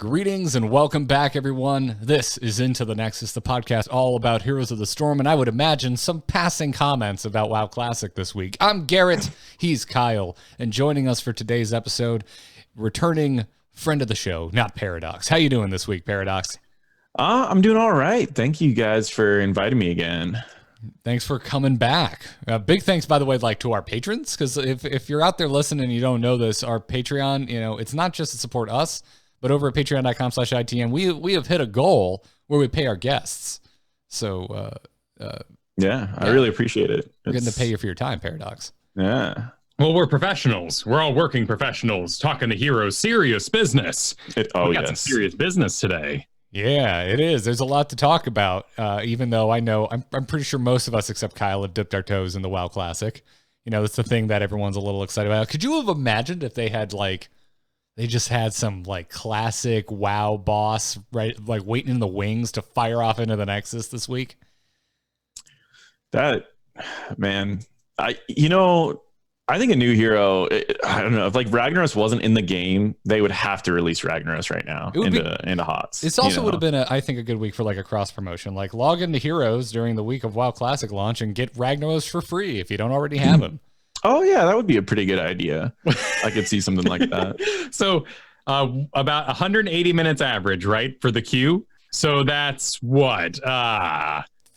Greetings and welcome back, everyone. This is Into the Nexus, the podcast all about Heroes of the Storm, and I would imagine some passing comments about WoW Classic this week. I'm Garrett, he's Kyle, and joining us for today's episode, returning friend of the show, NotParadox. How you doing this week, Paradox? I'm doing all right. Thank you guys for inviting me again. Thanks for coming back. Big thanks, by the way, to our patrons, because if you're out there listening and you don't know this, our Patreon, it's not just to support us, but over at patreon.com/ITN, we have hit a goal where we pay our guests. So, yeah, I really appreciate it. We're going to pay you for your time, Paradox. Yeah. Well, we're professionals. We're all working professionals, talking to heroes, serious business. We got some serious business today. Yeah, it is. There's a lot to talk about, even though I'm pretty sure most of us except Kyle have dipped our toes in the WoW Classic. It's the thing that everyone's a little excited about. Could you have imagined if they had they just had some classic WoW boss, right? Waiting in the wings to fire off into the Nexus this week? That, man, I think a new hero, I don't know, if Ragnaros wasn't in the game, they would have to release Ragnaros right now into HOTS. It also would have been, I think, a good week for a cross promotion. Log into Heroes during the week of WoW Classic launch and get Ragnaros for free if you don't already have him. Oh, yeah, that would be a pretty good idea. I could see something like that. So about 180 minutes average, right, for the queue. So that's what?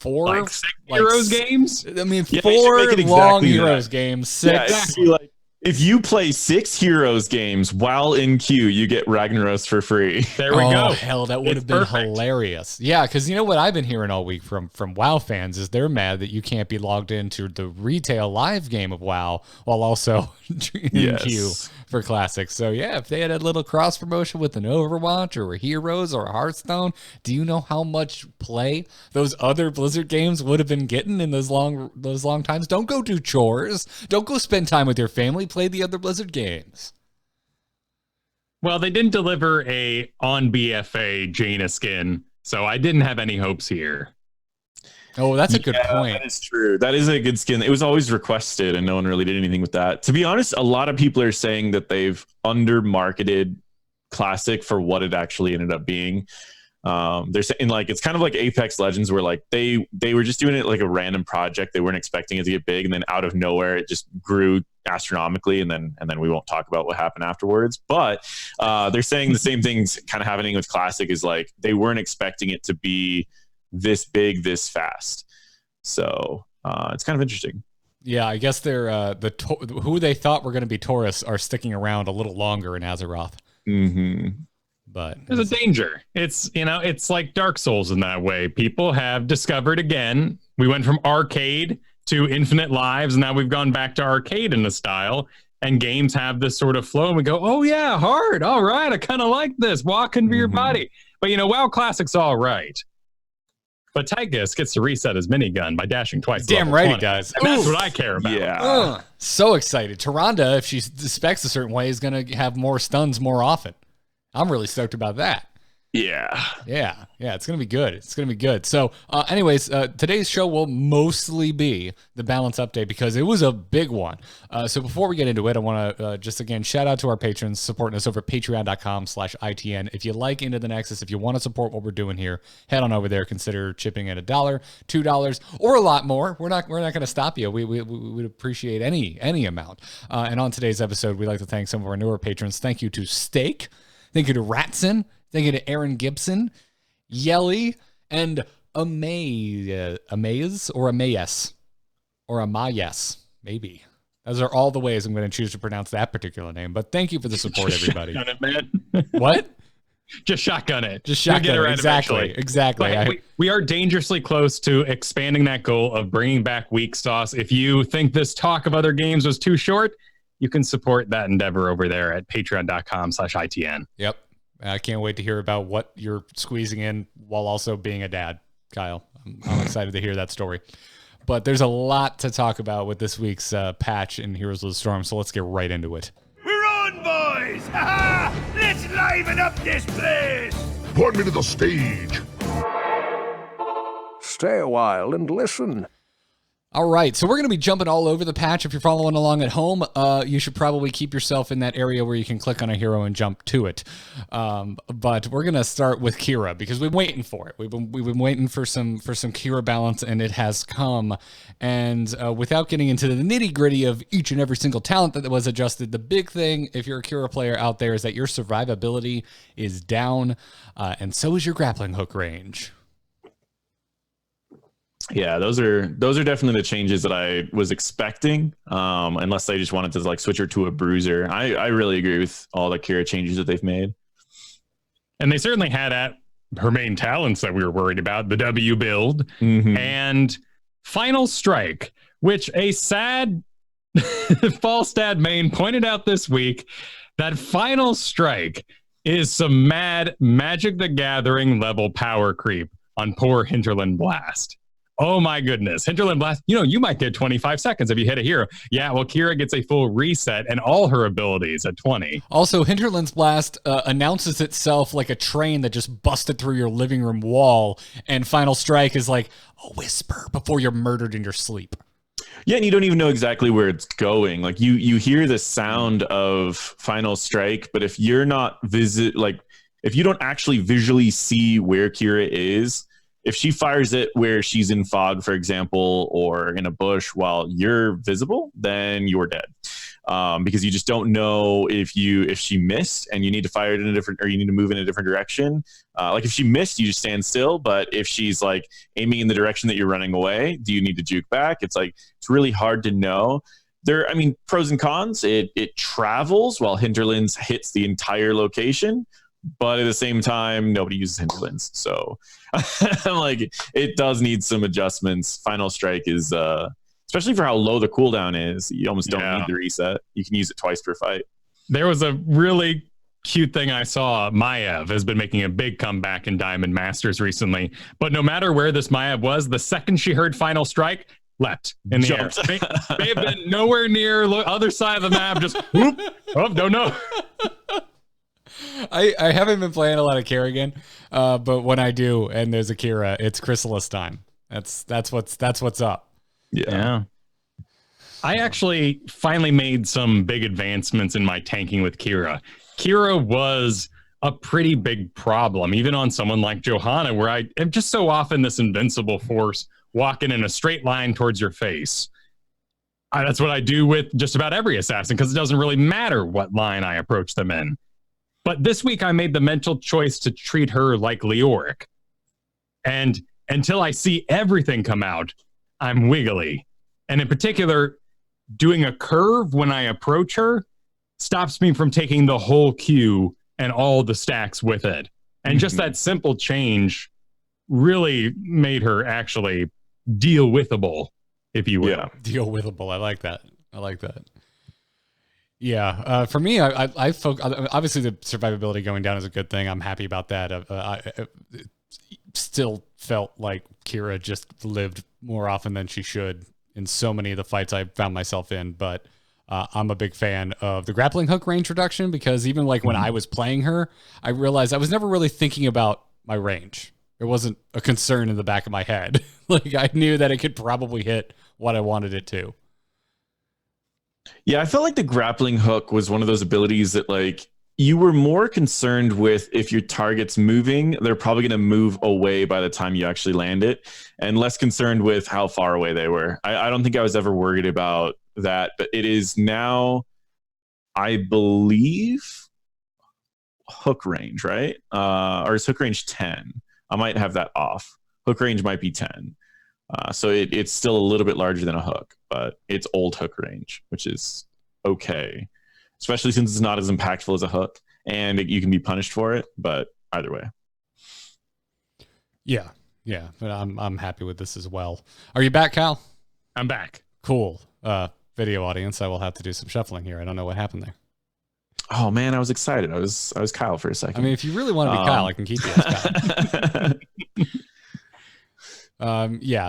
Four? 6 Heroes games? I mean, yeah, 4 long Heroes games. 6. Yeah, exactly. If you play 6 Heroes games while in queue, you get Ragnaros for free. There we go. Hell, that would have been hilarious. Yeah, because you know what I've been hearing all week from WoW fans is they're mad that you can't be logged into the retail live game of WoW while also in queue for Classic. So yeah, if they had a little cross promotion with an Overwatch or a Heroes or a Hearthstone, do you know how much play those other Blizzard games would have been getting in those long times? Don't go do chores. Don't go spend time with your family. Play the other Blizzard games. Well, they didn't deliver a on BFA Jaina skin, so I didn't have any hopes here. Oh, that's a good point. That is true. That is a good skin. It was always requested, and no one really did anything with that. To be honest, a lot of people are saying that they've under-marketed Classic for what it actually ended up being. They're saying it's kind of like Apex Legends, where they were just doing it like a random project. They weren't expecting it to get big, and then out of nowhere, it just grew astronomically, and then we won't talk about what happened afterwards. But they're saying the same thing's kind of happening with Classic. Is they weren't expecting it to be this big this fast. So it's kind of interesting. Yeah, I guess they're who they thought were going to be Taurus are sticking around a little longer in Azeroth. Mm-hmm. But there's a danger. It's it's like Dark Souls in that way. People have discovered again. We went from arcade to infinite lives, and now we've gone back to arcade in the style. And games have this sort of flow, and we go, "Oh yeah, hard. All right, I kind of like this. Walk into your body." But WoW Classic's all right. But Tychus gets to reset his minigun by dashing twice. Damn right he does. And that's what I care about. Yeah. So excited. Tyrande, if she specs a certain way, is going to have more stuns more often. I'm really stoked about that. Yeah. It's going to be good. It's going to be good. So anyways, today's show will mostly be the balance update because it was a big one. So before we get into it, I want to just again, shout out to our patrons supporting us over at patreon.com/ITN. If you like Into the Nexus, if you want to support what we're doing here, head on over there. Consider chipping at $1, $2, or a lot more. We're not going to stop you. We would appreciate any amount. And on today's episode, we'd like to thank some of our newer patrons. Thank you to Steak. Thank you to Ratson. Thank you to Aaron Gibson, Yelly, and Amaze, or Amayes, or Amayes, maybe. Those are all the ways I'm going to choose to pronounce that particular name. But thank you for the support, everybody. Shotgun it, man. What? Just shotgun it. Just shotgun it. Right Exactly. We are dangerously close to expanding that goal of bringing back weak sauce. If you think this talk of other games was too short, you can support that endeavor over there at patreon.com/ITN. Yep. I can't wait to hear about what you're squeezing in while also being a dad, Kyle. I'm excited to hear that story. But there's a lot to talk about with this week's patch in Heroes of the Storm, so let's get right into it. We're on, boys! Ha-ha! Let's liven up this place! Point me to the stage. Stay a while and listen. All right, so we're going to be jumping all over the patch. If you're following along at home, you should probably keep yourself in that area where you can click on a hero and jump to it. But we're going to start with Kira because we've been waiting for it. We've been waiting for some Kira balance, and it has come. And without getting into the nitty-gritty of each and every single talent that was adjusted, the big thing, if you're a Kira player out there, is that your survivability is down, and so is your grappling hook range. Yeah, those are definitely the changes that I was expecting. Unless they just wanted to like switch her to a bruiser. I really agree with all the Kira changes that they've made. And they certainly had at her main talents that we were worried about, the W build and Final Strike, which a sad Falstad main pointed out this week that Final Strike is some mad Magic the Gathering level power creep on poor Hinterland Blast. Oh my goodness. Hinterland Blast, you might get 25 seconds if you hit a hero. Yeah, well, Kira gets a full reset and all her abilities at 20. Also, Hinterland's Blast announces itself like a train that just busted through your living room wall, and Final Strike is like a whisper before you're murdered in your sleep. Yeah, and you don't even know exactly where it's going. Like you hear the sound of Final Strike, but if you're not if you don't actually visually see where Kira is, if she fires it where she's in fog, for example, or in a bush while you're visible, then you're dead. Because you just don't know if she missed and you need to fire it in a different, or you need to move in a different direction. Like if she missed, you just stand still. But if she's like aiming in the direction that you're running away, do you need to juke back? It's really hard to know. Pros and cons. It travels while Hinterlands hits the entire location. But at the same time, nobody uses Hinterlands. So it does need some adjustments. Final Strike is, especially for how low the cooldown is, you almost don't need the reset. You can use it twice per fight. There was a really cute thing I saw. Maiev has been making a big comeback in Diamond Masters recently. But no matter where this Maiev was, the second she heard Final Strike, leapt in the air. They have been nowhere near the other side of the map, just whoop. Oh, no. I haven't been playing a lot of Kerrigan, but when I do and there's a Kira, it's Chrysalis time. That's what's up. Yeah. I actually finally made some big advancements in my tanking with Kira. Kira was a pretty big problem, even on someone like Johanna, where I am just so often this invincible force walking in a straight line towards your face. That's what I do with just about every assassin, because it doesn't really matter what line I approach them in. But this week I made the mental choice to treat her like Leoric. And until I see everything come out, I'm wiggly. And in particular, doing a curve when I approach her stops me from taking the whole queue and all the stacks with it. And just that simple change really made her actually deal withable, if you will. Yeah, deal withable. I like that. Yeah, for me, I obviously the survivability going down is a good thing. I'm happy about that. I still felt like Kira just lived more often than she should in so many of the fights I found myself in. But I'm a big fan of the grappling hook range reduction, because even like when I was playing her, I realized I was never really thinking about my range. It wasn't a concern in the back of my head. Like I knew that it could probably hit what I wanted it to. Yeah, I felt like the grappling hook was one of those abilities that like you were more concerned with if your target's moving, they're probably going to move away by the time you actually land it, and less concerned with how far away they were. I don't think I was ever worried about that, but it is now, I believe, hook range, right? Or is hook range 10? I might have that off. Hook range might be 10. So it's still a little bit larger than a hook, but it's old hook range, which is okay, especially since it's not as impactful as a hook, and you can be punished for it. But either way, yeah. But I'm happy with this as well. Are you back, Cal? I'm back. Cool. Video audience, I will have to do some shuffling here. I don't know what happened there. Oh man, I was excited. I was Kyle for a second. I mean, if you really want to be Kyle, I can keep you as Kyle.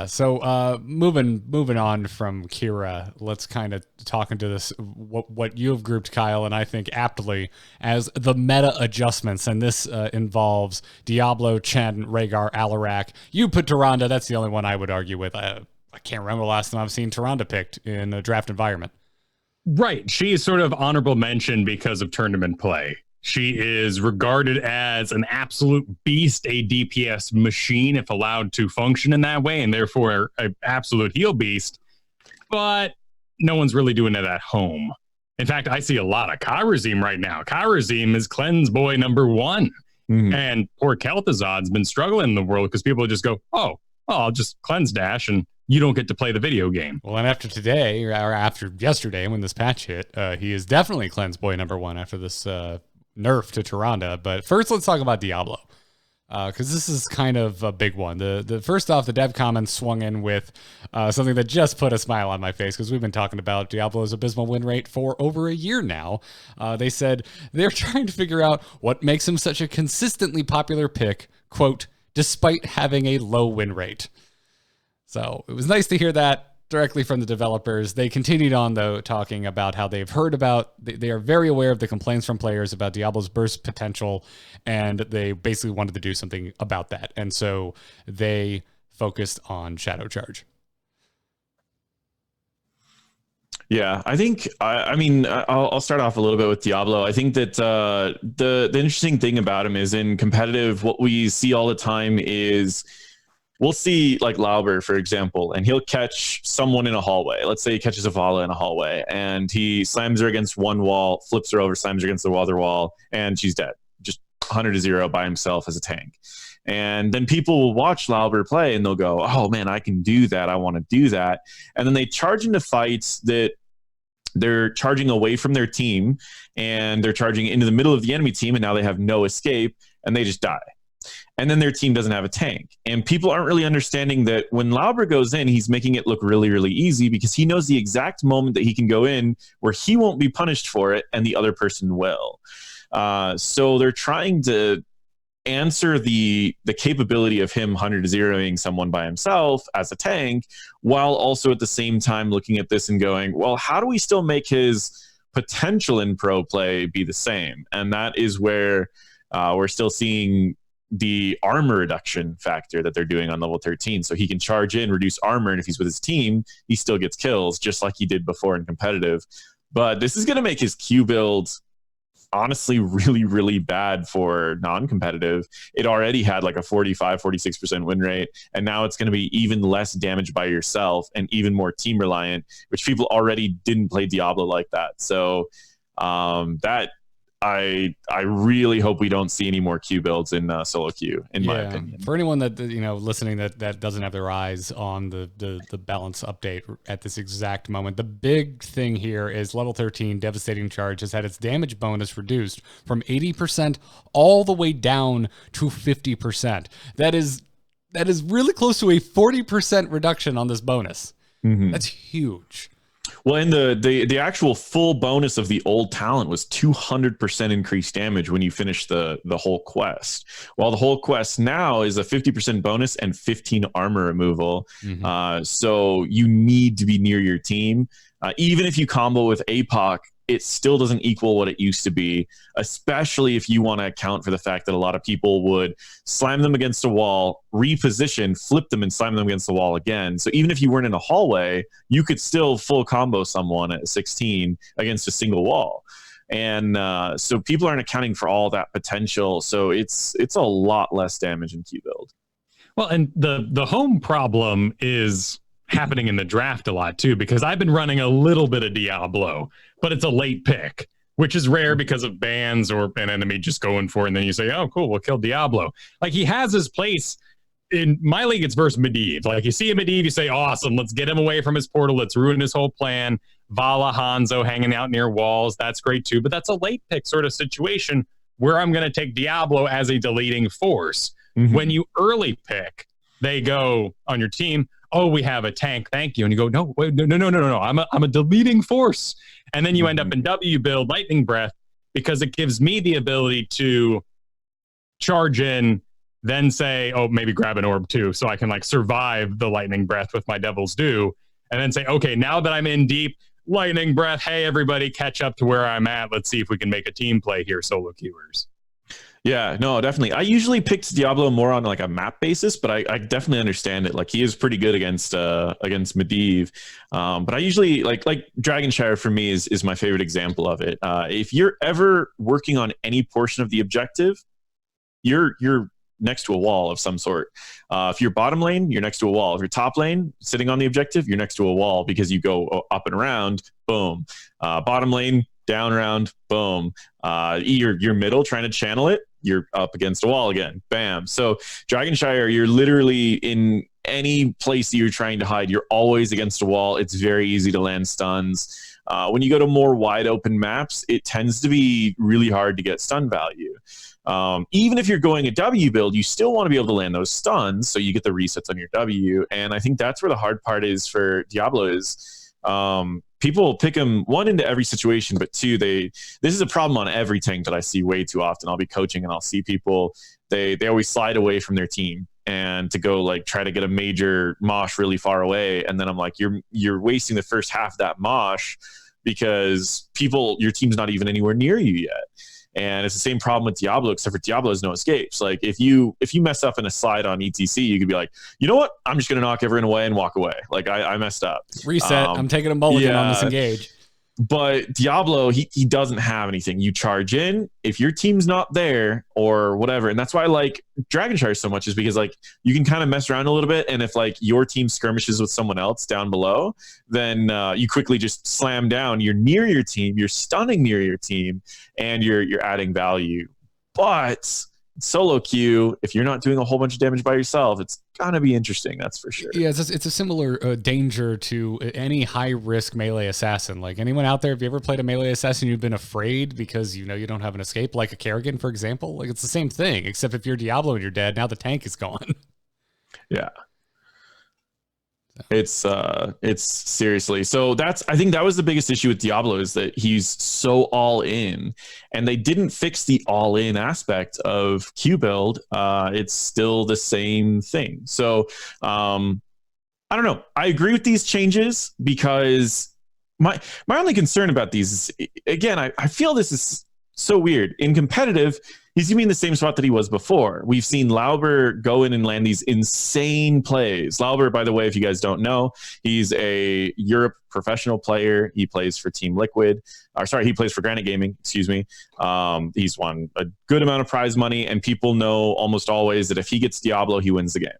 So moving on from Kira, let's kind of talk into this, what you have grouped, Kyle, and I think aptly as the meta adjustments, and this involves Diablo, Chen, Rehgar, Alarak. You put Tyrande, that's the only one I would argue with. I I can't remember the last time I've seen Tyrande picked in a draft environment. Right. She is sort of honorable mention because of tournament play. She is regarded as an absolute beast, a DPS machine, if allowed to function in that way, and therefore an absolute heal beast. But no one's really doing it at home. In fact, I see a lot of Kharazim right now. Kharazim is cleanse boy number 1. And poor Kel'Thuzad's been struggling in the world because people just go, oh, I'll just cleanse dash and you don't get to play the video game. Well, and after today, or after yesterday when this patch hit, he is definitely cleanse boy number 1 after this nerf to Tyrande. But first, let's talk about Diablo, because this is kind of a big one. The first off, the dev comments swung in with something that just put a smile on my face, because we've been talking about Diablo's abysmal win rate for over a year now. They said they're trying to figure out what makes him such a consistently popular pick, quote, despite having a low win rate. So it was nice to hear that directly from the developers. They continued on, though, talking about how they've heard about, they are very aware of the complaints from players about Diablo's burst potential, and they basically wanted to do something about that. And so they focused on Shadow Charge. Yeah, I think, I'll start off a little bit with Diablo. I think that the interesting thing about him is in competitive, what we see all the time is we'll see like Lauber, for example, and he'll catch someone in a hallway. Let's say he catches a Vala in a hallway and he slams her against one wall, flips her over, slams her against the other wall, and she's dead. Just 100-0 by himself as a tank. And then people will watch Lauber play and they'll go, oh man, I can do that. I want to do that. And then they charge into fights that they're charging away from their team and they're charging into the middle of the enemy team, and now they have no escape and they just die. And then their team doesn't have a tank. And people aren't really understanding that when Lauber goes in, he's making it look really, really easy because he knows the exact moment that he can go in where he won't be punished for it and the other person will. So they're trying to answer the capability of him 100-0ing someone by himself as a tank, while also at the same time looking at this and going, well, how do we still make his potential in pro play be the same? And that is where we're still seeing the armor reduction factor that they're doing on level 13. So he can charge in, reduce armor, and if he's with his team, he still gets kills, just like he did before in competitive. But this is going to make his Q build honestly really, really bad for non-competitive. It already had like a 45-46% win rate, and now it's going to be even less damage by yourself and even more team reliant, which people already didn't play Diablo like that. So that I really hope we don't see any more Q builds in solo queue, in my opinion. For anyone that listening that doesn't have their eyes on the balance update at this exact moment, the big thing here is level 13 Devastating Charge has had its damage bonus reduced from 80% all the way down to 50%. That is really close to a 40% reduction on this bonus. Mm-hmm. That's huge. Well, and the actual full bonus of the old talent was 200% increased damage when you finish the whole quest. While the whole quest now is a 50% bonus and 15 armor removal. Mm-hmm. So you need to be near your team. Even if you combo with APOC, it still doesn't equal what it used to be, especially if you want to account for the fact that a lot of people would slam them against a wall, reposition, flip them, and slam them against the wall again. So even if you weren't in a hallway, you could still full combo someone at 16 against a single wall. And so people aren't accounting for all that potential. So it's a lot less damage in Q build. Well, and the home problem is happening in the draft a lot too, because I've been running a little bit of Diablo, but it's a late pick, which is rare because of bans or an enemy just going for it, and then you say, oh cool, we'll kill Diablo. Like, he has his place in my league. It's versus Medivh. Like, you see a Medivh, you say, awesome, let's get him away from his portal, let's ruin his whole plan. Vala, Hanzo hanging out near walls, that's great too, but that's a late pick sort of situation where I'm going to take Diablo as a deleting force. Mm-hmm. When you early pick, they go on your team, oh, we have a tank, thank you. And you go, no, wait, no. I'm a deleting force. And then you end up in W build Lightning Breath, because it gives me the ability to charge in, then say, oh, maybe grab an orb too, so I can like survive the Lightning Breath with my Devil's Due. And then say, okay, now that I'm in deep, Lightning Breath, hey, everybody catch up to where I'm at. Let's see if we can make a team play here, solo queuers. Yeah, no, definitely. I usually picked Diablo more on like a map basis, but I definitely understand it. Like he is pretty good against Medivh. But I usually like Dragonshire for me is my favorite example of it. If you're ever working on any portion of the objective, you're next to a wall of some sort. If you're bottom lane, you're next to a wall. If you're top lane, sitting on the objective, you're next to a wall because you go up and around. Boom. Bottom lane, down round, boom. You're middle trying to channel it, you're up against a wall again. Bam. So Dragonshire, you're literally in any place that you're trying to hide, you're always against a wall. It's very easy to land stuns. When you go to more wide open maps, it tends to be really hard to get stun value. Even if you're going a W build, you still want to be able to land those stuns so you get the resets on your W. And I think that's where the hard part is for Diablo is people pick him, one, into every situation, but two, this is a problem on every tank that I see way too often. I'll be coaching and I'll see people, they always slide away from their team and to go like try to get a major mosh really far away. And then I'm like, you're wasting the first half of that mosh because your team's not even anywhere near you yet. And it's the same problem with Diablo, except for Diablo has no escapes. Like if you mess up in a slide on ETC, you could be like, you know what? I'm just going to knock everyone away and walk away. Like I messed up. Reset. I'm taking a mulligan on this engage. But Diablo, he doesn't have anything. You charge in if your team's not there or whatever. And that's why I like Dragonshire so much, is because like you can kind of mess around a little bit. And if like your team skirmishes with someone else down below, then you quickly just slam down. You're near your team. You're stunning near your team, and you're adding value. But solo queue, if you're not doing a whole bunch of damage by yourself, it's gonna be interesting, that's for sure. Yeah, it's a similar danger to any high risk melee assassin. Like anyone out there, have you ever played a melee assassin you've been afraid because you know you don't have an escape, like a Kerrigan, for example? Like it's the same thing, except if you're Diablo and you're dead, now the tank is gone. Yeah. It's seriously. So I think that was the biggest issue with Diablo, is that he's so all in, and they didn't fix the all in aspect of Q build. It's still the same thing. So I don't know. I agree with these changes because my only concern about these is, again, I feel this is so weird. In competitive, he's gonna be in the same spot that he was before. We've seen Lauber go in and land these insane plays. Lauber, by the way, if you guys don't know, he's a Europe professional player. He plays for Team Liquid. He plays for Granite Gaming, excuse me. He's won a good amount of prize money, and people know almost always that if he gets Diablo, he wins the game.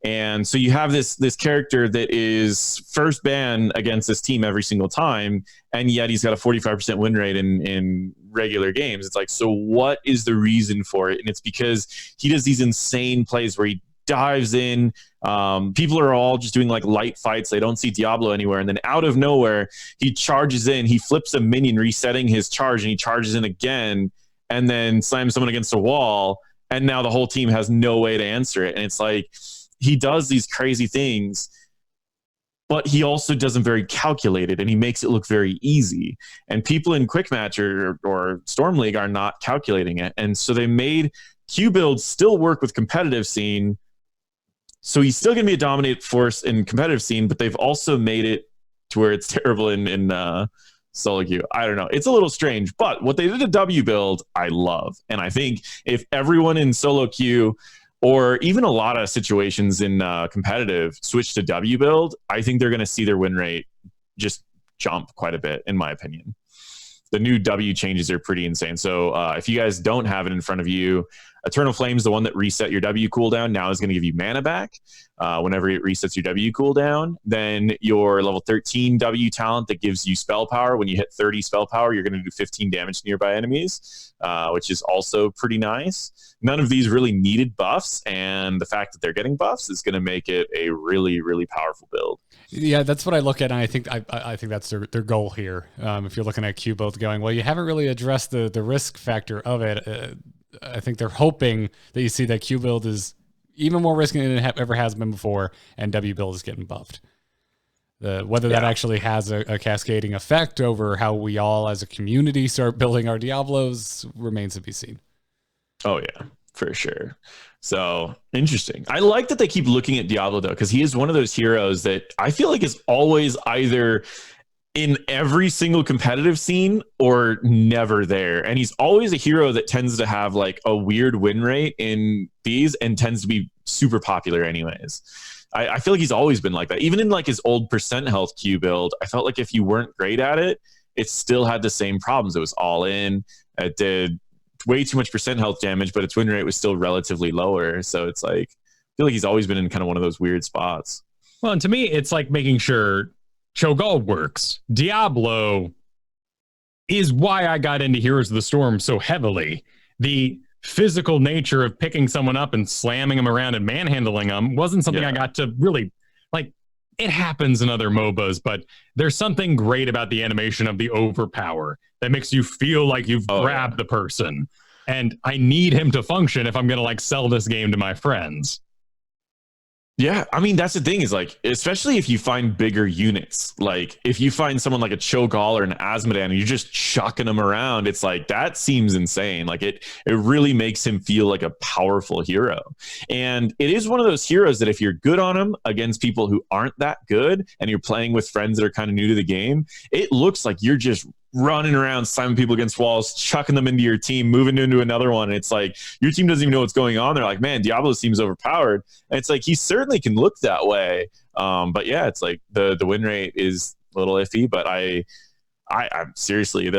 And so you have this character that is first ban against this team every single time, and yet he's got a 45% win rate in regular games. It's like, so what is the reason for it? And it's because he does these insane plays where he dives in. People are all just doing like light fights. They don't see Diablo anywhere. And then out of nowhere, he charges in. He flips a minion, resetting his charge, and he charges in again, and then slams someone against a wall. And now the whole team has no way to answer it. And it's like, he does these crazy things, but he also does them very calculated, and he makes it look very easy. And people in Quick Match or Storm League are not calculating it. And so they made Q builds still work with competitive scene. So he's still going to be a dominant force in competitive scene, but they've also made it to where it's terrible in solo queue. I don't know. It's a little strange, but what they did to W build, I love. And I think if everyone in solo queue, or even a lot of situations in competitive, switch to W build, I think they're going to see their win rate just jump quite a bit, in my opinion. The new W changes are pretty insane. So if you guys don't have it in front of you, Eternal Flames, the one that reset your W cooldown, now is going to give you mana back whenever it resets your W cooldown. Then your level 13 W talent that gives you spell power. When you hit 30 spell power, you're going to do 15 damage to nearby enemies, which is also pretty nice. None of these really needed buffs, and the fact that they're getting buffs is going to make it a really, really powerful build. Yeah, that's what I look at, and I think that's their goal here. If you're looking at Q build going, well, you haven't really addressed the risk factor of it. I think they're hoping that you see that Q build is even more risky than it ever has been before, and W build is getting buffed. Whether that actually has a cascading effect over how we all as a community start building our Diablos remains to be seen. Oh, yeah, for sure. So interesting. I like that they keep looking at Diablo, though, because he is one of those heroes that I feel like is always either in every single competitive scene or never there. And he's always a hero that tends to have like a weird win rate in these and tends to be super popular anyways. I feel like he's always been like that. Even in like his old percent health Q build, I felt like if you weren't great at it, it still had the same problems. It was all in. It did way too much percent health damage, but its win rate was still relatively lower. So it's like, I feel like he's always been in kind of one of those weird spots. Well, and to me, it's like making sure Cho'Gall works. Diablo is why I got into Heroes of the Storm so heavily. The physical nature of picking someone up and slamming them around and manhandling them wasn't something I got to really like. It happens in other MOBAs, but there's something great about the animation of the overpower that makes you feel like you've grabbed the person. And I need him to function if I'm going to like sell this game to my friends. Yeah, I mean, that's the thing is like, especially if you find bigger units, like if you find someone like a Cho'Gall or an Azmodan and you're just chucking them around, it's like, that seems insane. Like it really makes him feel like a powerful hero. And it is one of those heroes that if you're good on him against people who aren't that good and you're playing with friends that are kind of new to the game, it looks like you're just running around, slamming people against walls, chucking them into your team, moving into another one. And it's like, your team doesn't even know what's going on. They're like, man, Diablo seems overpowered. And it's like, he certainly can look that way. But yeah, it's like the win rate is a little iffy, but I'm seriously,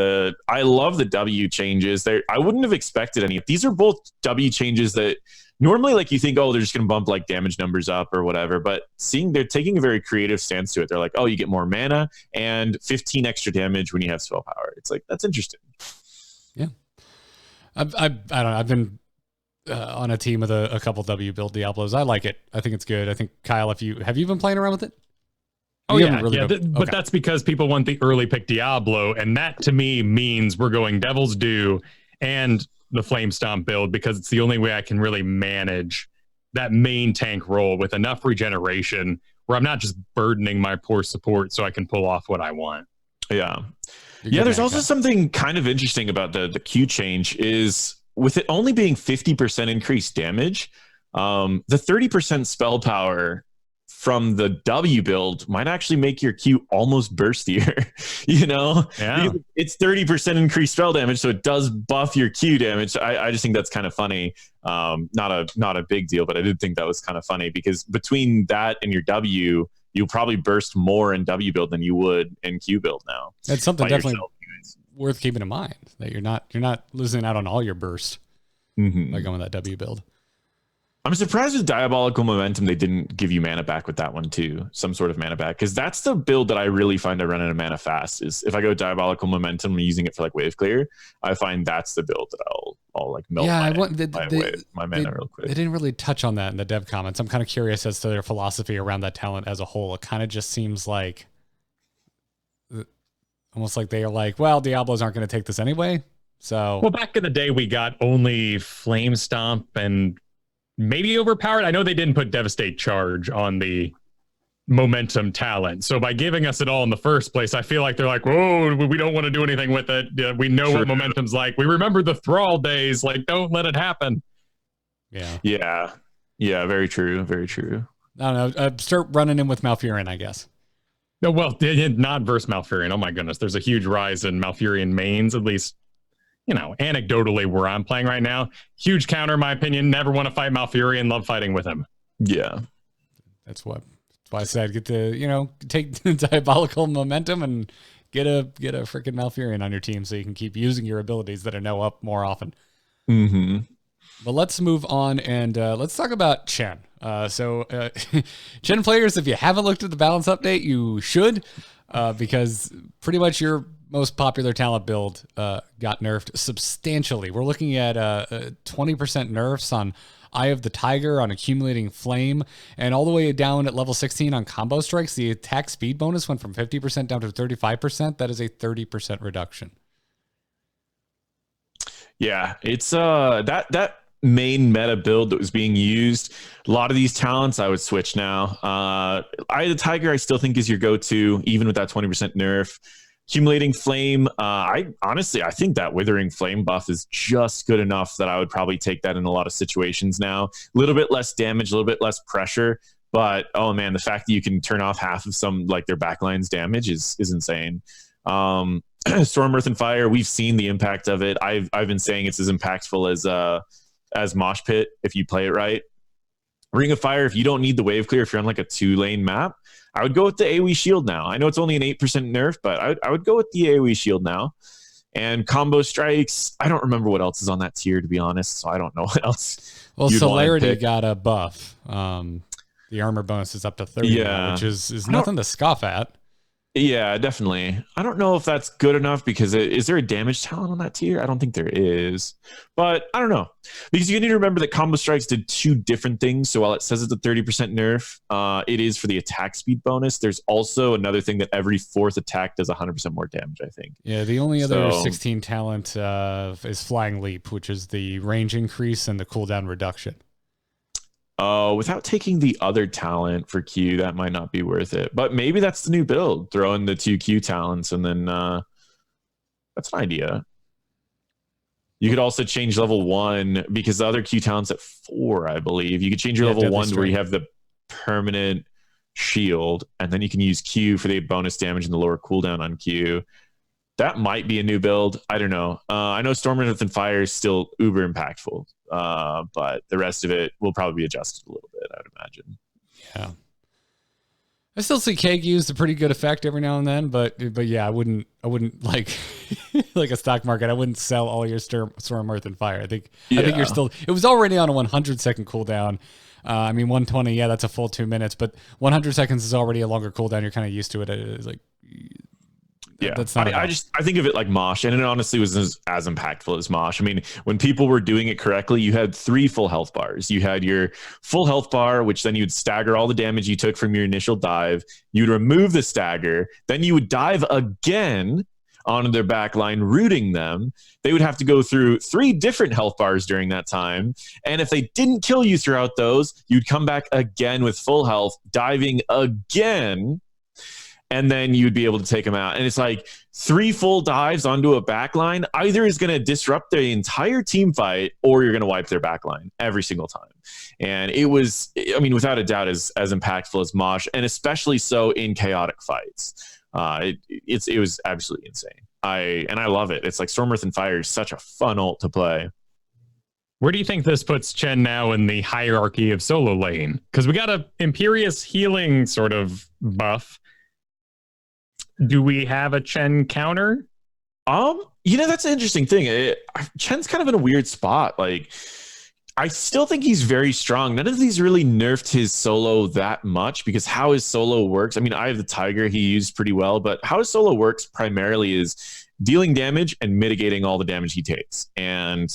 I love the W changes. I wouldn't have expected any. These are both W changes that normally, like, you think, oh, they're just going to bump like damage numbers up or whatever. But seeing they're taking a very creative stance to it. They're like, oh, you get more mana and 15 extra damage when you have spell power. It's like, that's interesting. Yeah, I don't know. I've been on a team with a couple W build Diablos. I like it. I think it's good. I think Kyle, have you been playing around with it? Oh, yeah, but that's because people want the early pick Diablo, and that to me means we're going Devil's Due and the Flame Stomp build because it's the only way I can really manage that main tank role with enough regeneration where I'm not just burdening my poor support so I can pull off what I want. Yeah. Yeah, there's also something kind of interesting about the Q change is with it only being 50% increased damage, the 30% spell power from the W build might actually make your Q almost burstier. You know, it's 30% increased spell damage, so it does buff your Q damage. I just think that's kind of funny. Not a big deal, but I did think that was kind of funny because between that and your W, you'll probably burst more in W build than you would in Q build now. That's something definitely worth keeping in mind, that you're not losing out on all your burst by going with that W build. I'm surprised with Diabolical Momentum they didn't give you mana back with that one too, some sort of mana back, because that's the build that I really find I run out of mana fast. Is if I go Diabolical Momentum and using it for like wave clear, I find that's the build that I'll like melt my mana real quick. They didn't really touch on that in the dev comments. I'm kind of curious as to their philosophy around that talent as a whole. It kind of just seems like almost like they are like, well, Diablos aren't going to take this anyway. So well, back in the day, we got only Flame Stomp and maybe Overpowered. I know they didn't put Devastate Charge on the momentum talent. So by giving us it all in the first place, I feel like they're like, whoa, we don't want to do anything with it. We know what momentum's like. We remember the Thrall days. Like, don't let it happen. Yeah. Very true. Very true. I don't know. Start running in with Malfurion, I guess. No, well, not versus Malfurion. Oh my goodness. There's a huge rise in Malfurion mains, at least, you know, anecdotally where I'm playing right now. Huge counter, in my opinion. Never want to fight Malfurion. Love fighting with him. Yeah. That's why I said take Diabolical Momentum and get a freaking Malfurion on your team so you can keep using your abilities that are up more often. Mm-hmm. But let's move on and let's talk about Chen. Chen players, if you haven't looked at the balance update, you should, because pretty much your most popular talent build got nerfed substantially. We're looking at 20% nerfs on Eye of the Tiger, on Accumulating Flame, and all the way down at level 16 on Combo Strikes. The attack speed bonus went from 50% down to 35%. That is a 30% reduction. Yeah, it's that main meta build that was being used. A lot of these talents I would switch now. Eye of the Tiger I still think is your go-to, even with that 20% nerf. Accumulating Flame, I think that Withering Flame buff is just good enough that I would probably take that in a lot of situations now. A little bit less damage, a little bit less pressure, But oh man, the fact that you can turn off half of some like their backline's damage is insane. Storm, Earth, and Fire, we've seen the impact of it. I've been saying it's as impactful as Mosh Pit if you play it right. Ring of Fire, if you don't need the wave clear, if you're on like a 2-lane map, I would go with the AoE shield now. I know it's only an 8% nerf, but I would go with the AoE shield now. And combo strikes, I don't remember what else is on that tier, to be honest, so I don't know what else. Well, Celerity got a buff. The armor bonus is up to 30 now, which is nothing to scoff at. Yeah, definitely. I don't know if that's good enough because is there a damage talent on that tier? I don't think there is, but I don't know, because you need to remember that combo strikes did 2 different things. So while it says it's a 30% nerf, it is for the attack speed bonus. There's also another thing that every 4th attack does 100% more damage, I think. Yeah, the only other 16 talent is Flying Leap, which is the range increase and the cooldown reduction. Without taking the other talent for Q, that might not be worth it. But maybe that's the new build. Throw in the 2 Q talents, and then that's an idea. You could also change level 1 because the other Q talent's at 4, I believe. You could change your level 1 to where you have the permanent shield, and then you can use Q for the bonus damage and the lower cooldown on Q. That might be a new build. I don't know. I know Storm, Earth, and Fire is still uber impactful, but the rest of it will probably be adjusted a little bit, I would imagine. Yeah. I still see Keg used a pretty good effect every now and then, but yeah, I wouldn't like like a stock market. I wouldn't sell all your Storm, Earth, and Fire. I think you're still. It was already on a 100-second cooldown. I mean, 120. Yeah, that's a full 2 minutes, but 100 seconds is already a longer cooldown. You're kind of used to it. It's like. Yeah, that's not I think of it like Mosh, and it honestly was as impactful as Mosh. I mean, when people were doing it correctly, you had 3 full health bars. You had your full health bar, which then you'd stagger all the damage you took from your initial dive. You'd remove the stagger, then you would dive again onto their back line, rooting them. They would have to go through 3 different health bars during that time. And if they didn't kill you throughout those, you'd come back again with full health, diving again, and then you'd be able to take them out. And it's like 3 full dives onto a backline either is going to disrupt the entire team fight, or you're going to wipe their backline every single time. And it was, I mean, without a doubt, as impactful as Mosh, and especially so in chaotic fights. It was absolutely insane. I love it. It's like Storm, Earth, and Fire is such a fun ult to play. Where do you think this puts Chen now in the hierarchy of solo lane? Because we got a Imperius healing sort of buff. Do we have a Chen counter? That's an interesting thing. Chen's kind of in a weird spot. Like, I still think he's very strong. None of these really nerfed his solo that much, because how his solo works, I mean, I have the Tiger he used pretty well, but how his solo works primarily is dealing damage and mitigating all the damage he takes. And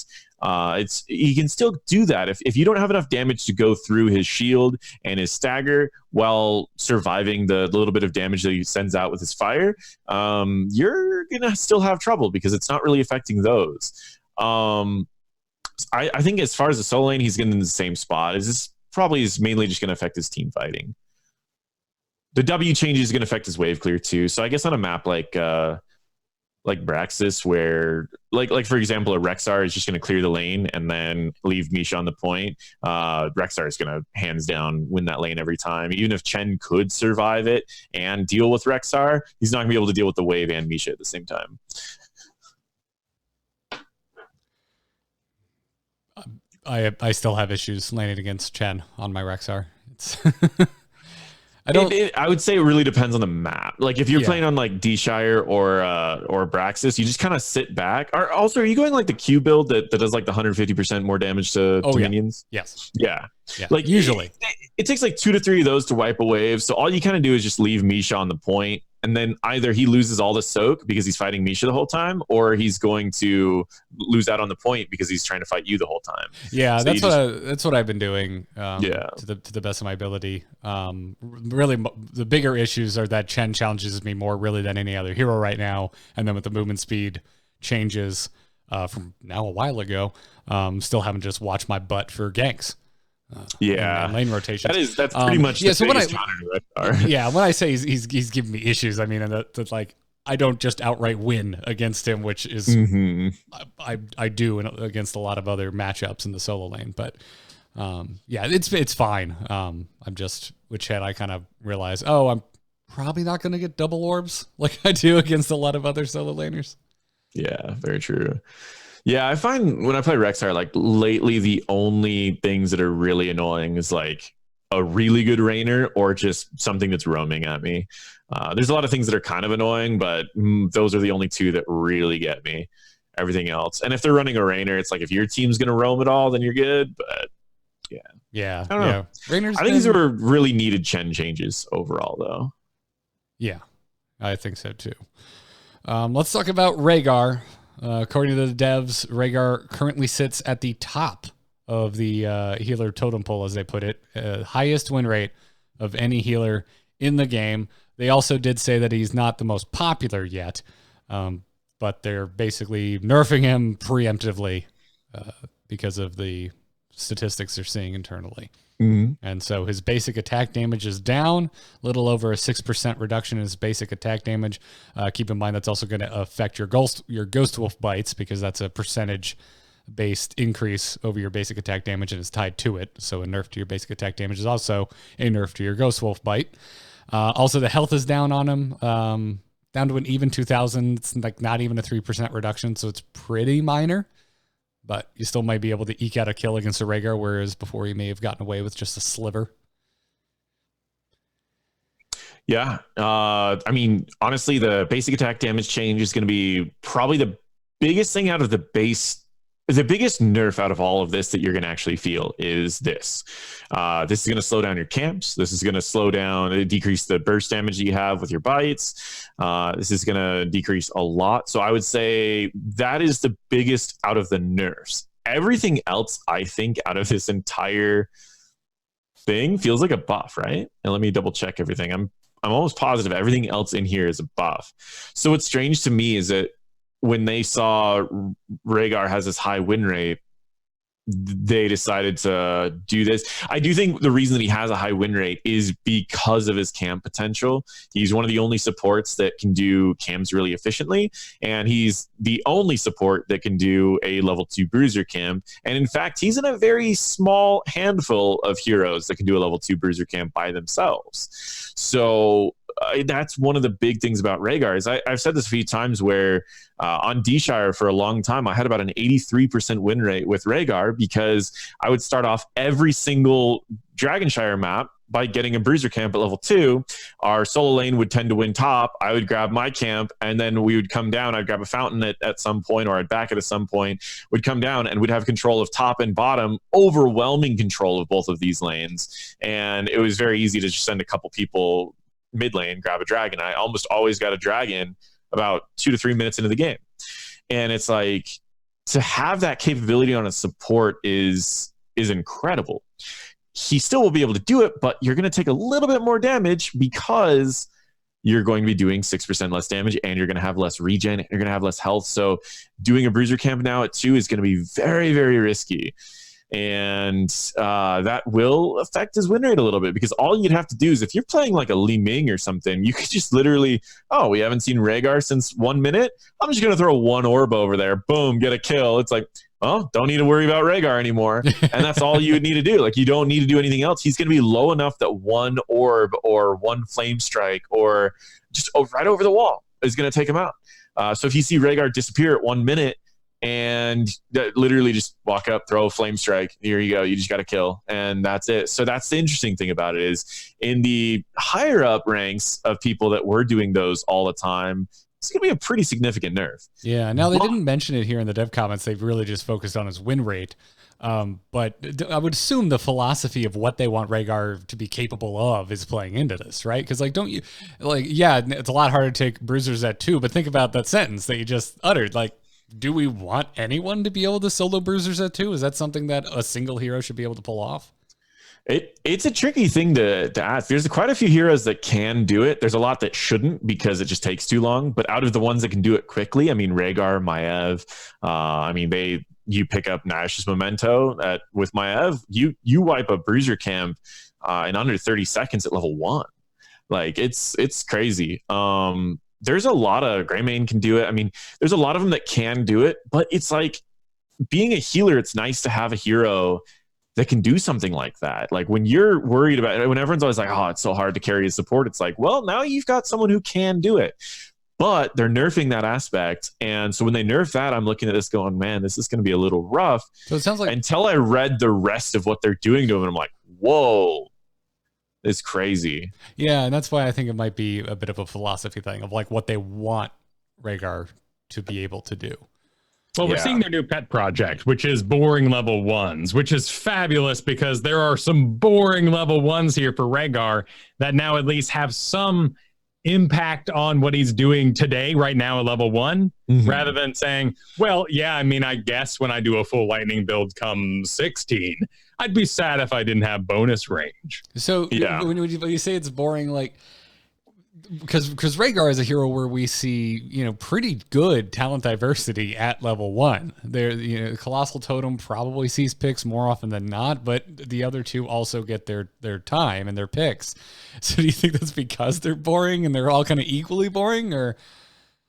he can still do that if you don't have enough damage to go through his shield and his stagger while surviving the little bit of damage that he sends out with his fire. You're gonna still have trouble because it's not really affecting those. I think as far as the solo lane, he's getting in the same spot. This probably is mainly just gonna affect his team fighting. The W change is gonna affect his wave clear too. So I guess on a map like Braxis, where like for example, a Rehgar is just going to clear the lane and then leave Misha on the point. Rehgar is going to hands down win that lane every time. Even if Chen could survive it and deal with Rehgar, he's not going to be able to deal with the wave and Misha at the same time. I still have issues laning against Chen on my Rehgar. It's I would say it really depends on the map. Like if you're playing on like D-Shire or Braxis, you just kind of sit back. Are you going like the Q build that does like the 150% more damage to minions? Yes. Yeah. Like usually it takes like 2 to 3 of those to wipe a wave. So all you kind of do is just leave Misha on the point, and then either he loses all the soak because he's fighting Misha the whole time, or he's going to lose out on the point because he's trying to fight you the whole time. Yeah, so that's what I've been doing. To the best of my ability. Really, the bigger issues are that Chen challenges me more really than any other hero right now, and then with the movement speed changes from now a while ago, still haven't just watched my butt for ganks. And lane rotations. That's pretty much the so when when I say he's giving me issues, I mean that like I don't just outright win against him, which is I do against a lot of other matchups in the solo lane, but Yeah, it's fine. I'm just with Chen, I kind of realize, I'm probably not going to get double orbs like I do against a lot of other solo laners. Yeah, very true. Yeah, I find when I play Rexar, like lately, the only things that are really annoying is like a really good Rainer or just something that's roaming at me. There's a lot of things that are kind of annoying, but those are the only two that really get me. Everything else, and if they're running a Rainer, it's like if your team's going to roam at all, then you're good. But yeah, I don't know. Rainer's I think these were really needed Chen changes overall, though. Yeah, I think so too. Let's talk about Rehgar. According to the devs, Rehgar currently sits at the top of the healer totem pole, as they put it. Highest win rate of any healer in the game. They also did say that he's not the most popular yet, but they're basically nerfing him preemptively because of the statistics they're seeing internally. Mm-hmm. And so his basic attack damage is down, a little over a 6% reduction in his basic attack damage. Keep in mind that's also going to affect your ghost wolf bites, because that's a percentage based increase over your basic attack damage and is tied to it. So a nerf to your basic attack damage is also a nerf to your ghost wolf bite. Also, the health is down on him, down to an even 2,000. It's like not even a 3% reduction, so it's pretty minor. But you still might be able to eke out a kill against a Rehgar, whereas before you may have gotten away with just a sliver. Yeah. I mean, honestly, the basic attack damage change is going to be probably the biggest thing out of the base. The biggest nerf out of all of this that you're going to actually feel is this. This is going to slow down your camps. This is going to decrease the burst damage that you have with your bites. This is going to decrease a lot. So I would say that is the biggest out of the nerfs. Everything else, I think, out of this entire thing feels like a buff, right? And let me double check everything. I'm almost positive everything else in here is a buff. So what's strange to me is that when they saw Rehgar has this high win rate, they decided to do this. I do think the reason that he has a high win rate is because of his camp potential. He's one of the only supports that can do camps really efficiently, and he's the only support that can do a level 2 bruiser camp. And in fact, he's in a very small handful of heroes that can do a level 2 bruiser camp by themselves. So that's one of the big things about Rehgar is I've said this a few times where on D-Shire for a long time, I had about an 83% win rate with Rehgar because I would start off every single Dragonshire map by getting a bruiser camp at level 2. Our solo lane would tend to win top. I would grab my camp, and then we would come down. I'd grab a fountain at some point, or I'd back it at some point. We'd come down, and we'd have control of top and bottom, overwhelming control of both of these lanes. And it was very easy to just send a couple people mid lane, grab a dragon. I almost always got a dragon about 2 to 3 minutes into the game. And it's like, to have that capability on a support is incredible. He still will be able to do it, but you're going to take a little bit more damage because you're going to be doing 6% less damage, and you're going to have less regen, and you're going to have less health. So doing a bruiser camp now at 2 is going to be very, very risky. And that will affect his win rate a little bit, because all you'd have to do is, if you're playing like a Li Ming or something, you could just literally, we haven't seen Rehgar since 1 minute. I'm just going to throw 1 orb over there. Boom, get a kill. It's like, don't need to worry about Rehgar anymore. And that's all you would need to do. Like, you don't need to do anything else. He's going to be low enough that 1 orb or 1 flame strike or just right over the wall is going to take him out. So if you see Rehgar disappear at 1 minute, and literally just walk up, throw a flame strike. Here you go. You just got to kill. And that's it. So that's the interesting thing about it, is in the higher up ranks of people that were doing those all the time, it's going to be a pretty significant nerf. Yeah. Now, they didn't mention it here in the dev comments. They've really just focused on his win rate. But I would assume the philosophy of what they want Rehgar to be capable of is playing into this, right? Because it's a lot harder to take bruisers at 2, but think about that sentence that you just uttered. Like, do we want anyone to be able to solo bruisers at 2? Is that something that a single hero should be able to pull off? It's a tricky thing to ask. There's quite a few heroes that can do it. There's a lot that shouldn't, because it just takes too long. But out of the ones that can do it quickly, I mean, Rehgar, Maiev, you pick up Nash's Memento with Maiev, you wipe a bruiser camp in under 30 seconds at level 1. Like, it's crazy. There's a lot of Greymane can do it. I mean, there's a lot of them that can do it, but it's like, being a healer, it's nice to have a hero that can do something like that. Like when you're worried about it, when everyone's always like, oh, it's so hard to carry a support, it's like, well, now you've got someone who can do it. But they're nerfing that aspect. And so when they nerf that, I'm looking at this going, man, this is going to be a little rough. So it sounds like, until I read the rest of what they're doing to him, and I'm like, whoa, it's crazy. yeah, and that's why I think it might be a bit of a philosophy thing of like what they want Rehgar to be able to do. Well, we're seeing their new pet project, which is boring level 1s, which is fabulous because there are some boring level 1s here for Rehgar that now at least have some impact on what he's doing today, right now at level 1, rather than saying, well, yeah, I mean, I guess when I do a full lightning build come 16, I'd be sad if I didn't have bonus range. So when you say it's boring, like, because Rehgar is a hero where we see, you know, pretty good talent diversity at level 1. There, you know, Colossal Totem probably sees picks more often than not, but the other two also get their time and their picks. So do you think that's because they're boring and they're all kind of equally boring, or?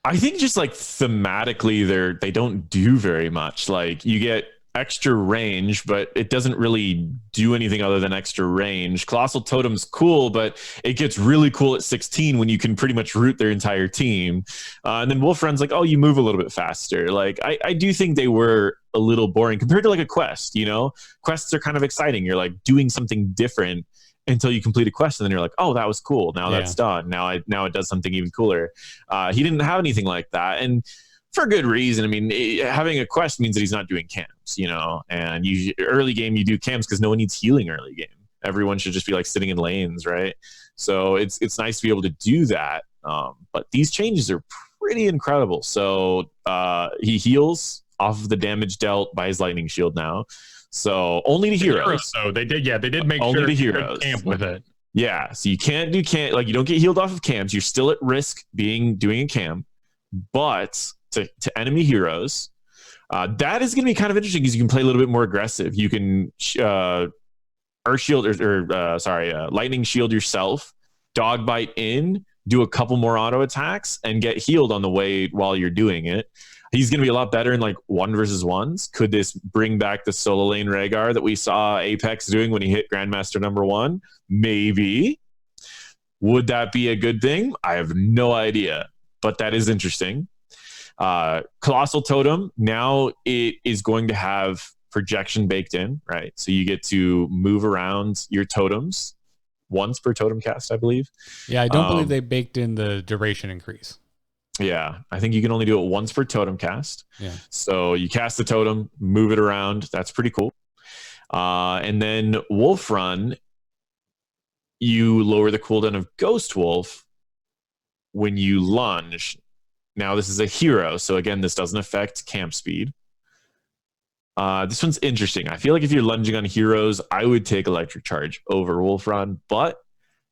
I think just like thematically they don't do very much. Like you get extra range, but it doesn't really do anything other than extra range. Colossal Totem's cool, but it gets really cool at 16 when you can pretty much root their entire team. And then Wolf Run's like, oh, you move a little bit faster. Like I do think they were a little boring compared to like a quest, you know? Quests are kind of exciting. You're like doing something different until you complete a quest, and then you're like, oh, that was cool. Now that's done. Now it does something even cooler. He didn't have anything like that. And for good reason. I mean, having a quest means that he's not doing camps, you know, and early game you do camps because no one needs healing early game. Everyone should just be like sitting in lanes, right? So it's nice to be able to do that. But these changes are pretty incredible. So he heals off of the damage dealt by his lightning shield now. So only to heroes. So they did make only sure to you heroes. could camp with it. Yeah, so you can't do camp, like you don't get healed off of camps. You're still at risk doing a camp, but to enemy heroes, that is going to be kind of interesting because you can play a little bit more aggressive. You can Earth Shield Lightning Shield yourself, Dog Bite in, do a couple more auto attacks, and get healed on the way while you're doing it. He's going to be a lot better in like 1v1s. Could this bring back the solo lane Rehgar that we saw Apex doing when he hit Grandmaster #1? Maybe. Would that be a good thing? I have no idea, but that is interesting. Colossal Totem, now it is going to have projection baked in, right? So you get to move around your totems once per totem cast, I believe. Yeah, I don't believe they baked in the duration increase. Yeah, I think you can only do it once per totem cast. Yeah. So you cast the totem, move it around. That's pretty cool. And then Wolf Run, you lower the cooldown of Ghost Wolf when you lunge. Now, this is a hero, so again, this doesn't affect camp speed. This one's interesting. I feel like if you're lunging on heroes, I would take Electric Charge over Wolf Run, but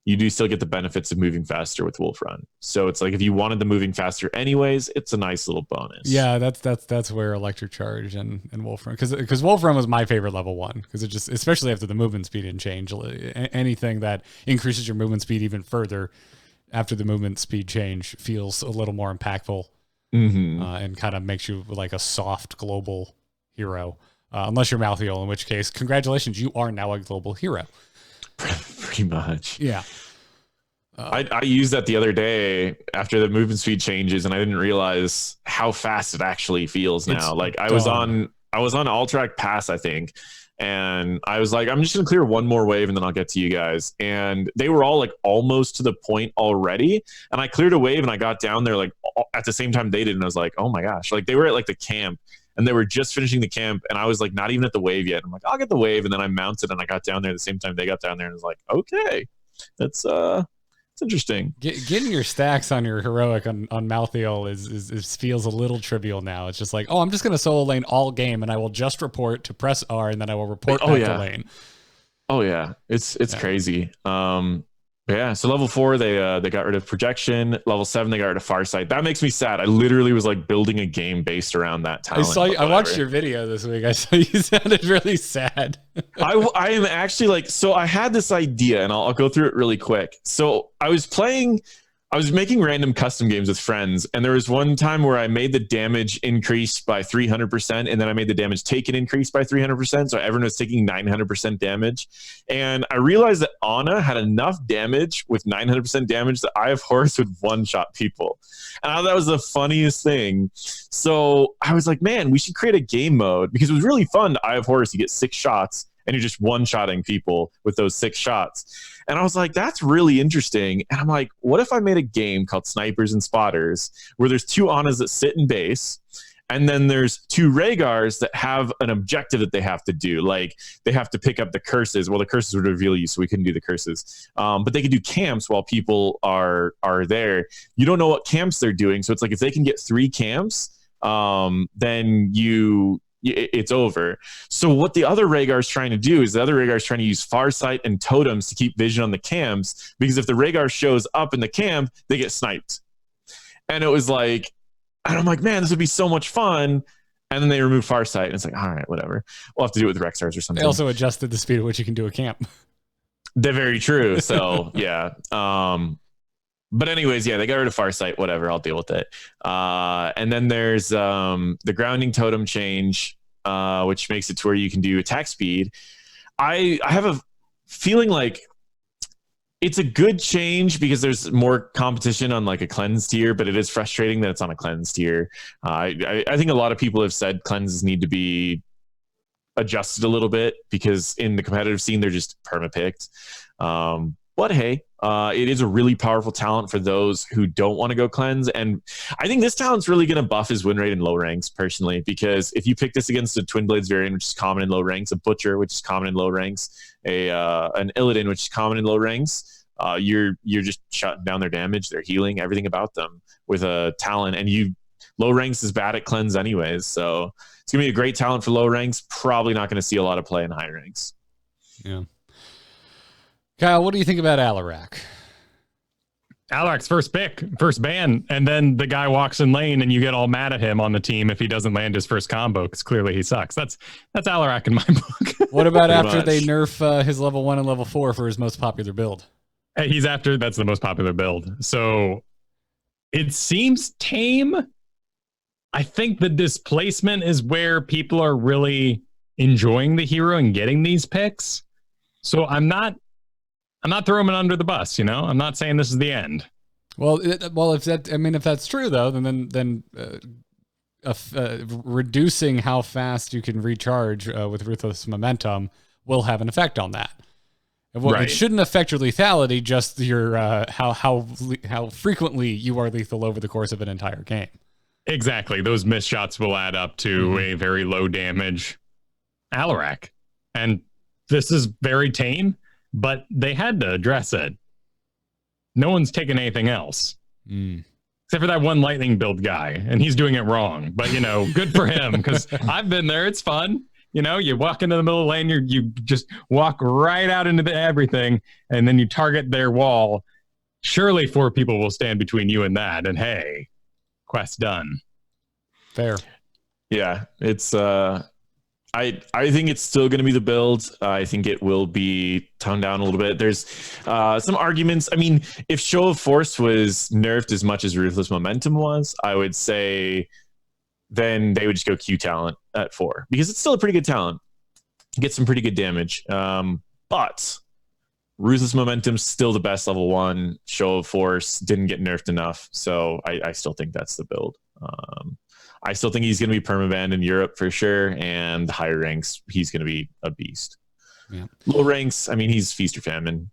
you do still get the benefits of moving faster with Wolf Run. So it's like if you wanted the moving faster anyways, it's a nice little bonus. Yeah, that's where Electric Charge and Wolf Run, because Wolf Run was my favorite level 1, because it just, especially after the movement speed didn't change, anything that increases your movement speed even further after the movement speed change feels a little more impactful, and kind of makes you like a soft global hero, unless you're Malthael, in which case, congratulations, you are now a global hero. Pretty much. Yeah. I used that the other day after the movement speed changes, and I didn't realize how fast it actually feels now. Like I was on Alterac Pass, I think, and I was like, I'm just gonna clear one more wave and then I'll get to you guys. And they were all like almost to the point already, and I cleared a wave and I got down there like at the same time they did, and I was like, oh my gosh, like they were at like the camp and they were just finishing the camp, and I was like not even at the wave yet. I'm like, I'll get the wave, and then I mounted and I got down there at the same time they got down there, and I was like, okay, that's interesting. Getting your stacks on your heroic on Malthael is feels a little trivial now. It's just like, oh, I'm just going to solo lane all game, and I will just report to press R, and then I will report back to lane. Oh yeah, it's crazy. Yeah, so level 4 they got rid of projection. Level 7 they got rid of Farsight. That makes me sad. I literally was like building a game based around that talent. I watched your video this week. I saw you sounded really sad. I am actually like, so I had this idea, and I'll go through it really quick. So I was playing I was making random custom games with friends, and there was one time where I made the damage increase by 300%, and then I made the damage taken increase by 300%, so everyone was taking 900% damage. And I realized that Ana had enough damage with 900% damage that Eye of Horus would one-shot people. And I thought that was the funniest thing. So I was like, man, we should create a game mode, because it was really fun to Eye of Horus. You get 6 shots, and you're just one-shotting people with those 6 shots. And I was like, that's really interesting. And I'm like, what if I made a game called Snipers and Spotters, where there's 2 Anas that sit in base, and then there's 2 Rehgars that have an objective that they have to do. Like, they have to pick up the curses. Well, the curses would reveal you, so we couldn't do the curses. But they could do camps while people are there. You don't know what camps they're doing. So it's like, if they can get 3 camps, then it's over. So what the other Rehgar is trying to do is the other Rehgar is trying to use Farsight and totems to keep vision on the camps, because if the Rehgar shows up in the camp, they get sniped. And it was like, and I'm like, man, this would be so much fun. And then they removed Farsight, and it's like, all right, whatever. We'll have to do it with Rexars or something. They also adjusted the speed at which you can do a camp. They're very true. So yeah. But anyways, yeah, they got rid of Farsight, whatever, I'll deal with it. And then there's the grounding totem change, which makes it to where you can do attack speed. I have a feeling like it's a good change because there's more competition on like a cleanse tier, but it is frustrating that it's on a cleanse tier. I think a lot of people have said cleanses need to be adjusted a little bit because in the competitive scene, they're just perma-picked. But hey, it is a really powerful talent for those who don't want to go cleanse. And I think this talent's really going to buff his win rate in low ranks, personally, because if you pick this against a Twin Blades variant, which is common in low ranks, a Butcher, which is common in low ranks, an Illidan, which is common in low ranks, you're just shutting down their damage, their healing, everything about them with a talent. And low ranks is bad at cleanse anyways. So it's going to be a great talent for low ranks. Probably not going to see a lot of play in high ranks. Yeah. Kyle, what do you think about Alarak? Alarak's first pick, first ban, and then the guy walks in lane and you get all mad at him on the team if he doesn't land his first combo because clearly he sucks. That's Alarak in my book. What about after they nerf his level 1 and level 4 for his most popular build? That's the most popular build. So it seems tame. I think the displacement is where people are really enjoying the hero and getting these picks. So I'm not throwing it under the bus, you know. I'm not saying this is the end. Well, if that's true though, then reducing how fast you can recharge with Ruthless Momentum will have an effect on that. Well, it shouldn't affect your lethality, just your how frequently you are lethal over the course of an entire game. Exactly, those missed shots will add up to a very low damage Alarak, and this is very tame. But they had to address it. No one's taken anything else. Except for that one lightning build guy. And he's doing it wrong. But, you know, good for him. Because I've been there. It's fun. You know, you walk into the middle of the lane. You just walk right out into everything. And then you target their wall. Surely 4 people will stand between you and that. And hey, quest done. Fair. Yeah, it's... I think it's still going to be the build. I think it will be toned down a little bit. There's some arguments. I mean, if Show of Force was nerfed as much as Ruthless Momentum was, I would say then they would just go Q talent at 4 because it's still a pretty good talent. Get some pretty good damage. But Ruthless Momentum's still the best level 1. Show of Force didn't get nerfed enough. So I still think that's the build. I still think he's going to be permabanned in Europe for sure, and higher ranks, he's going to be a beast. Yeah. Low ranks, I mean, he's feast or famine.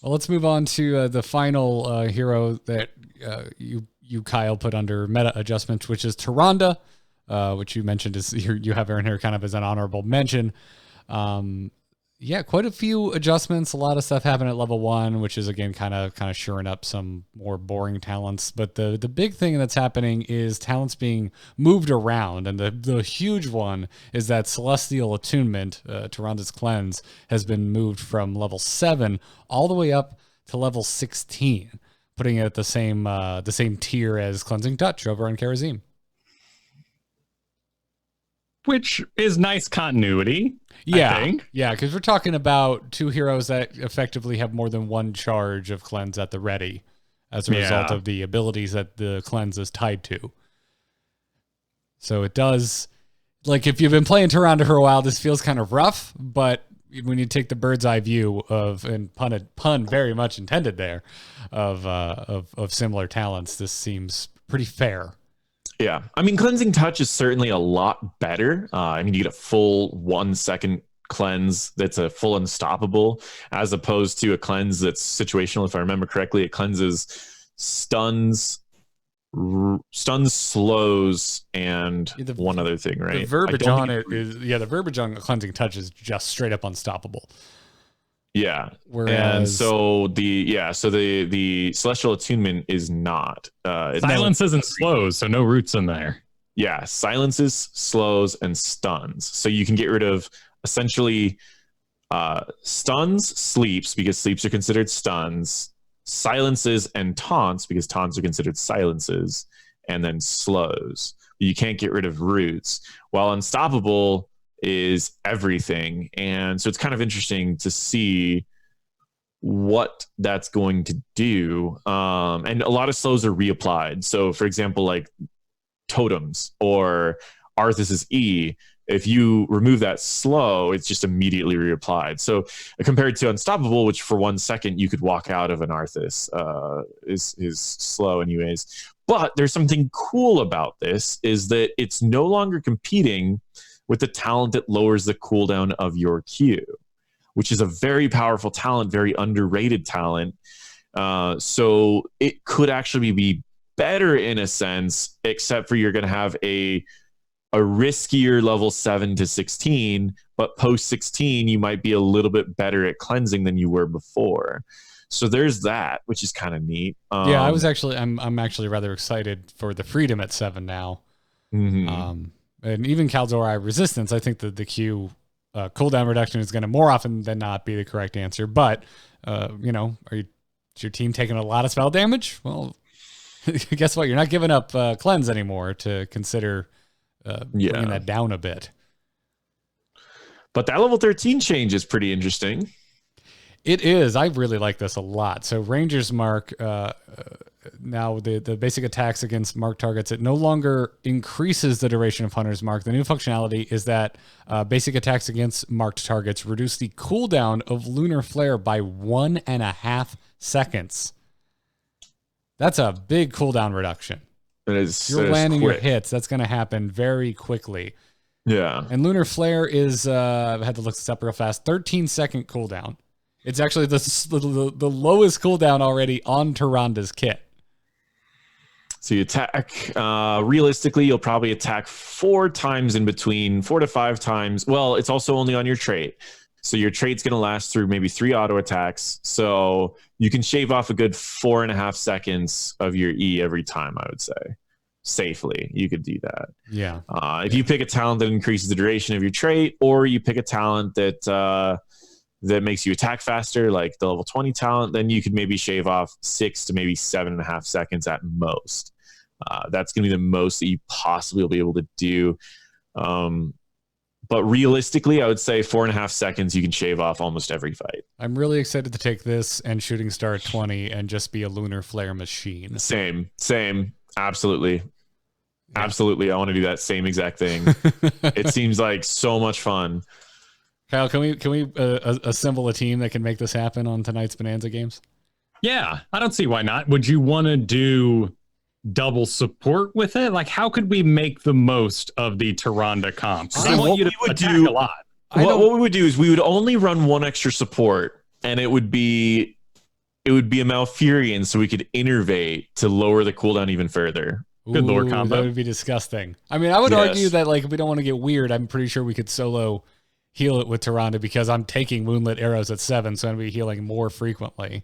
Well, let's move on to the final hero that you Kyle put under meta adjustments, which is Tyrande, which you mentioned is you have her in here kind of as an honorable mention. Yeah, quite a few adjustments. A lot of stuff happened at level 1, which is again kind of shoring up some more boring talents. But the big thing that's happening is talents being moved around, and the huge one is that Celestial Attunement, Tyrande's Cleanse, has been moved from level 7 all the way up to level 16, putting it at the same tier as Cleansing Touch over on Kharazim. Which is nice continuity. Yeah, I think. Yeah, because we're talking about 2 heroes that effectively have more than 1 charge of cleanse at the ready. as a result of the abilities that the cleanse is tied to. So it does, like, if you've been playing Tyrande for a while, this feels kind of rough, but when you take the bird's eye view of, and pun very much intended there, of similar talents, this seems pretty fair. Yeah. I mean, Cleansing Touch is certainly a lot better. I mean, you get a full 1 second cleanse that's a full unstoppable, as opposed to a cleanse that's situational. If I remember correctly, it cleanses stuns, slows, and one other thing, right? The verbiage on it is, the verbiage on Cleansing Touch is just straight up unstoppable. Yeah. Whereas, and so the Celestial Attunement is not. Silences and slows, so no roots in there. Yeah, silences, slows, and stuns. So you can get rid of essentially stuns, sleeps, because sleeps are considered stuns, silences and taunts, because taunts are considered silences, and then slows. You can't get rid of roots. While unstoppable is everything. And so it's kind of interesting to see what that's going to do. And a lot of slows are reapplied. So for example, like totems or Arthas's E, if you remove that slow, it's just immediately reapplied. So compared to Unstoppable, which for 1 second you could walk out of an Arthas, is slow anyways. But there's something cool about this, is that it's no longer competing with the talent that lowers the cooldown of your Q, which is a very powerful talent, very underrated talent. So it could actually be better in a sense, except for you're going to have a riskier level 7 to 16, but post 16 you might be a little bit better at cleansing than you were before. So there's that, which is kind of neat. I'm actually rather excited for the freedom at 7 now. Mm-hmm. And even Kaldor Resistance, I think that the Q cooldown reduction is going to more often than not be the correct answer. But is your team taking a lot of spell damage? Well, guess what? You're not giving up cleanse anymore to consider bringing that down a bit. But that level 13 change is pretty interesting. It is. I really like this a lot. So Ranger's Mark, now the basic attacks against marked targets, it no longer increases the duration of Hunter's Mark. The new functionality is that basic attacks against marked targets reduce the cooldown of Lunar Flare by 1.5 seconds. That's a big cooldown reduction. You're landing your hits. That's going to happen very quickly. Yeah. And Lunar Flare is, I had to look this up real fast, 13-second cooldown. It's actually the lowest cooldown already on Tyrande's kit. So you attack, realistically, you'll probably attack 4 times in between, 4 to 5 times. Well, it's also only on your trait. So your trait's going to last through maybe 3 auto attacks. So you can shave off a good 4.5 seconds of your E every time, I would say. Safely, you could do that. Yeah. If you pick a talent that increases the duration of your trait, or you pick a talent that makes you attack faster, like the level 20 talent, then you could maybe shave off 6 to maybe 7.5 seconds at most. That's going to be the most that you possibly will be able to do. But realistically, I would say 4.5 seconds, you can shave off almost every fight. I'm really excited to take this and Shooting Star 20 and just be a Lunar Flare machine. Same. Absolutely. Yeah. Absolutely. I want to do that same exact thing. It seems like so much fun. Kyle, can we assemble a team that can make this happen on tonight's Bonanza games? Yeah, I don't see why not. Would you want to do double support with it? Like, how could we make the most of the Tyrande comp? I want you to attack a lot. What we would do is we would only run 1 extra support, and it would be a Malfurion, so we could innervate to lower the cooldown even further. Good lore combo. That would be disgusting. I mean, I would argue that, like, if we don't want to get weird, I'm pretty sure we could solo heal it with Tyrande, because I'm taking Moonlit Arrows at 7, so I'm going to be healing more frequently.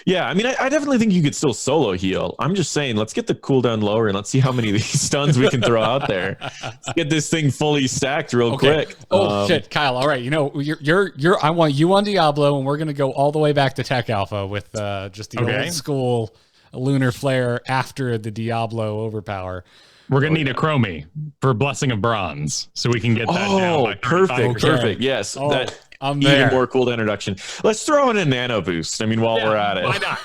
Yeah, I mean, I definitely think you could still solo heal. I'm just saying, let's get the cooldown lower and let's see how many of these stuns we can throw out there. Let's get this thing fully stacked real quick. Oh shit, Kyle! All right, you're. I want you on Diablo, and we're going to go all the way back to Tech Alpha with just the old school Lunar Flare after the Diablo overpower. We're going to need a Chromie for Blessing of Bronze, so we can get that down by perfect. Yes. I'm there. Even more cooldown reduction. Let's throw in a nano boost. I mean, while we're at it. Why not?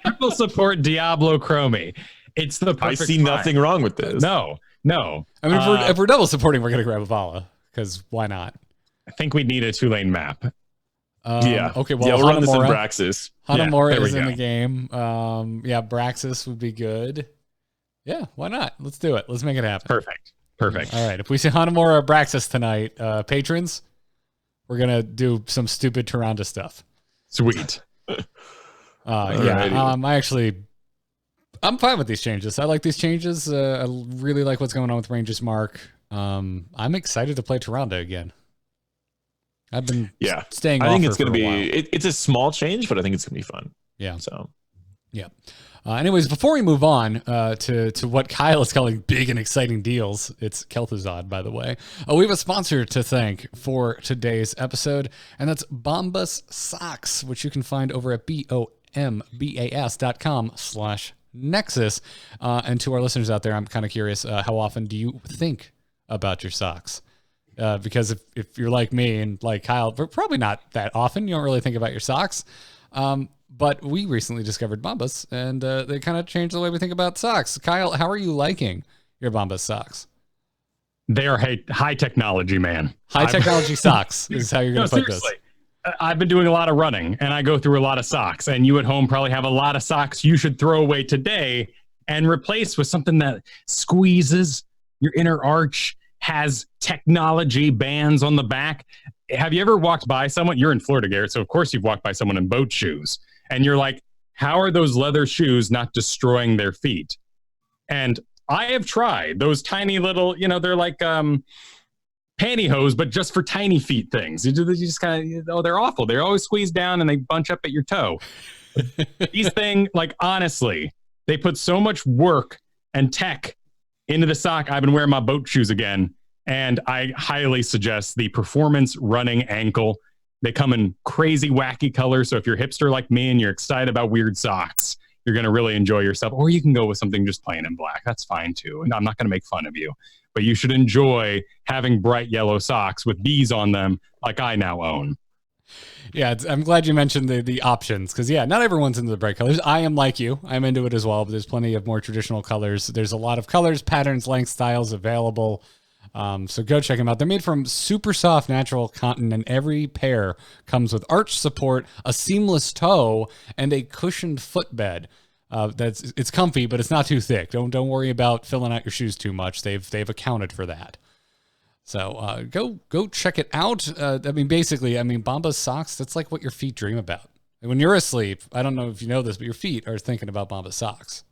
Triple support Diablo Chromie. It's the perfect I see nothing wrong with this. No. I mean, if we're double supporting, we're gonna grab a Vala because why not? I think we need a 2-lane map. Okay. Well, we'll run this in Braxis. Hanamura is in the game. Braxis would be good. Yeah, why not? Let's do it. Let's make it happen. Perfect. All right. If we see Hanamura or Braxis tonight, patrons, we're gonna do some stupid Tyrande stuff. Sweet. I'm fine with these changes. I like these changes. I really like what's going on with Ranger's Mark. I'm excited to play Tyrande again. I've been staying. I think it's going to be. It's a small change, but I think it's going to be fun. Yeah. So. Yeah. Anyways, before we move on to what Kyle is calling big and exciting deals, it's Kel'Thuzad, by the way. We have a sponsor to thank for today's episode, and that's Bombas Socks, which you can find over at bombas.com/Nexus. And to our listeners out there, I'm kind of curious, how often do you think about your socks? Because if you're like me and like Kyle, probably not that often. You don't really think about your socks. But we recently discovered Bombas, and they kind of changed the way we think about socks. Kyle, how are you liking your Bombas socks? They are high technology, man. High technology socks is how you're going to put this. I've been doing a lot of running, and I go through a lot of socks. And you at home probably have a lot of socks you should throw away today and replace with something that squeezes your inner arch, has technology bands on the back. Have you ever walked by someone? You're in Florida, Garrett, so of course you've walked by someone in boat shoes. And you're like, how are those leather shoes not destroying their feet? And I have tried those tiny little, they're like pantyhose, but just for tiny feet things. You just kind of, they're awful. They're always squeezed down and they bunch up at your toe. These things, like, honestly, they put so much work and tech into the sock. I've been wearing my boat shoes again, and I highly suggest the Performance Running Ankle. They come in crazy, wacky colors. So if you're a hipster like me and you're excited about weird socks, you're going to really enjoy yourself. Or you can go with something just plain in black. That's fine too. And I'm not going to make fun of you, but you should enjoy having bright yellow socks with bees on them like I now own. Yeah, I'm glad you mentioned the options because, not everyone's into the bright colors. I am like you. I'm into it as well, but there's plenty of more traditional colors. There's a lot of colors, patterns, lengths, styles available. So go check them out. They're made from super soft natural cotton, and every pair comes with arch support, a seamless toe, and a cushioned footbed. It's comfy, but it's not too thick. Don't worry about filling out your shoes too much. They've accounted for that. So go check it out. Bombas socks, that's like what your feet dream about. And when you're asleep, I don't know if you know this, but your feet are thinking about Bombas socks.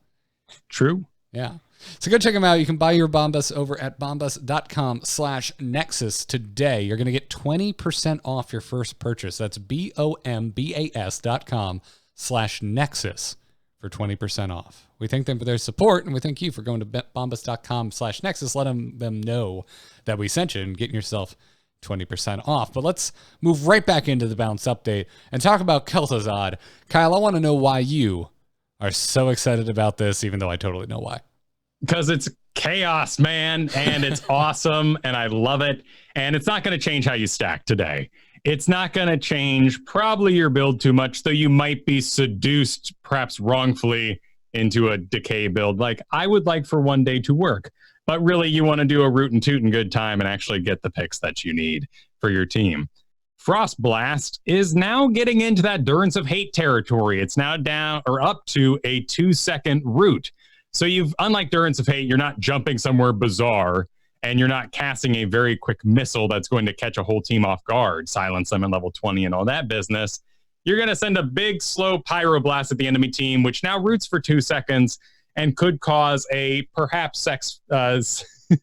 True. Yeah. So go check them out. You can buy your Bombas over at bombas.com/Nexus today. You're going to get 20% off your first purchase. That's bombas.com/Nexus for 20% off. We thank them for their support, and we thank you for going to bombas.com/Nexus. Let them know that we sent you and getting yourself 20% off. But let's move right back into the balance update and talk about Kel'Thuzad. Kyle, I want to know why you are so excited about this, even though I totally know why. Because it's chaos, man, and it's awesome, and I love it. And it's not going to change how you stack today. It's not going to change probably your build too much, though you might be seduced, perhaps wrongfully, into a decay build like I would like for one day to work. But really, you want to do a root and toot and good time and actually get the picks that you need for your team. Frost Blast is now getting into that Durance of Hate territory. It's now down or up to a 2-second root. So unlike Durance of Hate, you're not jumping somewhere bizarre, and you're not casting a very quick missile that's going to catch a whole team off guard, silence them in level 20 and all that business. You're going to send a big, slow pyroblast at the enemy team, which now roots for 2 seconds and could cause a perhaps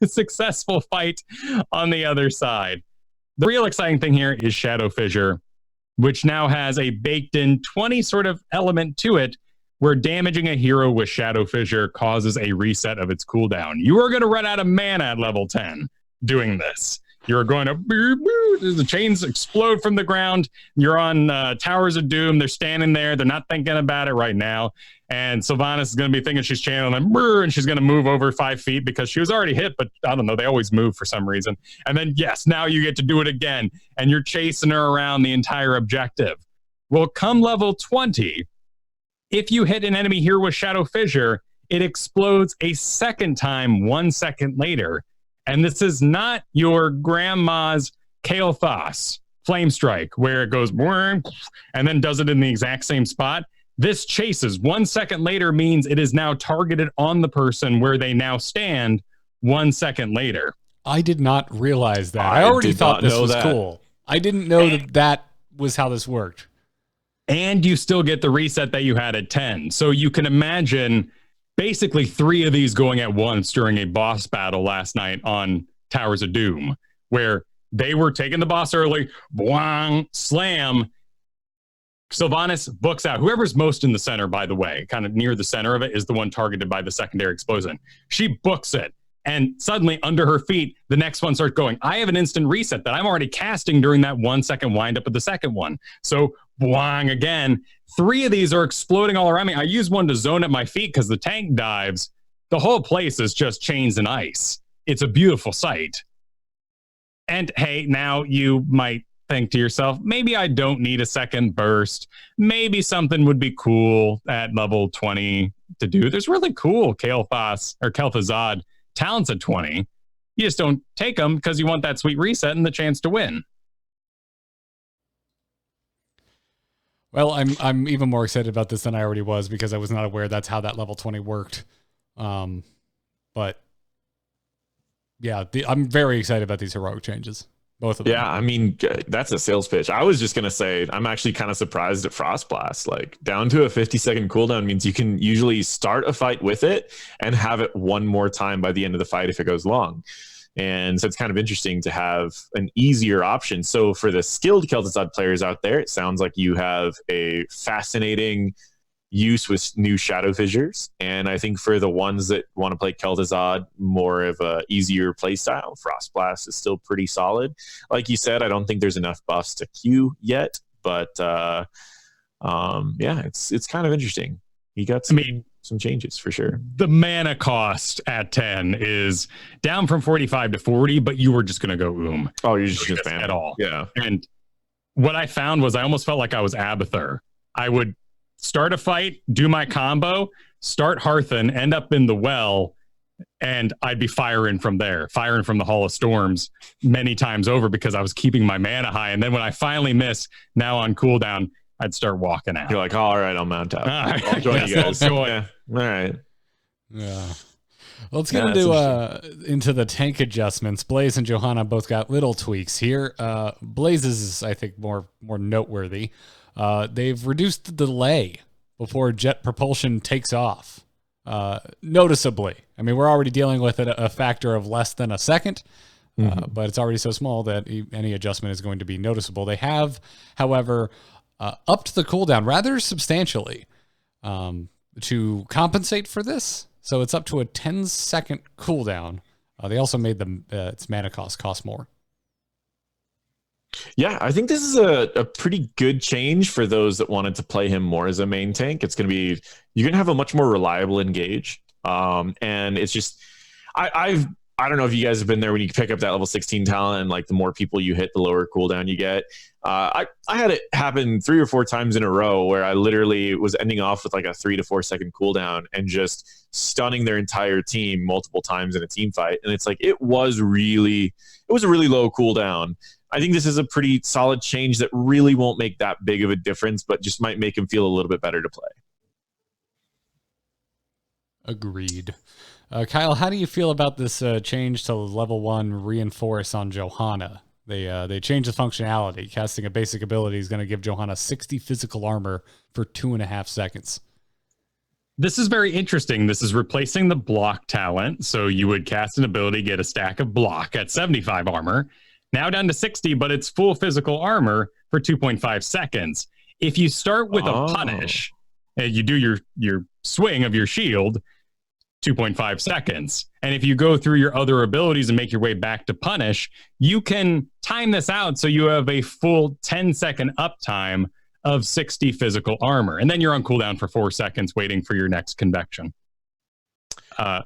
successful fight on the other side. The real exciting thing here is Shadow Fissure, which now has a baked-in 20 sort of element to it, where damaging a hero with Shadow Fissure causes a reset of its cooldown. You are going to run out of mana at level 10 doing this. You're going to the chains explode from the ground. You're on Towers of Doom. They're standing there. They're not thinking about it right now. And Sylvanas is going to be thinking she's channeling, and she's going to move over 5 feet because she was already hit. But I don't know. They always move for some reason. And then, yes, now you get to do it again. And you're chasing her around the entire objective. Well, come level 20, if you hit an enemy here with Shadow Fissure, it explodes a second time 1 second later. And this is not your grandma's Kel'Thuzad Flame Strike, where it goes and then does it in the exact same spot. This chases 1 second later means it is now targeted on the person where they now stand 1 second later. I did not realize that. I already thought this was cool. I didn't know that was how this worked. And you still get the reset that you had at 10. So you can imagine basically 3 of these going at once during a boss battle last night on Towers of Doom, where they were taking the boss early, boing, slam. Sylvanas books out. Whoever's most in the center, by the way, kind of near the center of it, is the one targeted by the secondary explosion. She books it. And suddenly, under her feet, the next one starts going. I have an instant reset that I'm already casting during that 1 second windup of the second one. So, boing again. 3 of these are exploding all around me. I use one to zone at my feet because the tank dives. The whole place is just chains and ice. It's a beautiful sight. And hey, now you might think to yourself, maybe I don't need a second burst. Maybe something would be cool at level 20 to do. There's really cool Kel'Thuzad talents at 20. You just don't take them because you want that sweet reset and the chance to win. Well, I'm even more excited about this than I already was because I was not aware that's how that level 20 worked. But yeah, I'm very excited about these heroic changes. Both of them. Yeah, I mean, that's a sales pitch. I was just going to say, I'm actually kind of surprised at Frost Blast. Like, down to a 50-second cooldown means you can usually start a fight with it and have it one more time by the end of the fight if it goes long. And so it's kind of interesting to have an easier option. So for the skilled Kel'Thuzad players out there, it sounds like you have a fascinating use with new Shadow Fissures. And I think for the ones that want to play Kel'Thuzad, more of a easier play style, Frost Blast is still pretty solid. Like you said, I don't think there's enough buffs to queue yet, but yeah, it's kind of interesting. You got some changes for sure. The mana cost at 10 is down from 45 to 40, but you were just going to go Oh, you're just going to spam at all. Yeah. And what I found was I almost felt like I was Abathur. I would start a fight, do my combo, start Hearthen, end up in the well, and I'd be firing from there, firing from the Hall of Storms many times over because I was keeping my mana high. And then when I finally miss, now on cooldown, I'd start walking out. You're like, oh, all right, I'll mount up. I'll join you guys. Yeah. All right. Yeah. Well, let's get into the tank adjustments. Blaze and Johanna both got little tweaks here. Blaze's is, I think, more noteworthy. They've reduced the delay before jet propulsion takes off noticeably. I mean, we're already dealing with a factor of less than a second, but it's already so small that any adjustment is going to be noticeable. They have, however, upped the cooldown rather substantially to compensate for this. So it's up to a 10-second cooldown. They also made its mana cost more. Yeah, I think this is a pretty good change for those that wanted to play him more as a main tank. It's going to be, you're going to have a much more reliable engage. And it's just, I don't know if you guys have been there when you pick up that level 16 talent and like the more people you hit, the lower cooldown you get. I had it happen 3 or 4 times in a row where I literally was ending off with like a 3 to 4 second cooldown and just stunning their entire team multiple times in a team fight. And it's like, it was a really low cooldown. I think this is a pretty solid change that really won't make that big of a difference, but just might make him feel a little bit better to play. Agreed. Kyle, how do you feel about this change to level 1 reinforce on Johanna? They changed the functionality. Casting a basic ability is going to give Johanna 60 physical armor for 2.5 seconds. This is very interesting. This is replacing the block talent. So you would cast an ability, get a stack of block at 75 armor. Now down to 60, but it's full physical armor for 2.5 seconds. If you start with a punish, and you do your swing of your shield, 2.5 seconds. And if you go through your other abilities and make your way back to punish, you can time this out so you have a full 10-second uptime of 60 physical armor. And then you're on cooldown for 4 seconds waiting for your next convection. I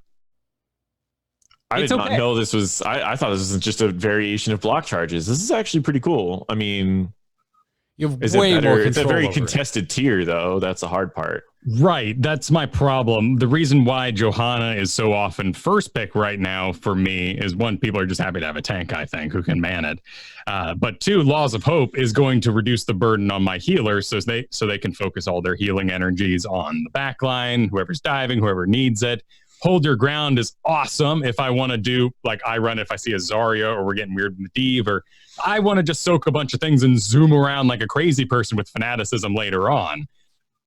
did not know this was... I thought this was just a variation of block charges. This is actually pretty cool. I mean... You have is way it better? more It's a very control over contested tier, though. That's the hard part. Right. That's my problem. The reason why Johanna is so often first pick right now for me is, one, people are just happy to have a tank, I think, who can man it. But two, Laws of Hope is going to reduce the burden on my healers so they can focus all their healing energies on the back line, whoever's diving, whoever needs it. Hold Your Ground is awesome if I want to do, like I run if I see a Zarya or we're getting weird with Div, or I want to just soak a bunch of things and zoom around like a crazy person with fanaticism later on.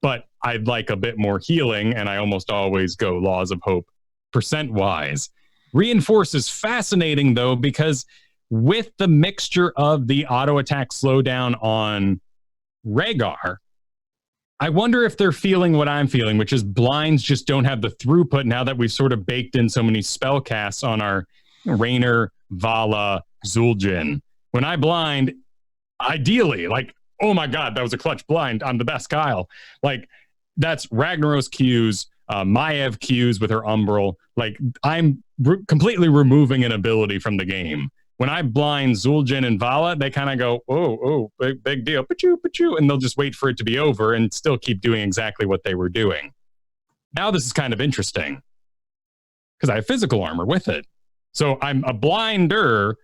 But I'd like a bit more healing, and I almost always go Laws of Hope percent-wise. Reinforce is fascinating, though, because with the mixture of the auto-attack slowdown on Rehgar, I wonder if they're feeling what I'm feeling, which is blinds just don't have the throughput now that we've sort of baked in so many spell casts on our Raynor, Vala, Zul'jin. When I blind, ideally, like, oh my God, that was a clutch blind. I'm the best Kyle. Like, that's Ragnaros Qs, Maiev Qs with her Umbral. Like, I'm completely removing an ability from the game. When I blind Zul'jin and Vala, they kind of go, oh, big deal, pachoo, and they'll just wait for it to be over and still keep doing exactly what they were doing. Now this is kind of interesting because I have physical armor with it. So I'm a blinder.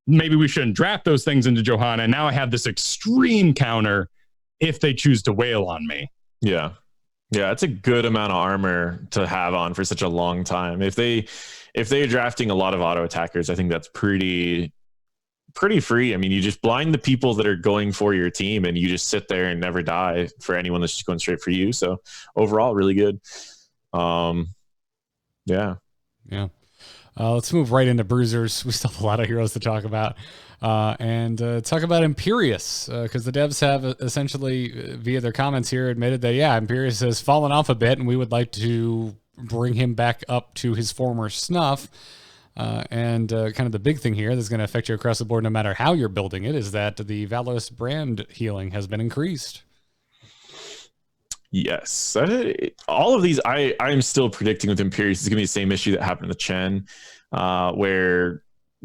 Maybe we shouldn't draft those things into Johanna. And now I have this extreme counter if they choose to wail on me. Yeah. Yeah, it's a good amount of armor to have on for such a long time. If they're drafting a lot of auto attackers, I think that's pretty free. I mean, you just blind the people that are going for your team and you just sit there and never die for anyone that's just going straight for you. So overall, really good. Yeah. Let's move right into bruisers. We still have a lot of heroes to talk about. And talk about Imperius, because the devs have essentially, via their comments here, admitted that, Imperius has fallen off a bit, and we would like to bring him back up to his former snuff. And kind of the big thing here that's going to affect you across the board, no matter how you're building it, is that the Valorous brand healing has been increased. Yes. All of these, I'm still predicting with Imperius, it's going to be the same issue that happened with Chen, where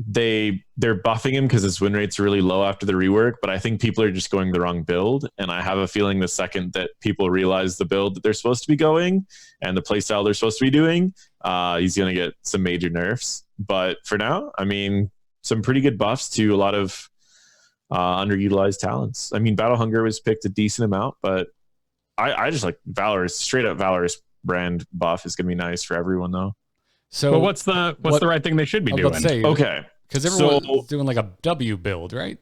they're buffing him because his win rate's really low after the rework, but I think people are just going the wrong build, and I have a feeling the second that people realize the build that they're supposed to be going and the playstyle they're supposed to be doing, he's going to get some major nerfs. But for now, I mean, some pretty good buffs to a lot of underutilized talents. I mean, Battle Hunger was picked a decent amount, but I just like Valorous, straight up Valorous brand buff is going to be nice for everyone, though. So what's the right thing they should be doing? Okay. Because everyone's doing like a W build, right?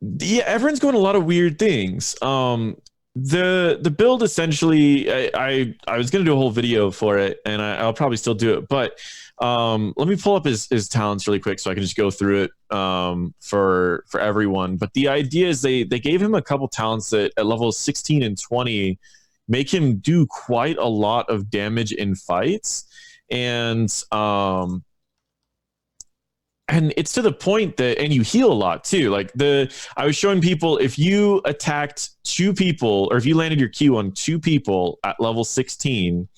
Yeah, everyone's going a lot of weird things. The build essentially, I was going to do a whole video for it, and I'll probably still do it. But let me pull up his talents really quick so I can just go through it for everyone. But the idea is they gave him a couple talents that at levels 16 and 20 make him do quite a lot of damage in fights. And it's to the point that, and you heal a lot too. Like I was showing people, if you attacked 2 people, or if you landed your Q on 2 people at level 16,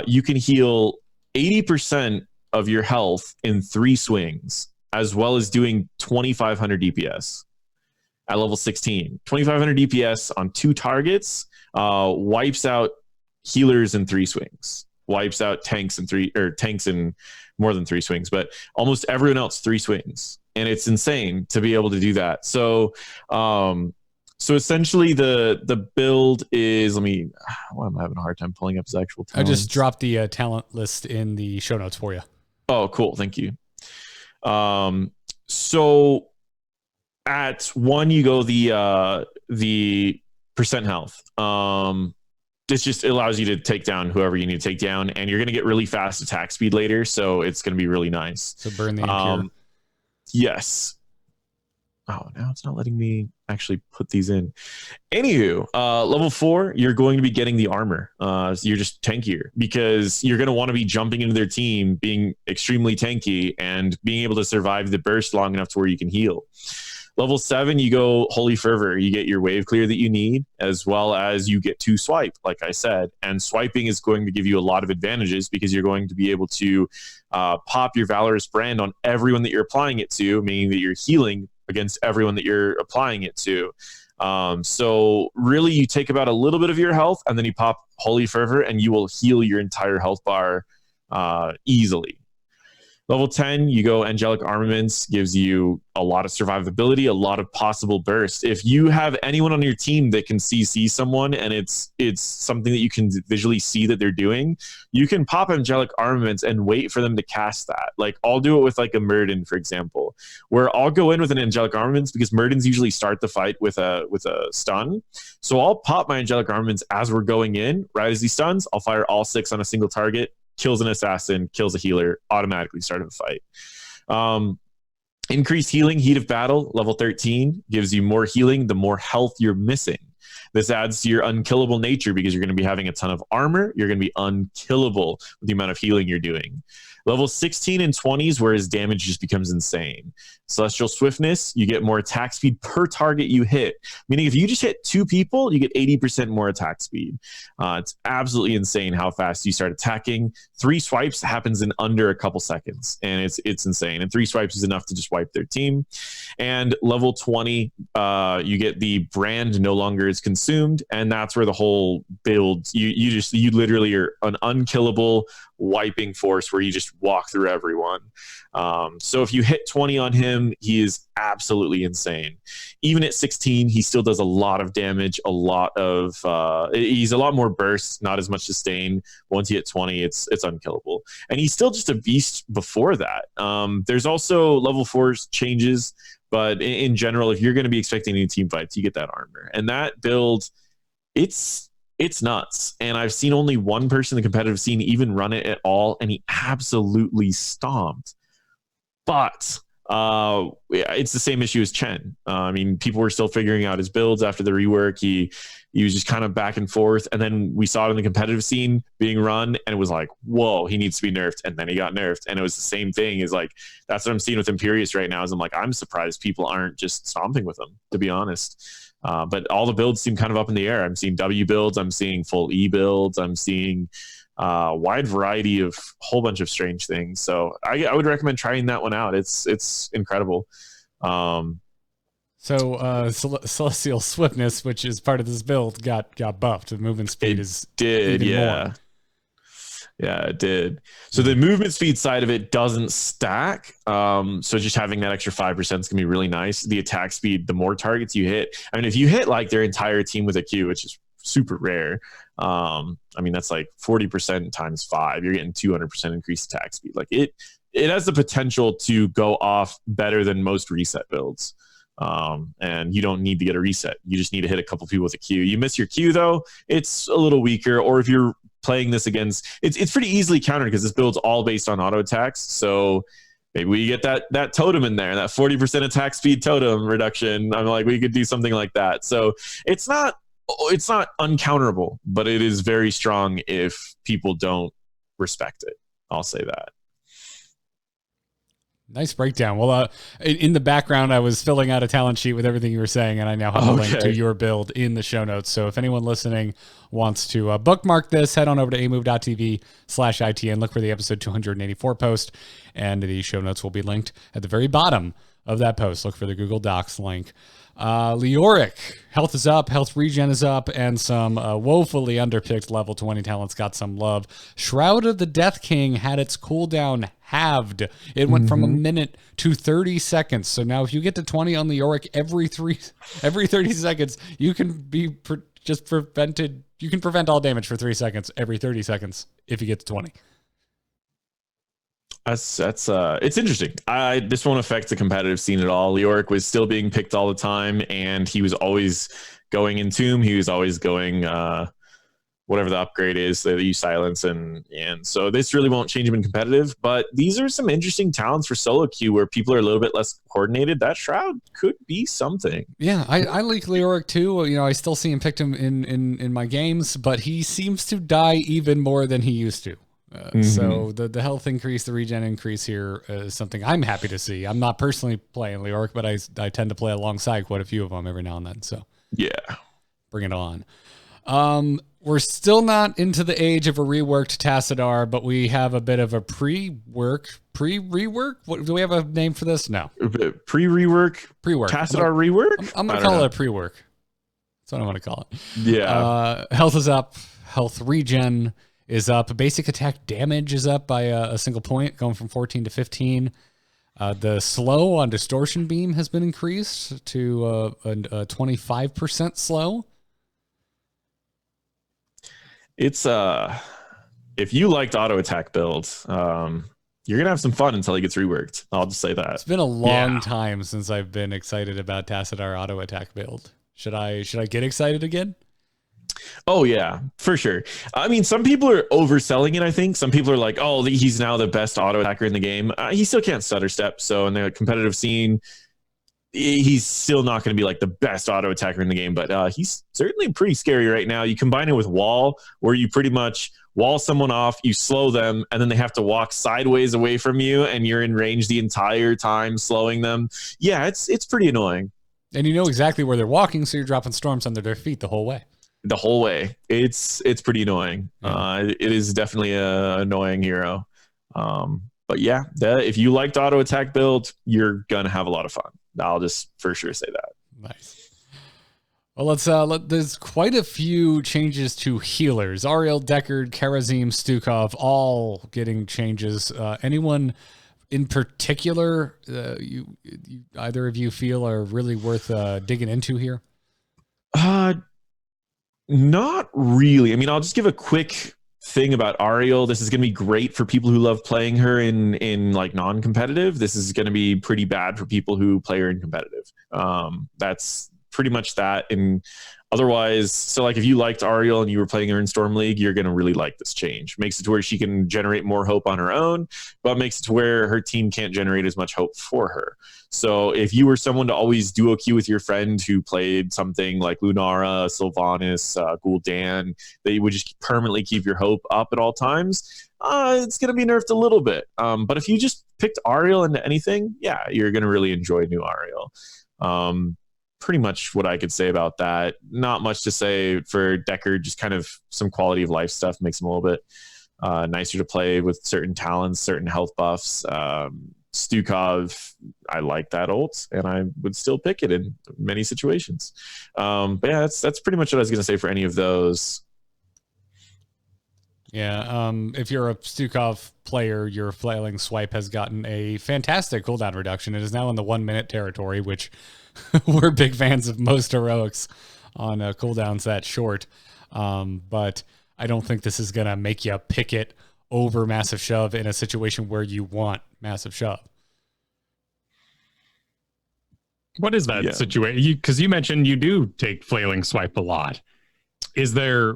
you can heal 80% of your health in 3 swings, as well as doing 2,500 DPS at level 16. 2,500 DPS on 2 targets wipes out healers in 3 swings. Wipes out tanks in more than 3 swings, but almost everyone else 3 swings, and it's insane to be able to do that. So essentially the build is, why am I having a hard time pulling up his actual talents? I just dropped the talent list in the show notes for you. Oh, cool, thank you. So at 1 you go the percent health. This just allows you to take down whoever you need to take down, and you're going to get really fast attack speed later, so it's going to be really nice. So burn the Impure. Yes. Oh, now it's not letting me actually put these in. Anywho, level 4, you're going to be getting the armor. So you're just tankier because you're going to want to be jumping into their team, being extremely tanky, and being able to survive the burst long enough to where you can heal. Level 7, you go Holy Fervor. You get your wave clear that you need, as well as you get to swipe, like I said. And swiping is going to give you a lot of advantages because you're going to be able to pop your Valorous Brand on everyone that you're applying it to, meaning that you're healing against everyone that you're applying it to. So really, you take about a little bit of your health, and then you pop Holy Fervor, and you will heal your entire health bar easily. Level 10, you go Angelic Armaments, gives you a lot of survivability, a lot of possible burst. If you have anyone on your team that can CC someone and it's something that you can visually see that they're doing, you can pop Angelic Armaments and wait for them to cast that. Like, I'll do it with like a Murden, for example, where I'll go in with an Angelic Armaments because Murdens usually start the fight with a stun. So I'll pop my Angelic Armaments as we're going in. Right as he stuns, I'll fire all 6 on a single target. Kills an assassin, kills a healer, automatically start a fight. Increased healing, Heat of Battle, level 13, gives you more healing the more health you're missing. This adds to your unkillable nature because you're going to be having a ton of armor. You're going to be unkillable with the amount of healing you're doing. Level 16 and 20s, where his damage just becomes insane. Celestial Swiftness, you get more attack speed per target you hit. Meaning if you just hit 2 people, you get 80% more attack speed. It's absolutely insane how fast you start attacking. 3 swipes happens in under a couple seconds, and it's insane. And 3 swipes is enough to just wipe their team. And level 20, you get the brand no longer is consumed, and that's where the whole build, you literally are an unkillable wiping force where you just walk through everyone. So if you hit 20 on him, he is absolutely insane. Even at 16, he still does a lot of damage, he's a lot more burst, not as much sustain. Once you hit 20, it's unkillable. And he's still just a beast before that. There's also level 4 changes, but in general, if you're going to be expecting any team fights, you get that armor. And that build, it's nuts. And I've seen only one person in the competitive scene even run it at all, and he absolutely stomped. But it's the same issue as Chen. I mean, people were still figuring out his builds after the rework. He was just kind of back and forth. And then we saw it in the competitive scene being run, and it was like, whoa, he needs to be nerfed. And then he got nerfed. And it was the same thing. Is like, that's what I'm seeing with Imperius right now. Is I'm like, I'm surprised people aren't just stomping with him, to be honest. But all the builds seem kind of up in the air. I'm seeing W builds. I'm seeing full E builds. I'm seeing wide variety of whole bunch of strange things. So I would recommend trying that one out. It's incredible. Celestial Swiftness, which is part of this build, got buffed. The movement speed more. Yeah, it did. So the movement speed side of it doesn't stack. So just having that extra 5% is going to be really nice. The attack speed, the more targets you hit. I mean, if you hit like their entire team with a Q, which is super rare. I mean, that's like 40% times 5. You're getting 200% increased attack speed. Like it has the potential to go off better than most reset builds. And you don't need to get a reset. You just need to hit a couple people with a Q. You miss your Q though, it's a little weaker. Or if you're playing this against, it's pretty easily countered because this build's all based on auto attacks. So maybe we get that totem in there, that 40% attack speed totem reduction. I'm like, we could do something like that. So it's not uncounterable, but it is very strong if people don't respect it. I'll say that. Nice breakdown. Well, in the background, I was filling out a talent sheet with everything you were saying, and I now have a link to your build in the show notes. So if anyone listening wants to bookmark this, head on over to amove.tv/ITN, look for the episode 284 post, and the show notes will be linked at the very bottom of that post. Look for the Google Docs link. Leoric, health is up, health regen is up, and some woefully underpicked level 20 talents got some love. Shroud of the Death King had its cooldown halved. It went from a minute to 30 seconds. So now if you get to 20 on Leoric every 30 seconds, you can you can prevent all damage for 3 seconds every 30 seconds if you get to 20. That's it's interesting. This won't affect the competitive scene at all. Leoric was still being picked all the time, and he was always going in Tomb. He was always going whatever the upgrade is that you silence, and so this really won't change him in competitive. But these are some interesting talents for solo queue where people are a little bit less coordinated. That Shroud could be something. Yeah, I like Leoric too. You know, I still see him picked him in my games, but he seems to die even more than he used to. So the health increase, the regen increase here is something I'm happy to see. I'm not personally playing Leoric, but I tend to play alongside quite a few of them every now and then. So yeah, bring it on. We're still not into the age of a reworked Tassadar, but we have a bit of a pre-rework. What, do we have a name for this? No. Pre-rework? Tassadar rework? I'm going to call it a pre-work. That's what I want to call it. Yeah. Health is up. Health regen is up. Basic attack damage is up by a single point, going from 14 to 15. The slow on Distortion Beam has been increased to a 25% slow. It's if you liked auto attack builds, you're gonna have some fun until he gets reworked. I'll just say that. It's been a long time since I've been excited about Tassadar auto attack build. Should I get excited again? Oh yeah, for sure. I mean, some people are overselling it. I think some people are like, "Oh, he's now the best auto attacker in the game." He still can't stutter step. So in the competitive scene, he's still not going to be like the best auto attacker in the game, but he's certainly pretty scary right now. You combine it with wall, where you pretty much wall someone off, you slow them, and then they have to walk sideways away from you, and you're in range the entire time, slowing them. Yeah, it's pretty annoying. And you know exactly where they're walking, so you're dropping storms under their feet the whole way. The whole way. It's pretty annoying. It is definitely an annoying hero. But yeah, if you liked auto attack build, you're gonna have a lot of fun. I'll just for sure say that. Nice. Well, there's quite a few changes to healers. Ariel, Deckard, Karazim, Stukov, all getting changes. Anyone in particular you either of you feel are really worth digging into here? Not really. I mean, I'll just give a quick thing about Ariel. This is going to be great for people who love playing her in like non-competitive. This is going to be pretty bad for people who play her in competitive. That's pretty much that. And otherwise, so like if you liked Ariel and you were playing her in Storm League, you're going to really like this change. Makes it to where she can generate more hope on her own, but makes it to where her team can't generate as much hope for her. So if you were someone to always duo queue with your friend who played something like Lunara, Sylvanas, Gul'dan, that you would just permanently keep your hope up at all times, it's going to be nerfed a little bit. But if you just picked Ariel into anything, yeah, you're going to really enjoy new Ariel. Pretty much what I could say about that. Not much to say for Deckard, just kind of some quality of life stuff makes him a little bit nicer to play with certain talents, certain health buffs. Stukov, I like that ult, and I would still pick it in many situations. But yeah, that's pretty much what I was going to say for any of those. Yeah, if you're a Stukov player, your flailing swipe has gotten a fantastic cooldown reduction. It is now in the 1 minute territory, which we're big fans of most heroics on cooldowns that short. But I don't think this is going to make you pick it over Massive Shove in a situation where you want Massive Shove. What is that situation? Because you mentioned you do take flailing swipe a lot. Is there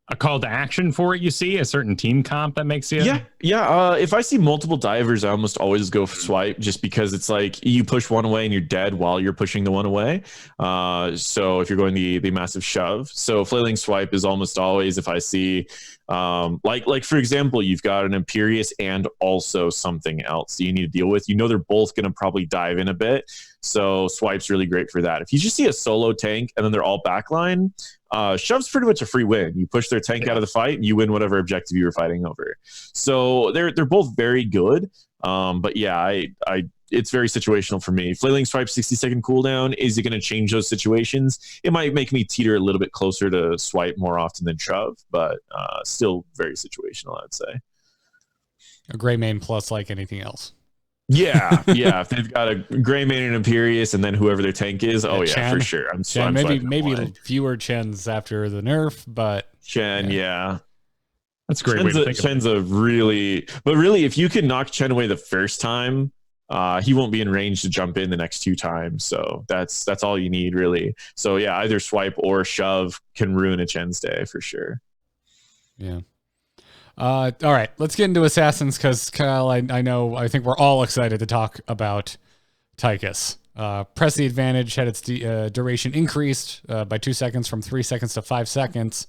a call to action for it? You see a certain team comp that makes you? Yeah. If I see multiple divers, I almost always go for swipe, just because it's like you push one away and you're dead while you're pushing the one away. So if you're going the massive shove, so flailing swipe is almost always, if I see like for example, you've got an Imperius and also something else that you need to deal with. You know they're both going to probably dive in a bit, so swipe's really great for that. If you just see a solo tank and then they're all backline, shove's pretty much a free win. You push their tank out of the fight and you win whatever objective you were fighting over. So they're both very good. But yeah, it's very situational for me. Flailing swipe 60-second cooldown, is it going to change those situations? It might make me teeter a little bit closer to swipe more often than shove, but still very situational, I'd say. A gray main plus like anything else. Yeah. If they've got a gray main and Imperius and then whoever their tank is, Chen, for sure. I'm maybe fewer Chens after the nerf, but Chen, yeah. That's a great way to think Chen's a really, but really, if you can knock Chen away the first time, he won't be in range to jump in the next 2 times. So that's all you need, really. So yeah, either swipe or shove can ruin a Chen's day for sure. Yeah. All right, let's get into Assassins because Kyle, I think we're all excited to talk about Tychus. Press the advantage had its duration increased by 2 seconds from 3 seconds to 5 seconds.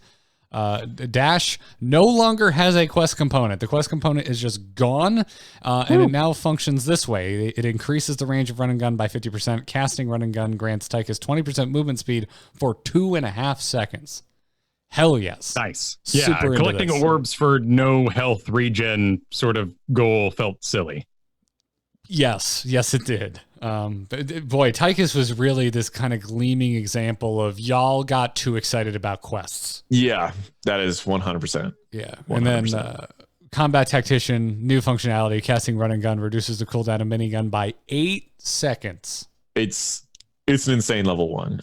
Dash no longer has a quest component. The quest component is just gone, and it now functions this way. It increases the range of run and gun by 50%. Casting run and gun grants Tychus 20% movement speed for 2.5 seconds. Hell yes. Nice. Super collecting orbs for no health regen sort of goal felt silly. Yes, it did. Boy, Tychus was really this kind of gleaming example of y'all got too excited about quests. Yeah, that is 100%. Yeah, 100%. And then Combat Tactician, new functionality, casting run and gun reduces the cooldown of minigun by 8 seconds. It's an insane level 1.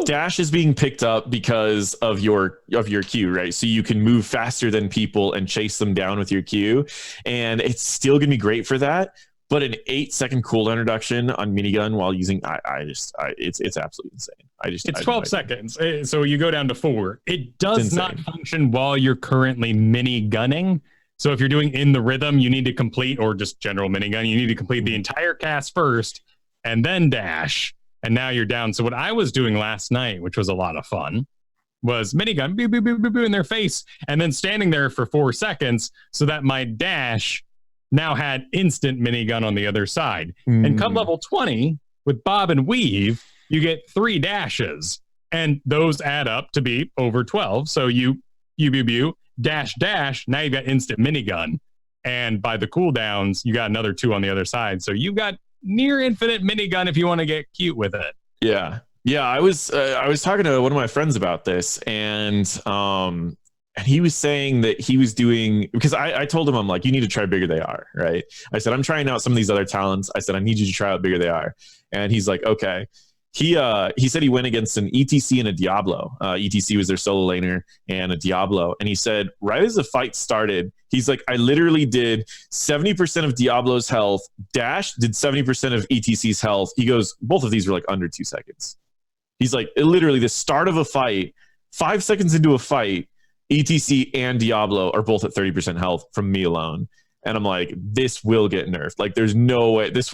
Dash is being picked up because of your Q, right? So you can move faster than people and chase them down with your Q, and it's still gonna be great for that. But an 8-second cooldown reduction on minigun while using it's absolutely insane. It's 12 seconds, so you go down to 4. It does not function while you're currently mini gunning. So if you're doing in the rhythm, you need to complete, or just general minigun, you need to complete the entire cast first and then dash. And now you're down. So what I was doing last night, which was a lot of fun, was minigun boo, boo, boo, boo, boo, in their face, and then standing there for 4 seconds so that my dash now had instant minigun on the other side. And come level 20 with Bob and Weave, you get 3 dashes, and those add up to be over 12. So you dash, now you got instant minigun. And by the cooldowns, you got another 2 on the other side. So you got near infinite minigun if you want to get cute with it. Yeah. I was talking to one of my friends about this, and he was saying that he was doing, because I told him, I'm like, you need to try Bigger They Are, right? I said, I'm trying out some of these other talents. I said, I need you to try out Bigger They Are. And he's like, okay. He said he went against an ETC and a Diablo. ETC was their solo laner, and a Diablo. And he said, right as the fight started, he's like, I literally did 70% of Diablo's health. Dash did 70% of ETC's health. He goes, both of these were like under 2 seconds. He's like, literally the start of a fight, 5 seconds into a fight, ETC and Diablo are both at 30% health from me alone. And I'm like, this will get nerfed. Like, there's no way. This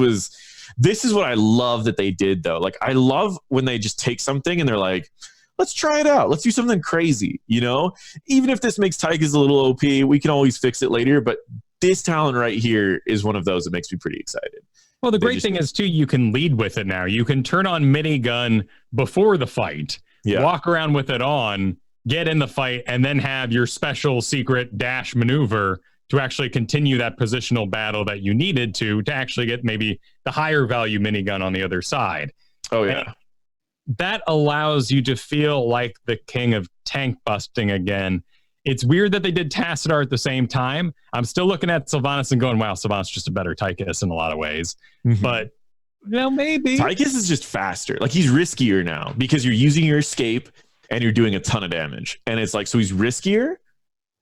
is what I love that they did, though. Like, I love when they just take something and they're like, let's try it out. Let's do something crazy, you know? Even if this makes Tychus a little OP, we can always fix it later. But this talent right here is one of those that makes me pretty excited. Well, the great thing is, too, you can lead with it now. You can turn on minigun before the fight, walk around with it on, get in the fight, and then have your special secret dash maneuver to actually continue that positional battle that you needed to actually get maybe the higher value minigun on the other side. Oh, yeah. And that allows you to feel like the king of tank busting again. It's weird that they did Tassadar at the same time. I'm still looking at Sylvanas and going, wow, Sylvanas is just a better Tychus in a lot of ways. Mm-hmm. But, maybe. Tychus is just faster. Like, he's riskier now because you're using your escape and you're doing a ton of damage. And it's like, so he's riskier,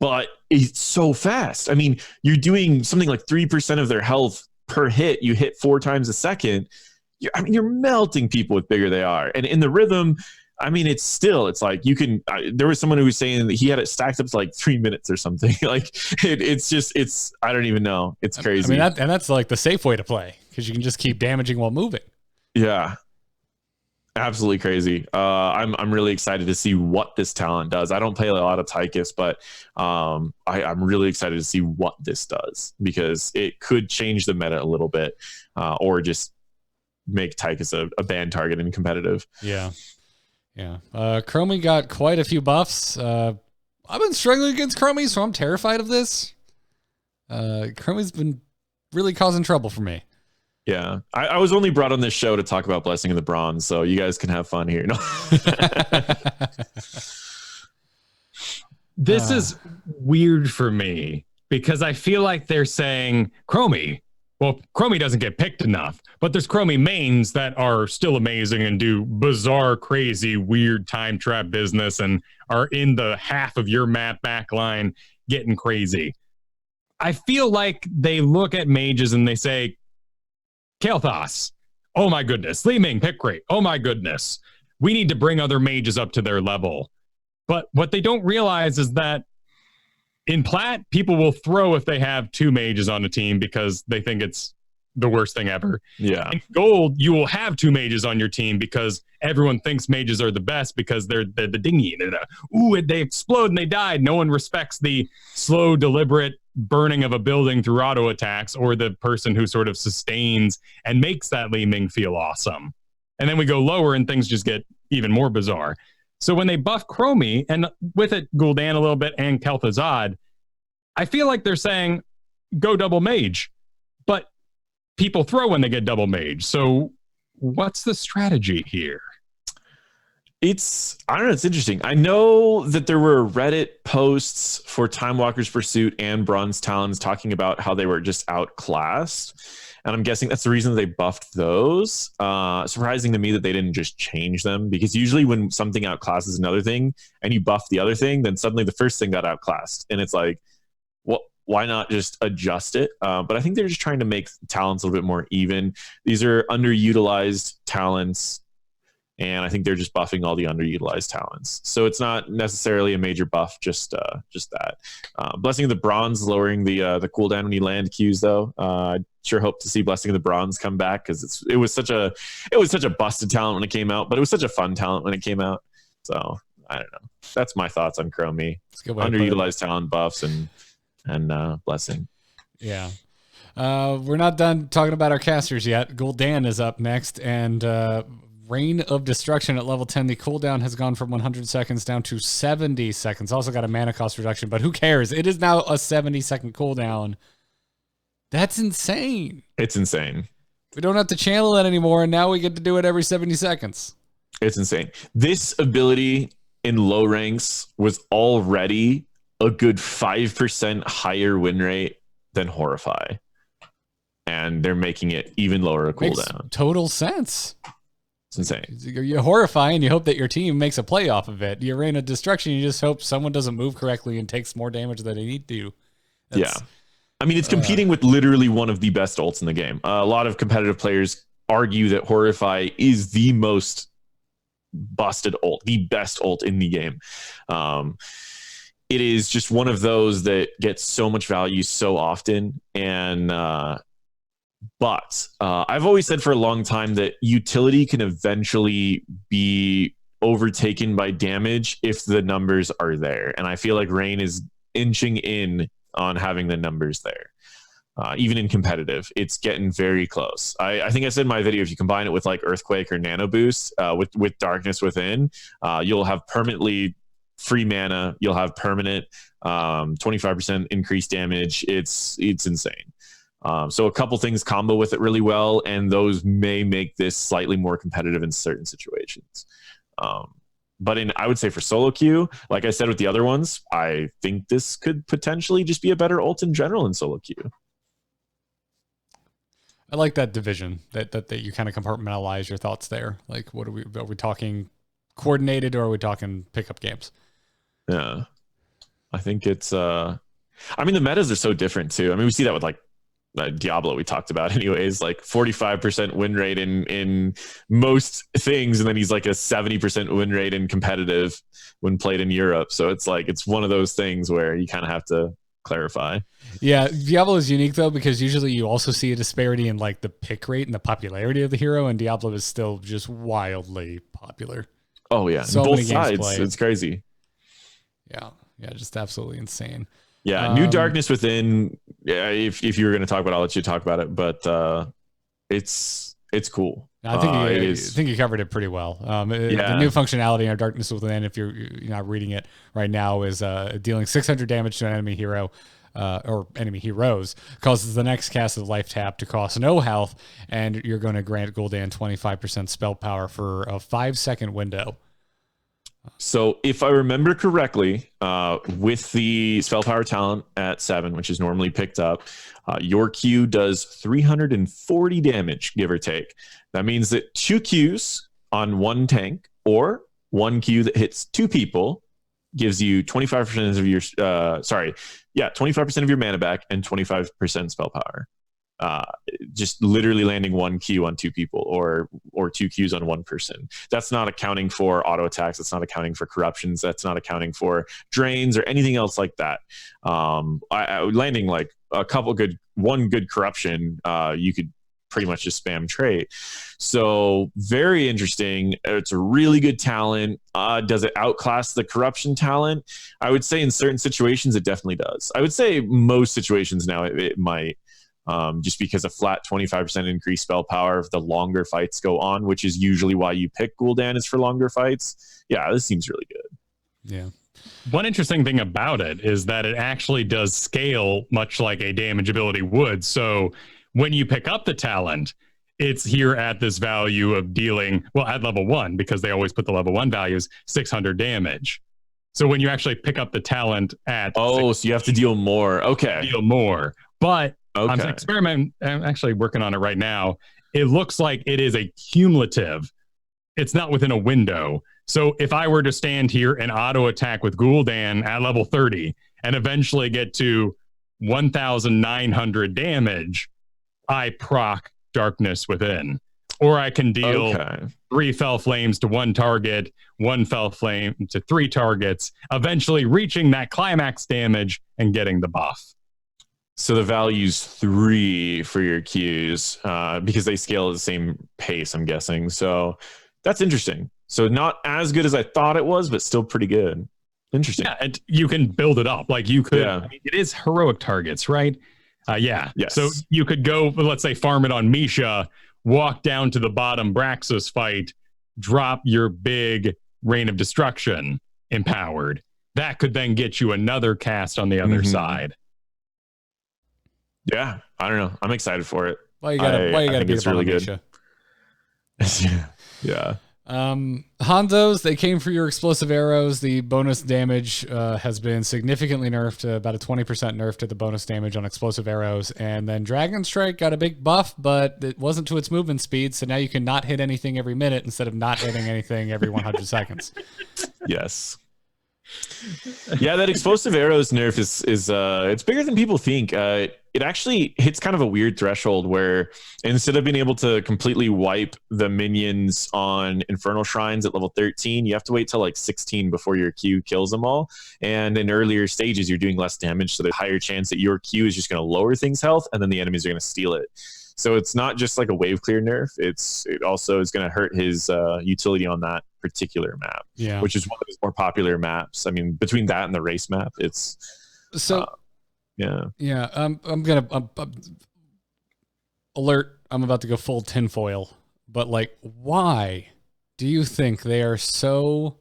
but it's so fast. I mean, you're doing something like 3% of their health per hit. You hit 4 times a second. You're melting people with Bigger They Are. And in the rhythm, I mean, it's like you can, there was someone who was saying that he had it stacked up to like 3 minutes or something. Like it's, I don't even know. It's crazy. I mean, that's like the safe way to play because you can just keep damaging while moving. Yeah. Absolutely crazy. I'm really excited to see what this talent does. I don't play a lot of Tychus, but I'm really excited to see what this does because it could change the meta a little bit, or just make Tychus a ban target and competitive. Yeah. Chromie got quite a few buffs. I've been struggling against Chromie, so I'm terrified of this. Chromie's been really causing trouble for me. Yeah, I was only brought on this show to talk about Blessing of the Bronze, so you guys can have fun here. No. This is weird for me because I feel like they're saying Chromie. Well, Chromie doesn't get picked enough, but there's Chromie mains that are still amazing and do bizarre, crazy, weird time trap business and are in the half of your map backline getting crazy. I feel like they look at mages and they say, Kel'Thuzad, oh my goodness. Li Ming, pick rate, oh my goodness. We need to bring other mages up to their level. But what they don't realize is that in Plat, people will throw if they have 2 mages on a team because they think it's the worst thing ever. Yeah. In Gold, you will have 2 mages on your team because everyone thinks mages are the best because they're the dingy. Ooh, they explode and they died. No one respects the slow, deliberate burning of a building through auto attacks or the person who sort of sustains and makes that Li Ming feel awesome. And then we go lower and things just get even more bizarre. So when they buff Chromie, and with it Gul'dan a little bit and Kel'Thuzad, I feel like they're saying, go double mage. But people throw when they get double mage. So what's the strategy here? I don't know, it's interesting. I know that there were Reddit posts for Time Walker's Pursuit and Bronze Talons talking about how they were just outclassed. And I'm guessing that's the reason they buffed those. Surprising to me that they didn't just change them, because usually when something outclasses another thing and you buff the other thing, then suddenly the first thing got outclassed. And it's like, well, why not just adjust it? But I think they're just trying to make talents a little bit more even. These are underutilized talents, and I think they're just buffing all the underutilized talents. So it's not necessarily a major buff, just that. Blessing of the Bronze lowering the cooldown when you land Qs, though. I sure hope to see Blessing of the Bronze come back, because it was such a busted talent when it came out, but it was such a fun talent when it came out. So I don't know. That's my thoughts on Chromie. Underutilized talent buffs and Blessing. Yeah. We're not done talking about our casters yet. Gul'dan is up next, and Reign of Destruction at level 10. The cooldown has gone from 100 seconds down to 70 seconds. Also got a mana cost reduction, but who cares? It is now a 70-second cooldown. That's insane. It's insane. We don't have to channel it anymore, and now we get to do it every 70 seconds. It's insane. This ability in low ranks was already a good 5% higher win rate than Horrify. And they're making it even lower a cooldown. Makes total sense. It's insane. You horrify and you hope that your team makes a play off of it. You Reign of Destruction, you just hope someone doesn't move correctly and takes more damage than they need to. Yeah. I mean, it's competing with literally one of the best ults in the game. A lot of competitive players argue that Horrify is the most busted ult, the best ult in the game. It is just one of those that gets so much value so often. And But I've always said for a long time that utility can eventually be overtaken by damage if the numbers are there. And I feel like Reign is inching in on having the numbers there. Even in competitive, it's getting very close. I think I said in my video, if you combine it with like Earthquake or Nano Boost with Darkness Within, you'll have permanently free mana. You'll have permanent 25% increased damage. It's insane. So a couple things combo with it really well, and those may make this slightly more competitive in certain situations. But I would say for solo queue, like I said with the other ones, I think this could potentially just be a better ult in general in solo queue. I like that division that you kind of compartmentalize your thoughts there. Like, are we talking coordinated or are we talking pickup games? Yeah, I think it's. I mean, the metas are so different too. I mean, we see that with like Diablo we talked about anyways, like 45% win rate in most things, and then he's like a 70% win rate in competitive when played in Europe. So it's like it's one of those things where you kind of have to clarify. Yeah, Diablo is unique though, because usually you also see a disparity in like the pick rate and the popularity of the hero, and Diablo is still just wildly popular. Oh yeah, so both sides. It's crazy. Yeah, just absolutely insane. Yeah, New Darkness Within. Yeah, if you were going to talk about it, I'll let you talk about it. But it's cool. I think you covered it pretty well. The new functionality in Darkness Within, if you're not reading it right now, is dealing 600 damage to an enemy hero or enemy heroes, causes the next cast of life tap to cost no health, and you're going to grant Gul'dan 25% spell power for a 5-second window. So if I remember correctly, with the spell power talent at 7, which is normally picked up, your Q does 340 damage, give or take. That means that 2 Qs on 1 tank or 1 Q that hits 2 people gives you 25% of your 25% of your mana back and 25% spell power. just literally landing 1 Q on 2 people or 2 Qs on 1 person. That's not accounting for auto attacks. That's not accounting for corruptions. That's not accounting for drains or anything else like that. Landing like one good corruption, you could pretty much just spam trait. So very interesting. It's a really good talent. Does it outclass the corruption talent? I would say in certain situations it definitely does. I would say most situations now it might. Just because a flat 25% increased spell power the longer fights go on, which is usually why you pick Gul'dan is for longer fights. Yeah, this seems really good. Yeah. One interesting thing about it is that it actually does scale much like a damage ability would. So when you pick up the talent, it's here at this value of dealing, well, at level 1, because they always put the level 1 values, 600 damage. So when you actually pick up the talent at... Oh, so you have to deal more. Okay. Deal more. But okay. I'm actually working on it right now. It looks like it is a cumulative. It's not within a window. So if I were to stand here and auto attack with Gul'dan at level 30 and eventually get to 1,900 damage, I proc Darkness Within. Or I can deal 3 Fell Flames to 1 target, 1 Fell Flame to 3 targets, eventually reaching that climax damage and getting the buff. So the value's 3 for your Qs because they scale at the same pace, I'm guessing. So that's interesting. So not as good as I thought it was, but still pretty good. Interesting. Yeah, and you can build it up. Like you could, Yeah. I mean, it is heroic targets, right? Yeah. Yes. So you could go, let's say, farm it on Misha, walk down to the bottom Braxus fight, drop your big Rain of Destruction empowered. That could then get you another cast on the other side. Yeah, I don't know. I'm excited for it. Why you gotta beat up on Misha? Yeah. Hanzos, they came for your explosive arrows. The bonus damage has been significantly nerfed, about a 20% nerf to the bonus damage on explosive arrows. And then Dragon Strike got a big buff, but it wasn't to its movement speed. So now you can not hit anything every minute instead of not hitting anything every 100 seconds. Yes. Yeah, that explosive arrows nerf is it's bigger than people think. It actually hits kind of a weird threshold where instead of being able to completely wipe the minions on Infernal Shrines at level 13, you have to wait till like 16 before your Q kills them all. And in earlier stages, you're doing less damage, so there's a higher chance that your Q is just going to lower things health, and then the enemies are going to steal it. So it's not just like a wave clear nerf. It also is going to hurt his utility on that particular map, which is one of his more popular maps. I mean, between that and the race map, it's so yeah. I'm gonna alert. I'm about to go full tinfoil, but like, why do you think they are so?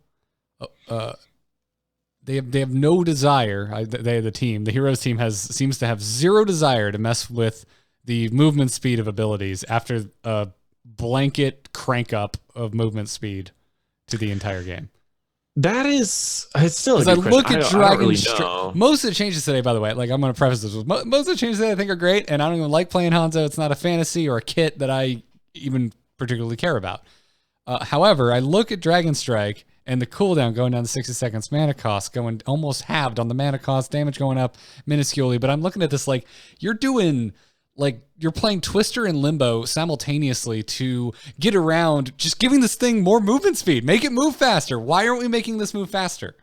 They have no desire. The heroes team seems to have zero desire to mess with the movement speed of abilities after a blanket crank up of movement speed to the entire game. It's still a good I look at Dragon Strike. Most of the changes today, by the way, like I'm going to preface this with most of the changes today I think are great, and I don't even like playing Hanzo. It's not a fantasy or a kit that I even particularly care about. However, I look at Dragon Strike and the cooldown going down to 60 seconds, mana cost going almost halved on the mana cost, damage going up minusculely. But I'm looking at this like you're playing Twister and Limbo simultaneously to get around just giving this thing more movement speed. Make it move faster. Why aren't we making this move faster?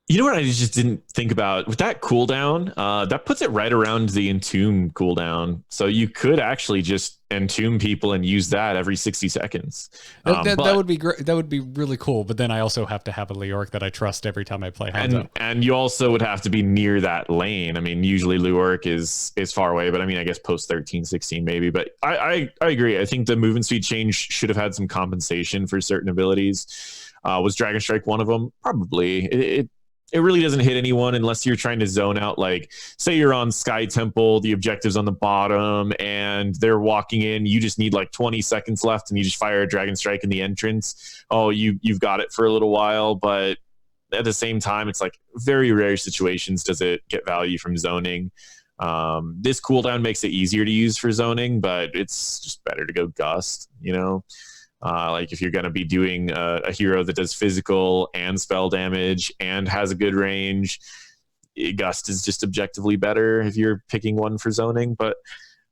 You know what I just didn't think about? With that cooldown, that puts it right around the Entomb cooldown. So you could actually just Entomb people and use that every 60 seconds. That would be great. That would be really cool. But then I also have to have a Leoric that I trust every time I play Hanzo. And you also would have to be near that lane. I mean, usually Leoric is far away, but I mean, I guess post 13, 16 maybe. But I agree. I think the movement speed change should have had some compensation for certain abilities. Was Dragon Strike one of them? Probably. It really doesn't hit anyone unless you're trying to zone out. Like, say you're on Sky Temple, the objective's on the bottom, and they're walking in. You just need like 20 seconds left, and you just fire a Dragon Strike in the entrance. Oh, you've got it for a little while, but at the same time, it's like very rare situations does it get value from zoning. This cooldown makes it easier to use for zoning, but it's just better to go Gust, you know? Like if you're going to be doing a hero that does physical and spell damage and has a good range, Gust is just objectively better if you're picking one for zoning. But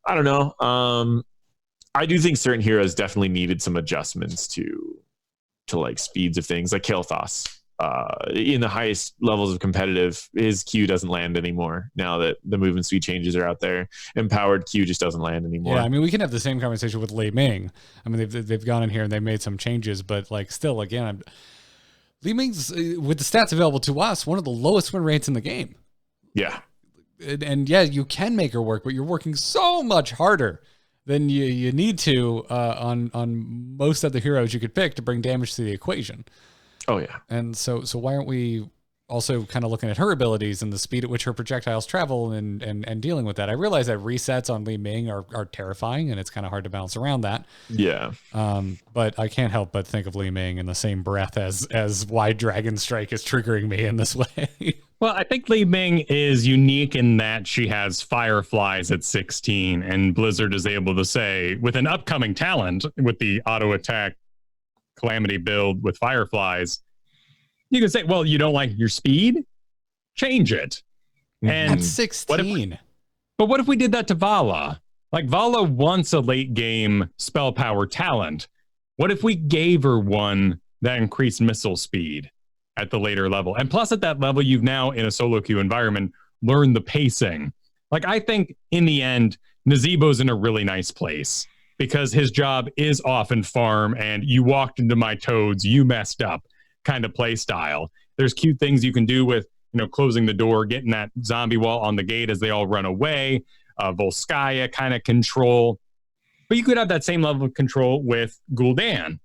I don't know. I do think certain heroes definitely needed some adjustments to like speeds of things, like Kel'Thuzad. In the highest levels of competitive, his Q doesn't land anymore now that the movement speed changes are out there. Empowered Q just doesn't land anymore. Yeah, I mean, we can have the same conversation with Li Ming. I mean, they've gone in here and they've made some changes, but like still, again, Li Ming's with the stats available to us, one of the lowest win rates in the game. Yeah, and yeah, you can make her work, but you're working so much harder than you need to on most of the heroes you could pick to bring damage to the equation. Oh yeah. And so why aren't we also kind of looking at her abilities and the speed at which her projectiles travel and dealing with that? I realize that resets on Li Ming are terrifying and it's kind of hard to bounce around that. Yeah. But I can't help but think of Li Ming in the same breath as why Dragon Strike is triggering me in this way. Well, I think Li Ming is unique in that she has Fireflies at 16, and Blizzard is able to say, with an upcoming talent, with the auto attack Calamity build with Fireflies, you can say, well, you don't like your speed? Change it. And at 16. What if we did that to Vala? Like, Vala wants a late game spell power talent. What if we gave her one that increased missile speed at the later level? And plus, at that level, you've now, in a solo queue environment, learned the pacing. Like, I think in the end, Nazeebo's in a really nice place because his job is often farm and you walked into my toads, you messed up kind of play style. There's cute things you can do with, closing the door, getting that zombie wall on the gate as they all run away, Volskaya kind of control. But you could have that same level of control with Gul'dan,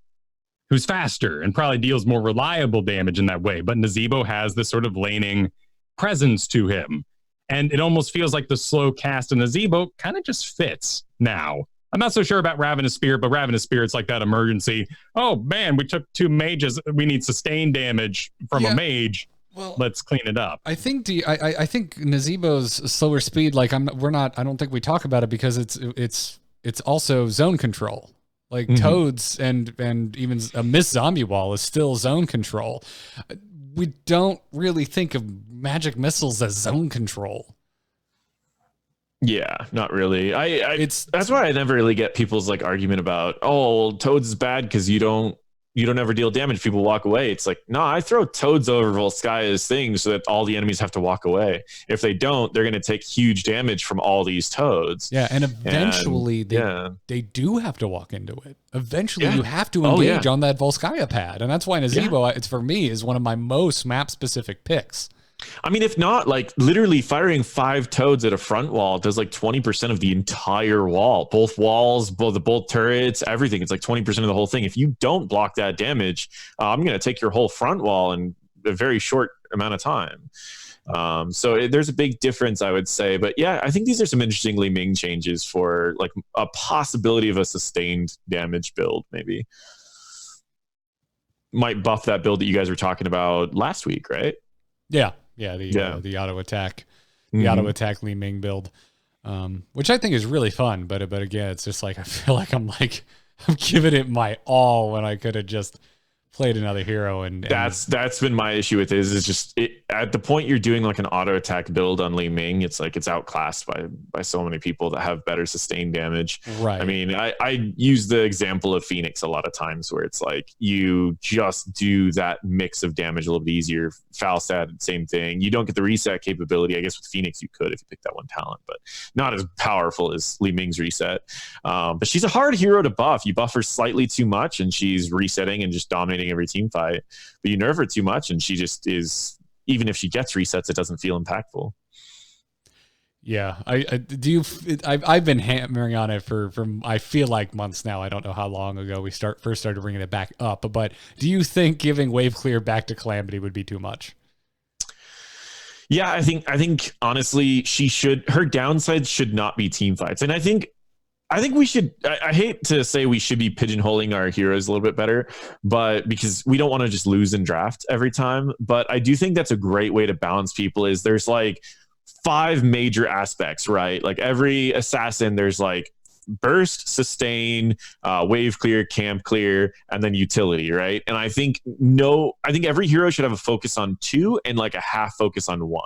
who's faster and probably deals more reliable damage in that way. But Nazeebo has this sort of laning presence to him. And it almost feels like the slow cast of Nazeebo kind of just fits now. I'm not so sure about Ravenous Spirit, but Ravenous Spirit's like that emergency. Oh, man, we took 2 mages. We need sustained damage from a mage. Well, let's clean it up. I think I think Nazeebo's slower speed, like I don't think we talk about it because it's also zone control. Like toads and even a missed zombie wall is still zone control. We don't really think of magic missiles as zone control. Yeah, not really. That's why I never really get people's like argument about, oh, toads is bad because you don't ever deal damage. People walk away. It's like, no, I throw toads over Volskaya's thing so that all the enemies have to walk away. If they don't, they're going to take huge damage from all these toads. Yeah, and eventually they do have to walk into it. Eventually you have to engage on that Volskaya pad. And that's why Nazeebo, it's for me, is one of my most map-specific picks. I mean, if not, like literally firing 5 toads at a front wall does like 20% of the entire wall, both walls, both turrets, everything. It's like 20% of the whole thing. If you don't block that damage, I'm going to take your whole front wall in a very short amount of time. So there's a big difference, I would say. But yeah, I think these are some interesting Li Ming changes for like a possibility of a sustained damage build, maybe. Might buff that build that you guys were talking about last week, right? Yeah. The auto attack, auto attack Li Ming build, which I think is really fun. But again, it's just like I feel like I'm giving it my all when I could have just played another hero. And that's been my issue with it, is just at the point you're doing like an auto attack build on Li Ming, it's like it's outclassed by so many people that have better sustained damage. Right. I mean, I use the example of Phoenix a lot of times where it's like you just do that mix of damage a little bit easier. Falstad, same thing. You don't get the reset capability. I guess with Phoenix you could if you pick that one talent, but not as powerful as Li Ming's reset. But she's a hard hero to buff. You buff her slightly too much and she's resetting and just dominating every team fight, but you nerf her too much and she just is, even if she gets resets, it doesn't feel impactful. Yeah, I've been hammering on it for I feel like months now. I don't know how long ago we first started bringing it back up, but do you think giving wave clear back to Calamity would be too much? Yeah, I think honestly her downside should not be team fights, and I think we should, I hate to say we should be pigeonholing our heroes a little bit better, but because we don't want to just lose in draft every time. But I do think that's a great way to balance people, is there's like 5 major aspects, right? Like every assassin, there's like burst, sustain, wave clear, camp clear, and then utility, right? And I think every hero should have a focus on 2 and like a half focus on 1.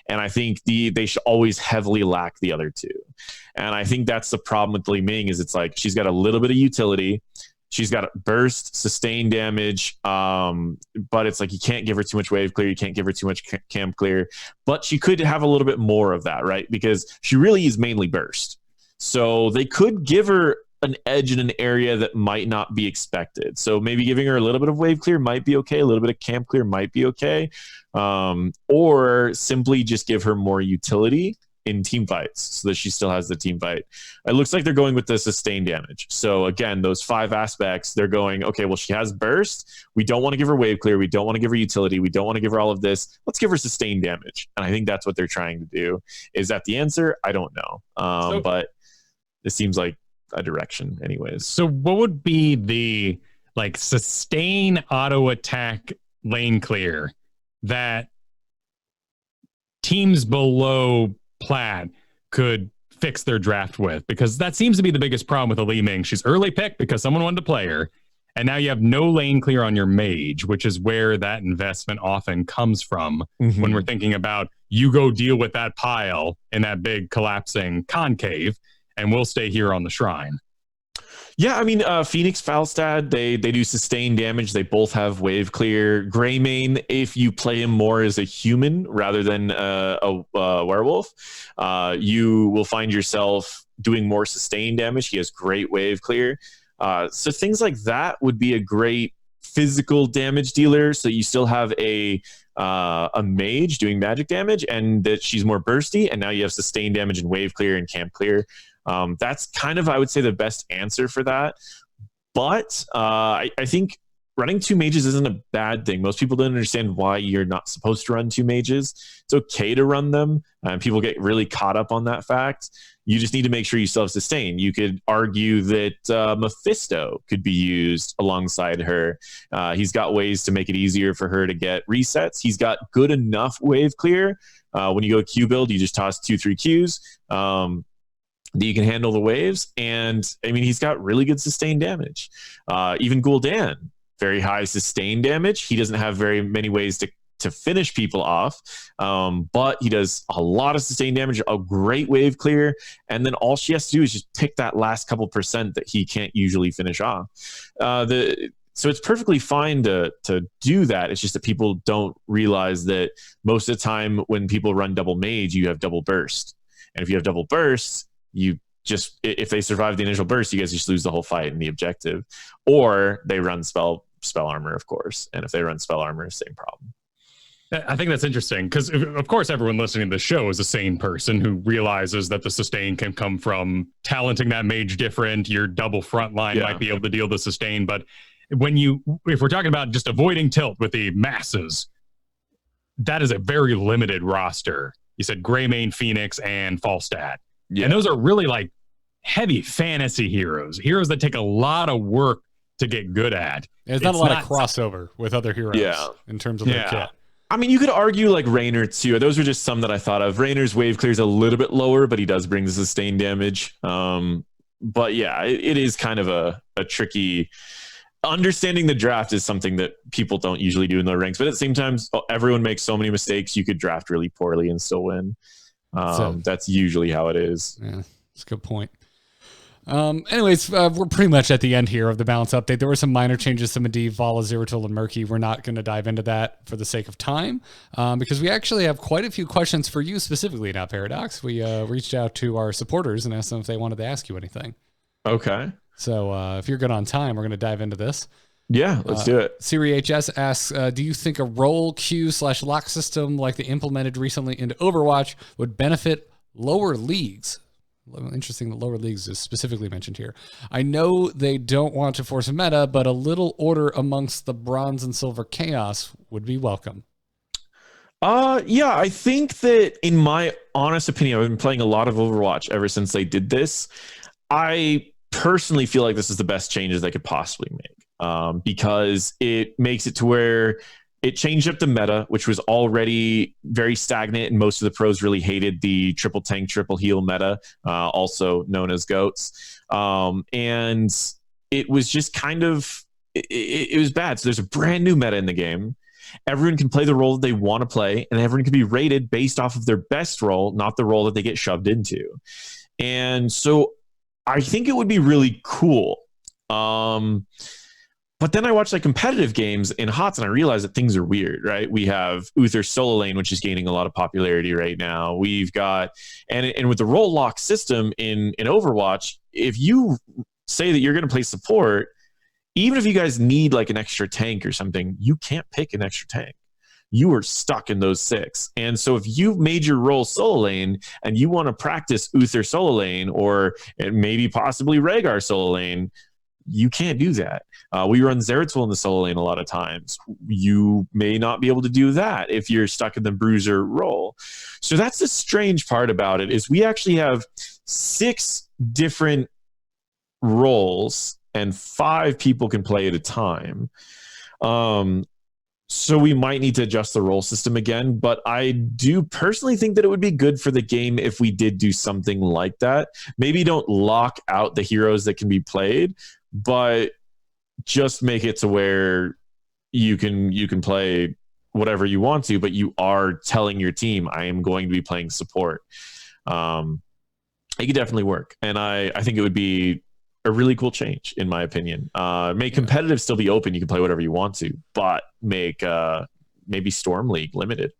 And I think they should always heavily lack the other two. And I think that's the problem with Li Ming is it's like she's got a little bit of utility. She's got burst, sustain damage, but it's like you can't give her too much wave clear. You can't give her too much camp clear. But she could have a little bit more of that, right? Because she really is mainly burst. So they could give her an edge in an area that might not be expected. So maybe giving her a little bit of wave clear might be okay. A little bit of camp clear might be okay. Or simply just give her more utility in team fights so that she still has the team fight. It looks like they're going with the sustain damage. So again, those 5 aspects, they're going, okay, well, she has burst. We don't want to give her wave clear. We don't want to give her utility. We don't want to give her all of this. Let's give her sustain damage. And I think that's what they're trying to do. Is that the answer? I don't know. But it seems like a direction anyways. So what would be the like sustain auto attack lane clear that teams below Plat could fix their draft with? Because that seems to be the biggest problem with a Li Ming. She's early pick because someone wanted to play her, and now you have no lane clear on your mage, which is where that investment often comes from when we're thinking about you go deal with that pile in that big collapsing concave, and we'll stay here on the shrine. Yeah, I mean, Phoenix, Falstad, they do sustain damage. They both have wave clear. Greymane, if you play him more as a human rather than a werewolf, you will find yourself doing more sustain damage. He has great wave clear. So things like that would be a great physical damage dealer. So you still have a mage doing magic damage, and that she's more bursty. And now you have sustain damage and wave clear and camp clear. That's kind of, I would say, the best answer for that. But I think running 2 mages isn't a bad thing. Most people don't understand why you're not supposed to run 2 mages. It's okay to run them. People get really caught up on that fact. You just need to make sure you still have sustain. You could argue that Mephisto could be used alongside her. He's got ways to make it easier for her to get resets. He's got good enough wave clear. When you go Q build, you just toss 2-3 Qs. That you can handle the waves, and I mean he's got really good sustain damage. Even Gul'dan, very high sustain damage. He doesn't have very many ways to finish people off, but he does a lot of sustain damage, a great wave clear, and then all she has to do is just pick that last couple percent that he can't usually finish off. So it's perfectly fine to do that. It's just that people don't realize that most of the time when people run double mage, you have double burst, and if you have double burst, you just, if they survive the initial burst, you guys just lose the whole fight and the objective. Or they run spell armor, of course. And if they run spell armor, same problem. I think that's interesting because, of course, everyone listening to the show is a sane person who realizes that the sustain can come from talenting that mage different. Your double front line might be able to deal the sustain. But if we're talking about just avoiding tilt with the masses, that is a very limited roster. You said Greymane, Phoenix, and Falstad. Yeah. And those are really like heavy fantasy heroes that take a lot of work to get good at. There's not a lot of crossover with other heroes in terms of their kit. I mean, you could argue like Raynor too. Those were just some that I thought of. Raynor's wave clear is a little bit lower, but he does bring the sustained damage. But yeah, it is kind of a tricky. Understanding the draft is something that people don't usually do in their ranks, but at the same time, everyone makes so many mistakes. You could draft really poorly and still win. That's usually how it is. Yeah, that's a good point. Anyways, we're pretty much at the end here of the balance update. There were some minor changes to Medivh, Vala, Zeratul, and Murky. We're not going to dive into that for the sake of time, because we actually have quite a few questions for you specifically, NotParadox. We reached out to our supporters and asked them if they wanted to ask you anything. Okay. So if you're good on time, we're going to dive into this. Yeah, let's do it. Siri HS asks, do you think a role queue/lock system like the implemented recently into Overwatch would benefit lower leagues? Interesting that lower leagues is specifically mentioned here. I know they don't want to force a meta, but a little order amongst the bronze and silver chaos would be welcome. Yeah, I think that in my honest opinion, I've been playing a lot of Overwatch ever since they did this. I personally feel like this is the best changes they could possibly make. Because it makes it to where it changed up the meta, which was already very stagnant, and most of the pros really hated the triple tank, triple heal meta, also known as GOATs. And it was just kind of, it was bad. So there's a brand new meta in the game, Everyone can play the role that they want to play, and everyone can be rated based off of their best role, not the role that they get shoved into. And so I think it would be really cool. But then I watch like competitive games in HOTS and I realize that things are weird, right? We have Uther solo lane, which is gaining a lot of popularity right now. We've got, and with the role lock system in Overwatch, if you say that you're going to play support, even if you guys need like an extra tank or something, you can't pick an extra tank. You are stuck in those 6. And so if you've made your role solo lane and you want to practice Uther solo lane or maybe possibly Rehgar solo lane, you can't do that. We run Zeratul in the solo lane a lot of times. You may not be able to do that if you're stuck in the bruiser role. So that's the strange part about it, is we actually have 6 different roles and 5 people can play at a time. So we might need to adjust the role system again, but I do personally think that it would be good for the game if we did do something like that. Maybe don't lock out the heroes that can be played, but just make it to where you can play whatever you want to, but you are telling your team, I am going to be playing support. It could definitely work. And I think it would be a really cool change, in my opinion. Make competitive still be open. You can play whatever you want to, but make maybe Storm League limited.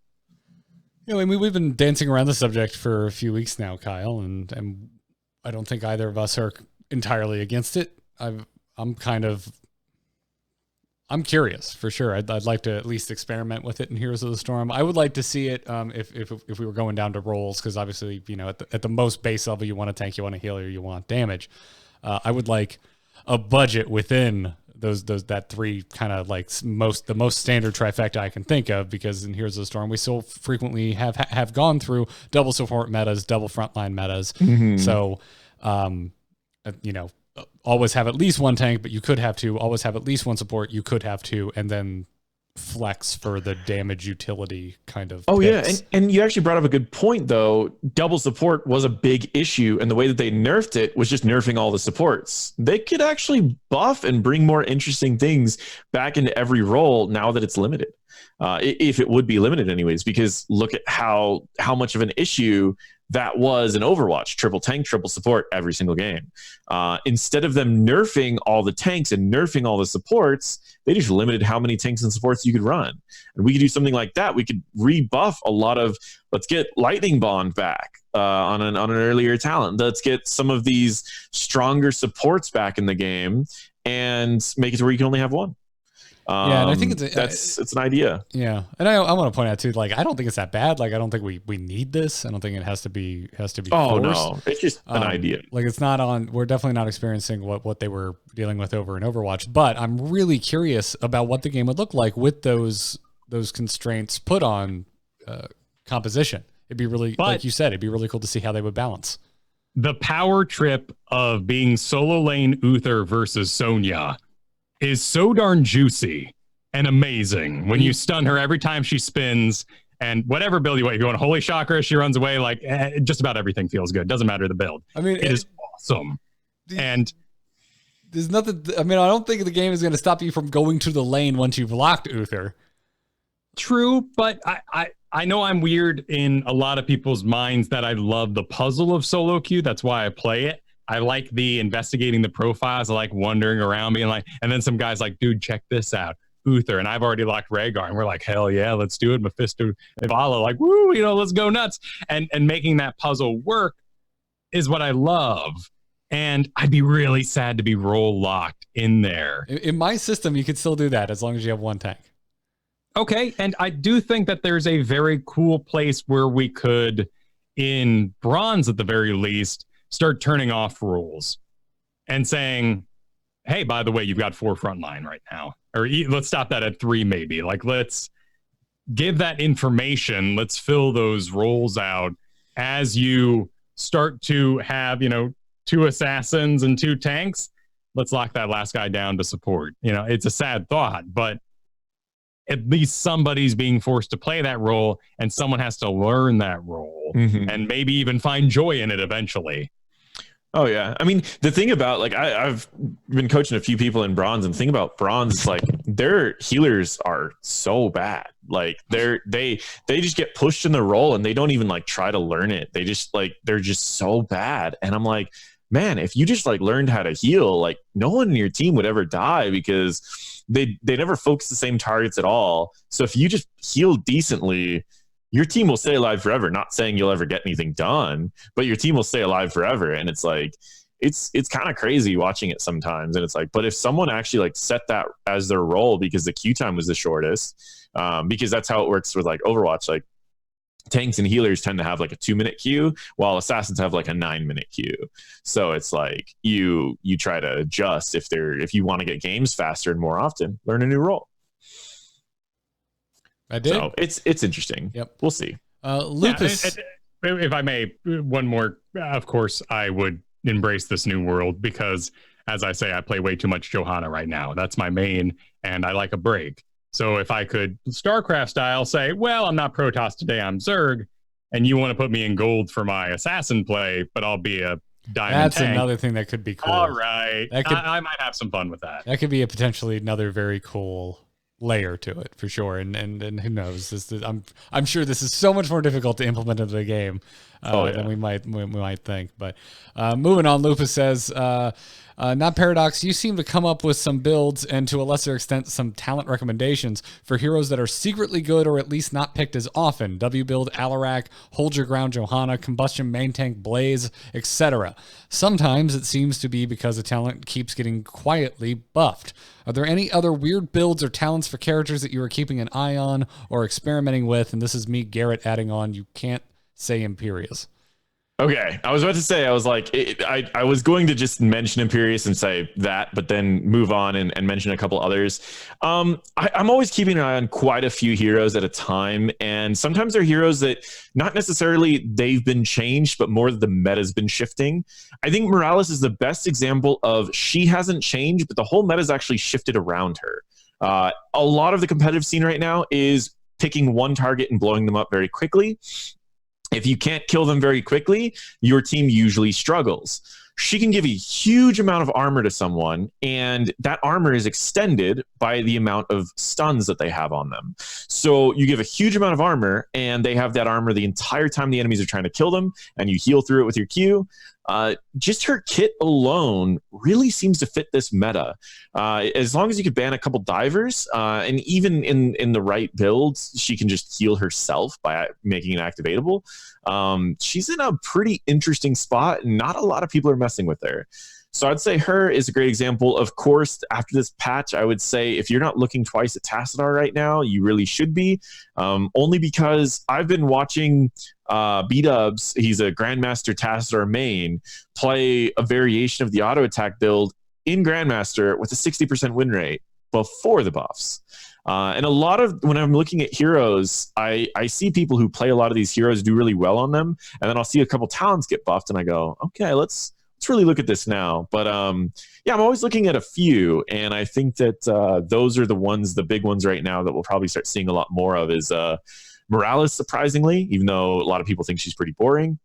You know, I mean, we've been dancing around the subject for a few weeks now, Kyle, and I don't think either of us are entirely against it. I'm curious for sure. I'd like to at least experiment with it in Heroes of the Storm. I would like to see it if we were going down to roles, because obviously, you know, at the most base level, you want a tank, you want a healer, you want damage. I would like a budget within that 3 kind of like the most standard trifecta I can think of, because in Heroes of the Storm we so frequently have gone through double support metas, double frontline metas. Mm-hmm. So, you know, always have at least 1 tank, but you could have 2. Always have at least 1 support, you could have 2, and then flex for the damage utility kind of picks. And you actually brought up a good point, though. Double support was a big issue, and the way that they nerfed it was just nerfing all the supports. They could actually buff and bring more interesting things back into every role now that it's limited, if it would be limited anyways, because look at how much of an issue that was in Overwatch. Triple tank, triple support every single game. Instead of them nerfing all the tanks and nerfing all the supports, they just limited how many tanks and supports you could run. And we could do something like that. We could rebuff a lot of, let's get Lightning Bond back on an earlier talent. Let's get some of these stronger supports back in the game and make it to where you can only have 1. Yeah, and I think it's an idea. Yeah, and I want to point out too, like, I don't think it's that bad. Like, I don't think we need this. I don't think it has to be. Oh, forced. no, it's just an idea. Like, it's not on. We're definitely not experiencing what they were dealing with over in Overwatch. But I'm really curious about what the game would look like with those constraints put on composition. It'd be really, like you said, it'd be really cool to see how they would balance. The power trip of being solo lane Uther versus Sonya is so darn juicy and amazing when you stun her every time she spins, and whatever build you want. If you want a Holy Chakra, she runs away. Like, just about everything feels good. Doesn't matter the build. I mean, it is awesome. And there's nothing. I mean, I don't think the game is going to stop you from going to the lane once you've locked Uther. True, but I know I'm weird in a lot of people's minds that I love the puzzle of solo queue. That's why I play it. I like the investigating the profiles. I like wandering around being like, and then some guys like, dude, check this out. Uther, and I've already locked Rehgar, and we're like, hell yeah, let's do it. Mephisto and Vala, like, woo, you know, let's go nuts. And making that puzzle work is what I love. And I'd be really sad to be role locked in there. In my system, you could still do that as long as you have 1 tank. Okay, and I do think that there's a very cool place where we could, in bronze at the very least, start turning off rules and saying, hey, by the way, you've got 4 frontline right now. Or let's stop that at 3 maybe. Like, let's give that information. Let's fill those roles out as you start to have, you know, 2 assassins and 2 tanks. Let's lock that last guy down to support. You know, it's a sad thought, but at least somebody's being forced to play that role, and someone has to learn that role and maybe even find joy in it eventually. Oh yeah, I mean the thing about like I've been coaching a few people in bronze, and the thing about bronze is like their healers are so bad. Like they just get pushed in the role, and they don't even like try to learn it. They just like they're just so bad. And I'm like, man, if you just like learned how to heal, like no one in your team would ever die because they never focus the same targets at all. So if you just heal decently, your team will stay alive forever. Not saying you'll ever get anything done, but your team will stay alive forever. And it's like, it's kind of crazy watching it sometimes. And it's like, but if someone actually like set that as their role because the queue time was the shortest, because that's how it works with like Overwatch, like tanks and healers tend to have like a 2-minute queue while assassins have like a 9-minute queue. So it's like you try to adjust if you want to get games faster and more often, learn a new role. I did. So it's interesting. Yep. We'll see. Lupus. Yeah, if I may, one more. Of course, I would embrace this new world because, as I say, I play way too much Johanna right now. That's my main, and I like a break. So if I could StarCraft style say, well, I'm not Protoss today, I'm Zerg, and you want to put me in gold for my assassin play, but I'll be a diamond That's tank. another thing that could be cool. All right. That could, I might have some fun with that. That could be a potentially another very cool layer to it for sure. And who knows? I'm sure this is so much more difficult to implement into the game than we might think. But moving on, Lupus says, NotParadox, you seem to come up with some builds and to a lesser extent some talent recommendations for heroes that are secretly good or at least not picked as often. W build, Alarak, Hold Your Ground, Johanna, Combustion, Main Tank, Blaze, etc. Sometimes it seems to be because the talent keeps getting quietly buffed. Are there any other weird builds or talents for characters that you are keeping an eye on or experimenting with? And this is me, Garrett, adding on, you can't say Imperius. Okay, I was about to say, I was like, I was going to just mention Imperius and say that, but then move on and mention a couple others. I'm always keeping an eye on quite a few heroes at a time, and sometimes they're heroes that not necessarily they've been changed, but more the meta's been shifting. I think Morales is the best example of she hasn't changed, but the whole meta's actually shifted around her. A lot of the competitive scene right now is picking one target and blowing them up very quickly. If you can't kill them very quickly, your team usually struggles. She can give a huge amount of armor to someone, and that armor is extended by the amount of stuns that they have on them. So you give a huge amount of armor, and they have that armor the entire time the enemies are trying to kill them, and you heal through it with your Q. Just her kit alone really seems to fit this meta. As long as you could ban a couple divers, and even in the right builds, she can just heal herself by making it activatable. She's in a pretty interesting spot, and not a lot of people are messing with her. So I'd say her is a great example. Of course, after this patch, I would say if you're not looking twice at Tassadar right now, you really should be. Only because I've been watching B-Dubs, he's a Grandmaster Tassadar main, play a variation of the auto attack build in Grandmaster with a 60% win rate before the buffs. And a lot of, when I'm looking at heroes, I see people who play a lot of these heroes do really well on them, and then I'll see a couple talents get buffed, and I go, okay, let's really look at this now. But yeah, I'm always looking at a few, and I think that those are the big ones right now that we'll probably start seeing a lot more of is Morales, surprisingly, even though a lot of people think she's pretty boring.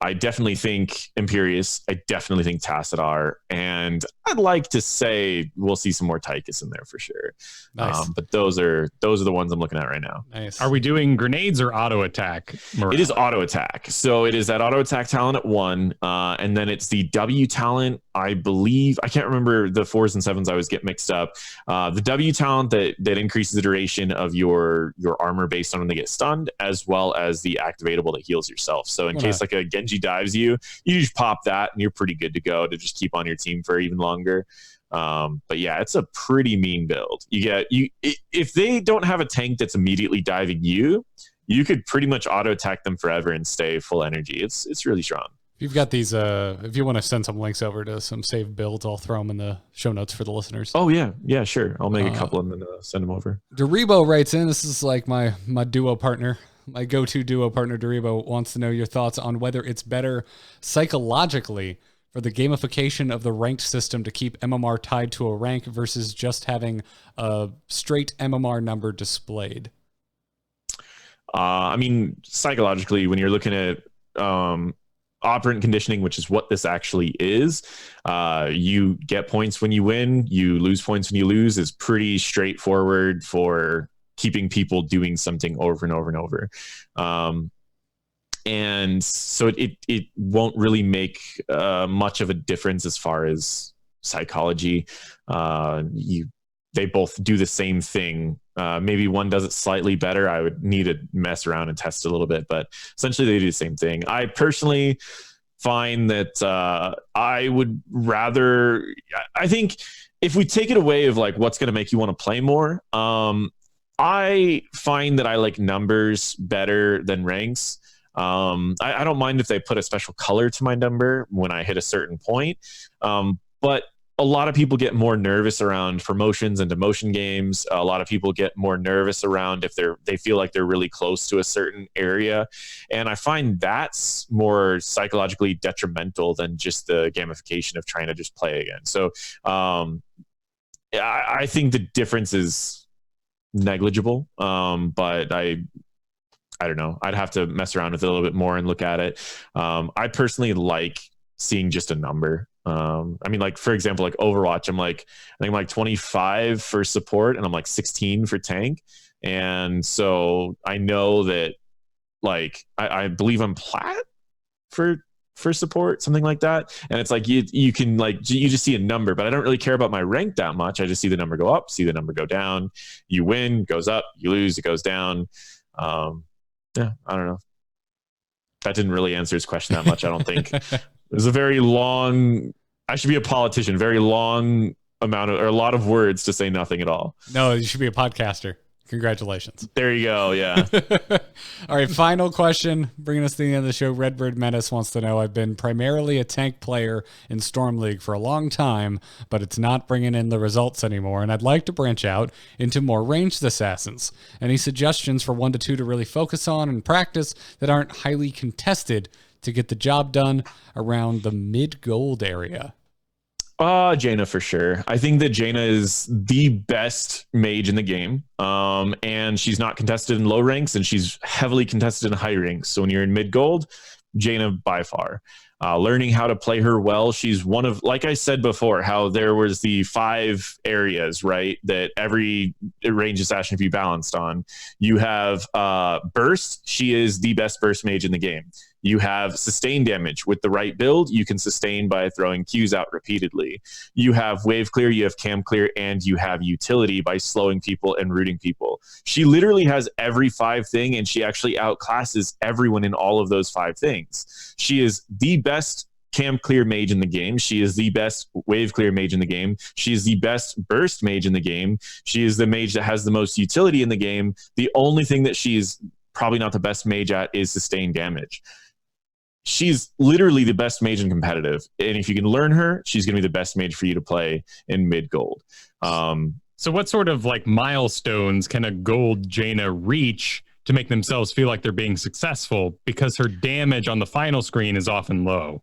I definitely think Imperius. I definitely think Tassadar. And I'd like to say we'll see some more Tychus in there for sure. Nice. But those are the ones I'm looking at right now. Nice. Are we doing grenades or auto attack? It is auto attack. So it is that auto attack talent at 1. And then it's the W talent, I believe. I can't remember the 4s and 7s. I always get mixed up. The W talent that increases the duration of your armor based on when they get stunned, as well as the activatable that heals yourself. So in case like a Genji dives you just pop that and you're pretty good to go to just keep on your team for even longer. But yeah, it's a pretty mean build. If they don't have a tank that's immediately diving you could pretty much auto attack them forever and stay full energy. It's really strong. If you've got these, if you want to send some links over to some saved builds, I'll throw them in the show notes for the listeners. Oh yeah, sure. I'll make a couple of them and send them over. Doribo writes in, this is like my duo partner. My go-to duo partner, Doribo, wants to know your thoughts on whether it's better psychologically for the gamification of the ranked system to keep MMR tied to a rank versus just having a straight MMR number displayed. I mean, psychologically, when you're looking at operant conditioning, which is what this actually is. You get points when you win, you lose points when you lose, is pretty straightforward for keeping people doing something over and over and over. And so it won't really make much of a difference as far as psychology. They both do the same thing. Maybe one does it slightly better. I would need to mess around and test a little bit, but essentially they do the same thing. I personally find that I would rather, I think if we take it away of like what's going to make you want to play more, I find that I like numbers better than ranks. I don't mind if they put a special color to my number when I hit a certain point. But a lot of people get more nervous around promotions and demotion games. A lot of people get more nervous around if they feel like they're really close to a certain area. And I find that's more psychologically detrimental than just the gamification of trying to just play again. So I think the difference is negligible. But I don't know. I'd have to mess around with it a little bit more and look at it. I personally like seeing just a number. I mean, like, for example, like Overwatch, I think I'm like 25 for support and I'm like 16 for tank. And so I know that, like, I believe I'm plat for support, something like that. And it's like, you can, like, you just see a number, but I don't really care about my rank that much. I just see the number go up, see the number go down. You win, goes up, you lose, it goes down. Yeah, I don't know. That didn't really answer his question that much, I don't think. It was a very long, I should be a politician, very long amount of, or a lot of words to say nothing at all. No, you should be a podcaster. Congratulations. There you go. Yeah. All right. Final question. Bringing us to the end of the show. Redbird Menace wants to know, I've been primarily a tank player in Storm League for a long time, but it's not bringing in the results anymore. And I'd like to branch out into more ranged assassins. Any suggestions for 1 to 2 to really focus on and practice that aren't highly contested to get the job done around the mid-gold area? Jaina for sure. I think that Jaina is the best mage in the game. And she's not contested in low ranks, and she's heavily contested in high ranks. So when you're in mid gold, Jaina by far. Learning how to play her well. She's one of, like I said before, how there was the 5 areas, right, that every range assassin should be balanced on. You have burst. She is the best burst mage in the game. You have sustain damage. With the right build, you can sustain by throwing Qs out repeatedly. You have wave clear, you have cam clear, and you have utility by slowing people and rooting people. She literally has every 5 thing, and she actually outclasses everyone in all of those 5 things. She is the best cam clear mage in the game. She is the best wave clear mage in the game. She is the best burst mage in the game. She is the mage that has the most utility in the game. The only thing that she's probably not the best mage at is sustained damage. She's literally the best mage in competitive. And if you can learn her, she's going to be the best mage for you to play in mid gold. So what sort of like milestones can a gold Jaina reach to make themselves feel like they're being successful, because her damage on the final screen is often low?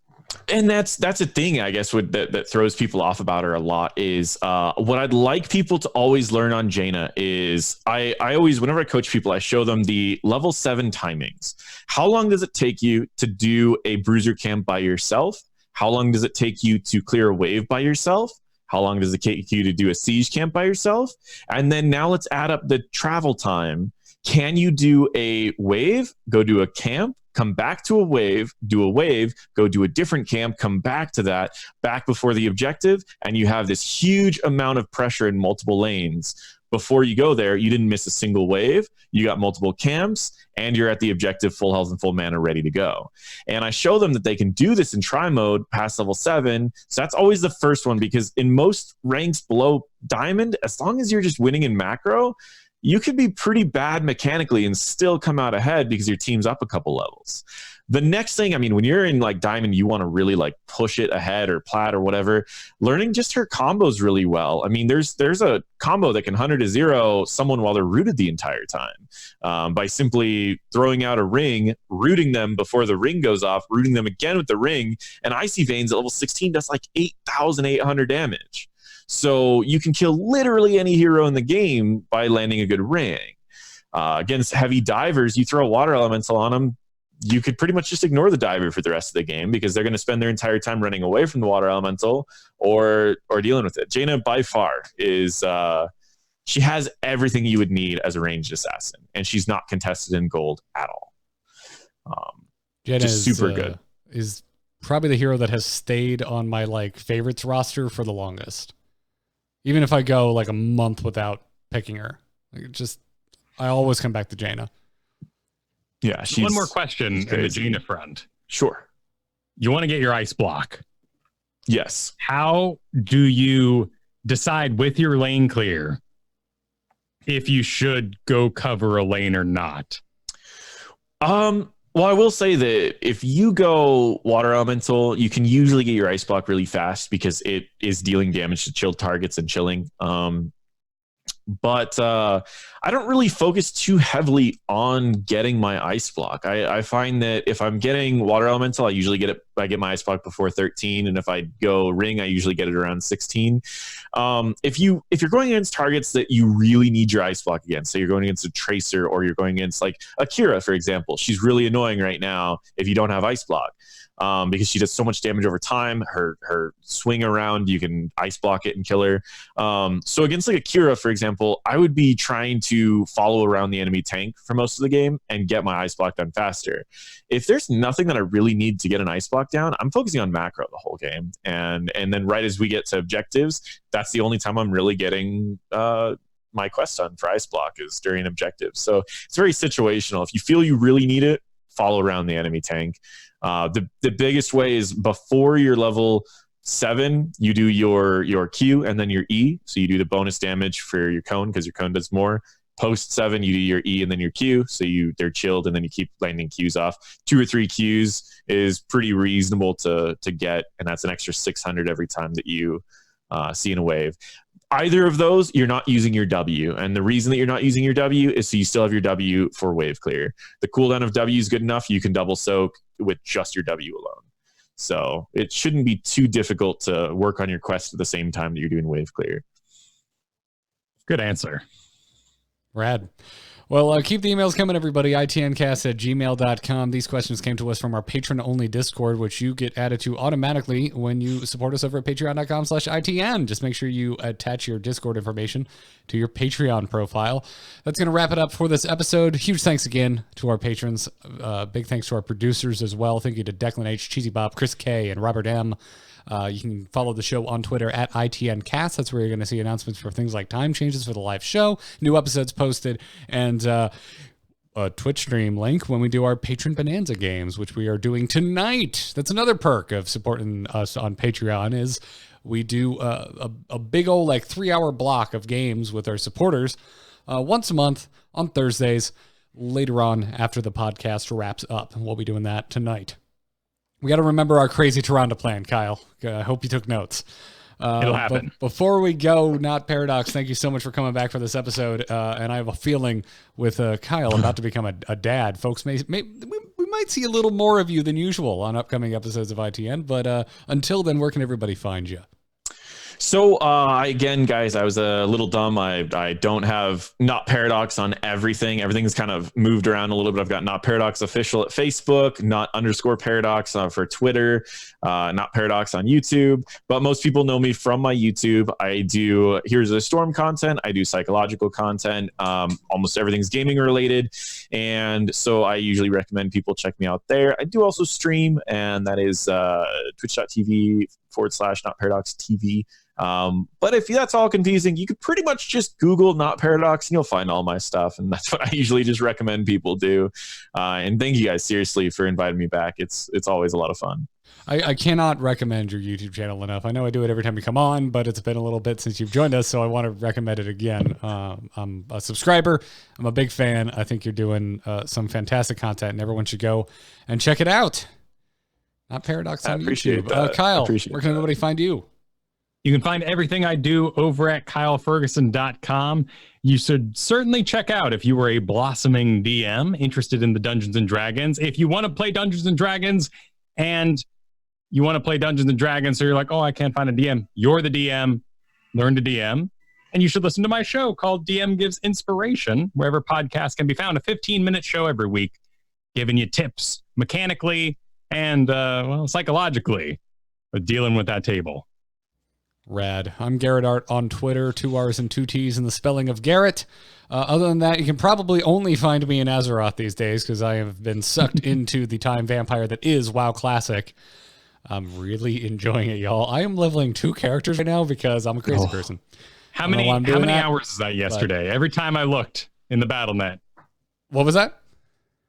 And that's a thing, I guess, that throws people off about her a lot is what I'd like people to always learn on Jaina is I always, whenever I coach people, I show them the level 7 timings. How long does it take you to do a bruiser camp by yourself? How long does it take you to clear a wave by yourself? How long does it take you to do a siege camp by yourself? And then now let's add up the travel time. Can you do a wave, go do a camp, come back to a wave, do a wave, go do a different camp, come back to that, back before the objective, and you have this huge amount of pressure in multiple lanes. Before you go there, you didn't miss a single wave, you got multiple camps, and you're at the objective full health and full mana ready to go. And I show them that they can do this in try mode past level 7. So that's always the first one, because in most ranks below diamond, as long as you're just winning in macro, you could be pretty bad mechanically and still come out ahead because your team's up a couple levels. The next thing, I mean, when you're in like diamond, you want to really like push it ahead, or plat or whatever, learning just her combos really well. I mean, there's a combo that can 100 to 0 someone while they're rooted the entire time by simply throwing out a ring, rooting them before the ring goes off, rooting them again with the ring, and Icy Veins at level 16 does like 8,800 damage. So you can kill literally any hero in the game by landing a good ring. Against heavy divers, you throw water elemental on them, you could pretty much just ignore the diver for the rest of the game because they're going to spend their entire time running away from the water elemental or dealing with it. Jaina by far is she has everything you would need as a ranged assassin, and she's not contested in gold at all. Jaina just super good. Is probably the hero that has stayed on my like favorites roster for the longest. Even if I go like a month without picking her, I always come back to Jaina. Yeah, one more question in the Jaina front. Sure. You want to get your ice block. Yes. How do you decide with your lane clear if you should go cover a lane or not? Well, I will say that if you go water elemental, you can usually get your ice block really fast because it is dealing damage to chilled targets and chilling. But I don't really focus too heavily on getting my ice block. I find that if I'm getting water elemental, I usually get my ice block before 13, and if I go ring, I usually get it around 16. If you're going against targets that you really need your ice block against, so you're going against a tracer or you're going against like Akira, for example, she's really annoying right now if you don't have ice block. Because she does so much damage over time. Her swing around, you can ice block it and kill her. So against like Akira, for example, I would be trying to follow around the enemy tank for most of the game and get my ice block done faster. If there's nothing that I really need to get an ice block down, I'm focusing on macro the whole game. And then right as we get to objectives, that's the only time I'm really getting my quest done for ice block is during objectives. So it's very situational. If you feel you really need it, follow around the enemy tank. The biggest way is before your level 7, you do your Q and then your E. So you do the bonus damage for your cone because your cone does more. Post 7, you do your E and then your Q. So they're chilled and then you keep landing Qs off. 2 or 3 Qs is pretty reasonable to get, and that's an extra 600 every time that you see in a wave. Either of those, you're not using your W. And the reason that you're not using your W is so you still have your W for wave clear. The cooldown of W is good enough. You can double soak with just your W alone. So it shouldn't be too difficult to work on your quest at the same time that you're doing wave clear. Good answer. Rad. Well, keep the emails coming, everybody. itncast@gmail.com. These questions came to us from our patron-only Discord, which you get added to automatically when you support us over at patreon.com/ITN. Just make sure you attach your Discord information to your Patreon profile. That's going to wrap it up for this episode. Huge thanks again to our patrons. Big thanks to our producers as well. Thank you to Declan H, Cheesy Bob, Chris K, and Robert M. You can follow the show on Twitter at ITNcast. That's where you're going to see announcements for things like time changes for the live show, new episodes posted, and a Twitch stream link when we do our Patron Bonanza games, which we are doing tonight. That's another perk of supporting us on Patreon is we do a big old like 3-hour block of games with our supporters once a month on Thursdays later on after the podcast wraps up. And we'll be doing that tonight. We got to remember our crazy Tyrande plan, Kyle. I hope you took notes. It'll happen. But before we go, NotParadox, thank you so much for coming back for this episode. And I have a feeling with Kyle about to become a dad, folks, we might see a little more of you than usual on upcoming episodes of ITN. But until then, where can everybody find you? So again, guys, I was a little dumb. I don't have NotParadox on everything. Everything's kind of moved around a little bit. I've got NotParadox official at Facebook, _paradox for Twitter, NotParadox on YouTube. But most people know me from my YouTube. I do Here's a Storm content. I do psychological content. Almost everything's gaming related. And so I usually recommend people check me out there. I do also stream, and that is twitch.tv/NotParadox TV. But if that's all confusing, you could pretty much just Google NotParadox and you'll find all my stuff. And that's what I usually just recommend people do. And thank you guys seriously for inviting me back. It's always a lot of fun. I cannot recommend your YouTube channel enough. I know I do it every time you come on, but it's been a little bit since you've joined us, so I want to recommend it again. I'm a subscriber. I'm a big fan. I think you're doing some fantastic content, and everyone should go and check it out. NotParadox on YouTube. Kyle, where can everybody find you? You can find everything I do over at KyleFergusson.com. You should certainly check out if you were a blossoming DM interested in the Dungeons & Dragons. If you want to play Dungeons & Dragons and you want to play Dungeons & Dragons, so you're like, oh, I can't find a DM. You're the DM. Learn to DM. And you should listen to my show called DM Gives Inspiration, wherever podcasts can be found. A 15-minute show every week, giving you tips, mechanically and psychologically with dealing with that table. Rad. I'm Garrett Art on Twitter, 2 R's and 2 T's in the spelling of Garrett. Other than that, you can probably only find me in Azeroth these days because I have been sucked into the time vampire that is WoW Classic. I'm really enjoying it, y'all. I am leveling 2 characters right now because I'm a crazy person. How many hours is that yesterday? Every time I looked in the BattleNet. What was that?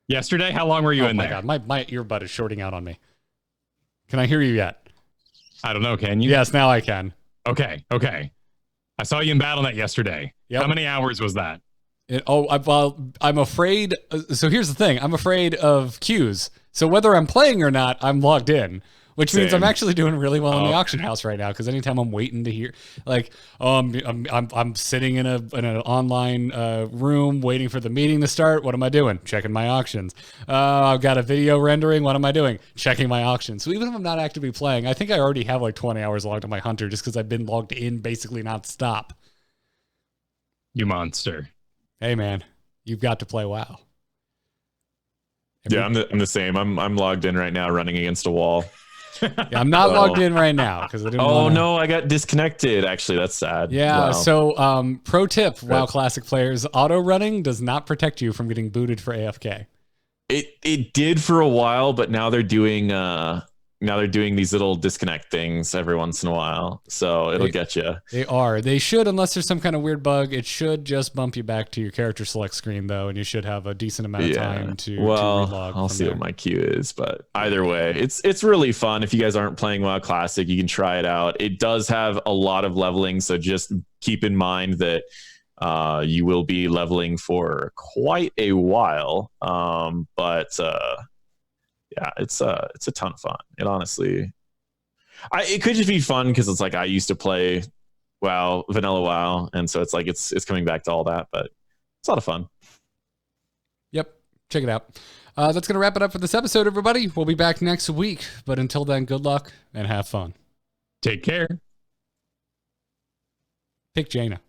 Yesterday? How long were you in there? Oh my God, my earbud is shorting out on me. Can I hear you yet? I don't know, can you? Yes, now I can. Okay. I saw you in BattleNet yesterday. Yep. How many hours was that? I'm afraid. So here's the thing. I'm afraid of queues. So whether I'm playing or not, I'm logged in, which means I'm actually doing really well in the auction house right now. Because anytime I'm waiting to hear, like, I'm sitting in an online room waiting for the meeting to start. What am I doing? Checking my auctions. I've got a video rendering. What am I doing? Checking my auctions. So even if I'm not actively playing, I think I already have like 20 hours logged on my Hunter just because I've been logged in basically nonstop. You monster. Hey man, you've got to play WoW. Yeah, I'm the same. I'm logged in right now, running against a wall. Yeah, I'm not logged in right now because I didn't. No, I got disconnected. Actually, that's sad. Yeah. Wow. So, pro tip: WoW Classic players, auto running does not protect you from getting booted for AFK. It did for a while, but now they're doing these little disconnect things every once in a while, so it'll get you. They should, unless there's some kind of weird bug, it should just bump you back to your character select screen though, and you should have a decent amount of time to relog. I'll see what my queue is, but either way, it's really fun. If you guys aren't playing WoW Classic, you can try it out. It does have a lot of leveling, so just keep in mind that you will be leveling for quite a while, yeah, it's a ton of fun. It honestly, it could just be fun because it's like I used to play WoW, vanilla WoW, and so it's like it's coming back to all that, but it's a lot of fun. Yep, check it out. That's gonna wrap it up for this episode, everybody. We'll be back next week, but until then, good luck and have fun. Take care. Pick Jaina.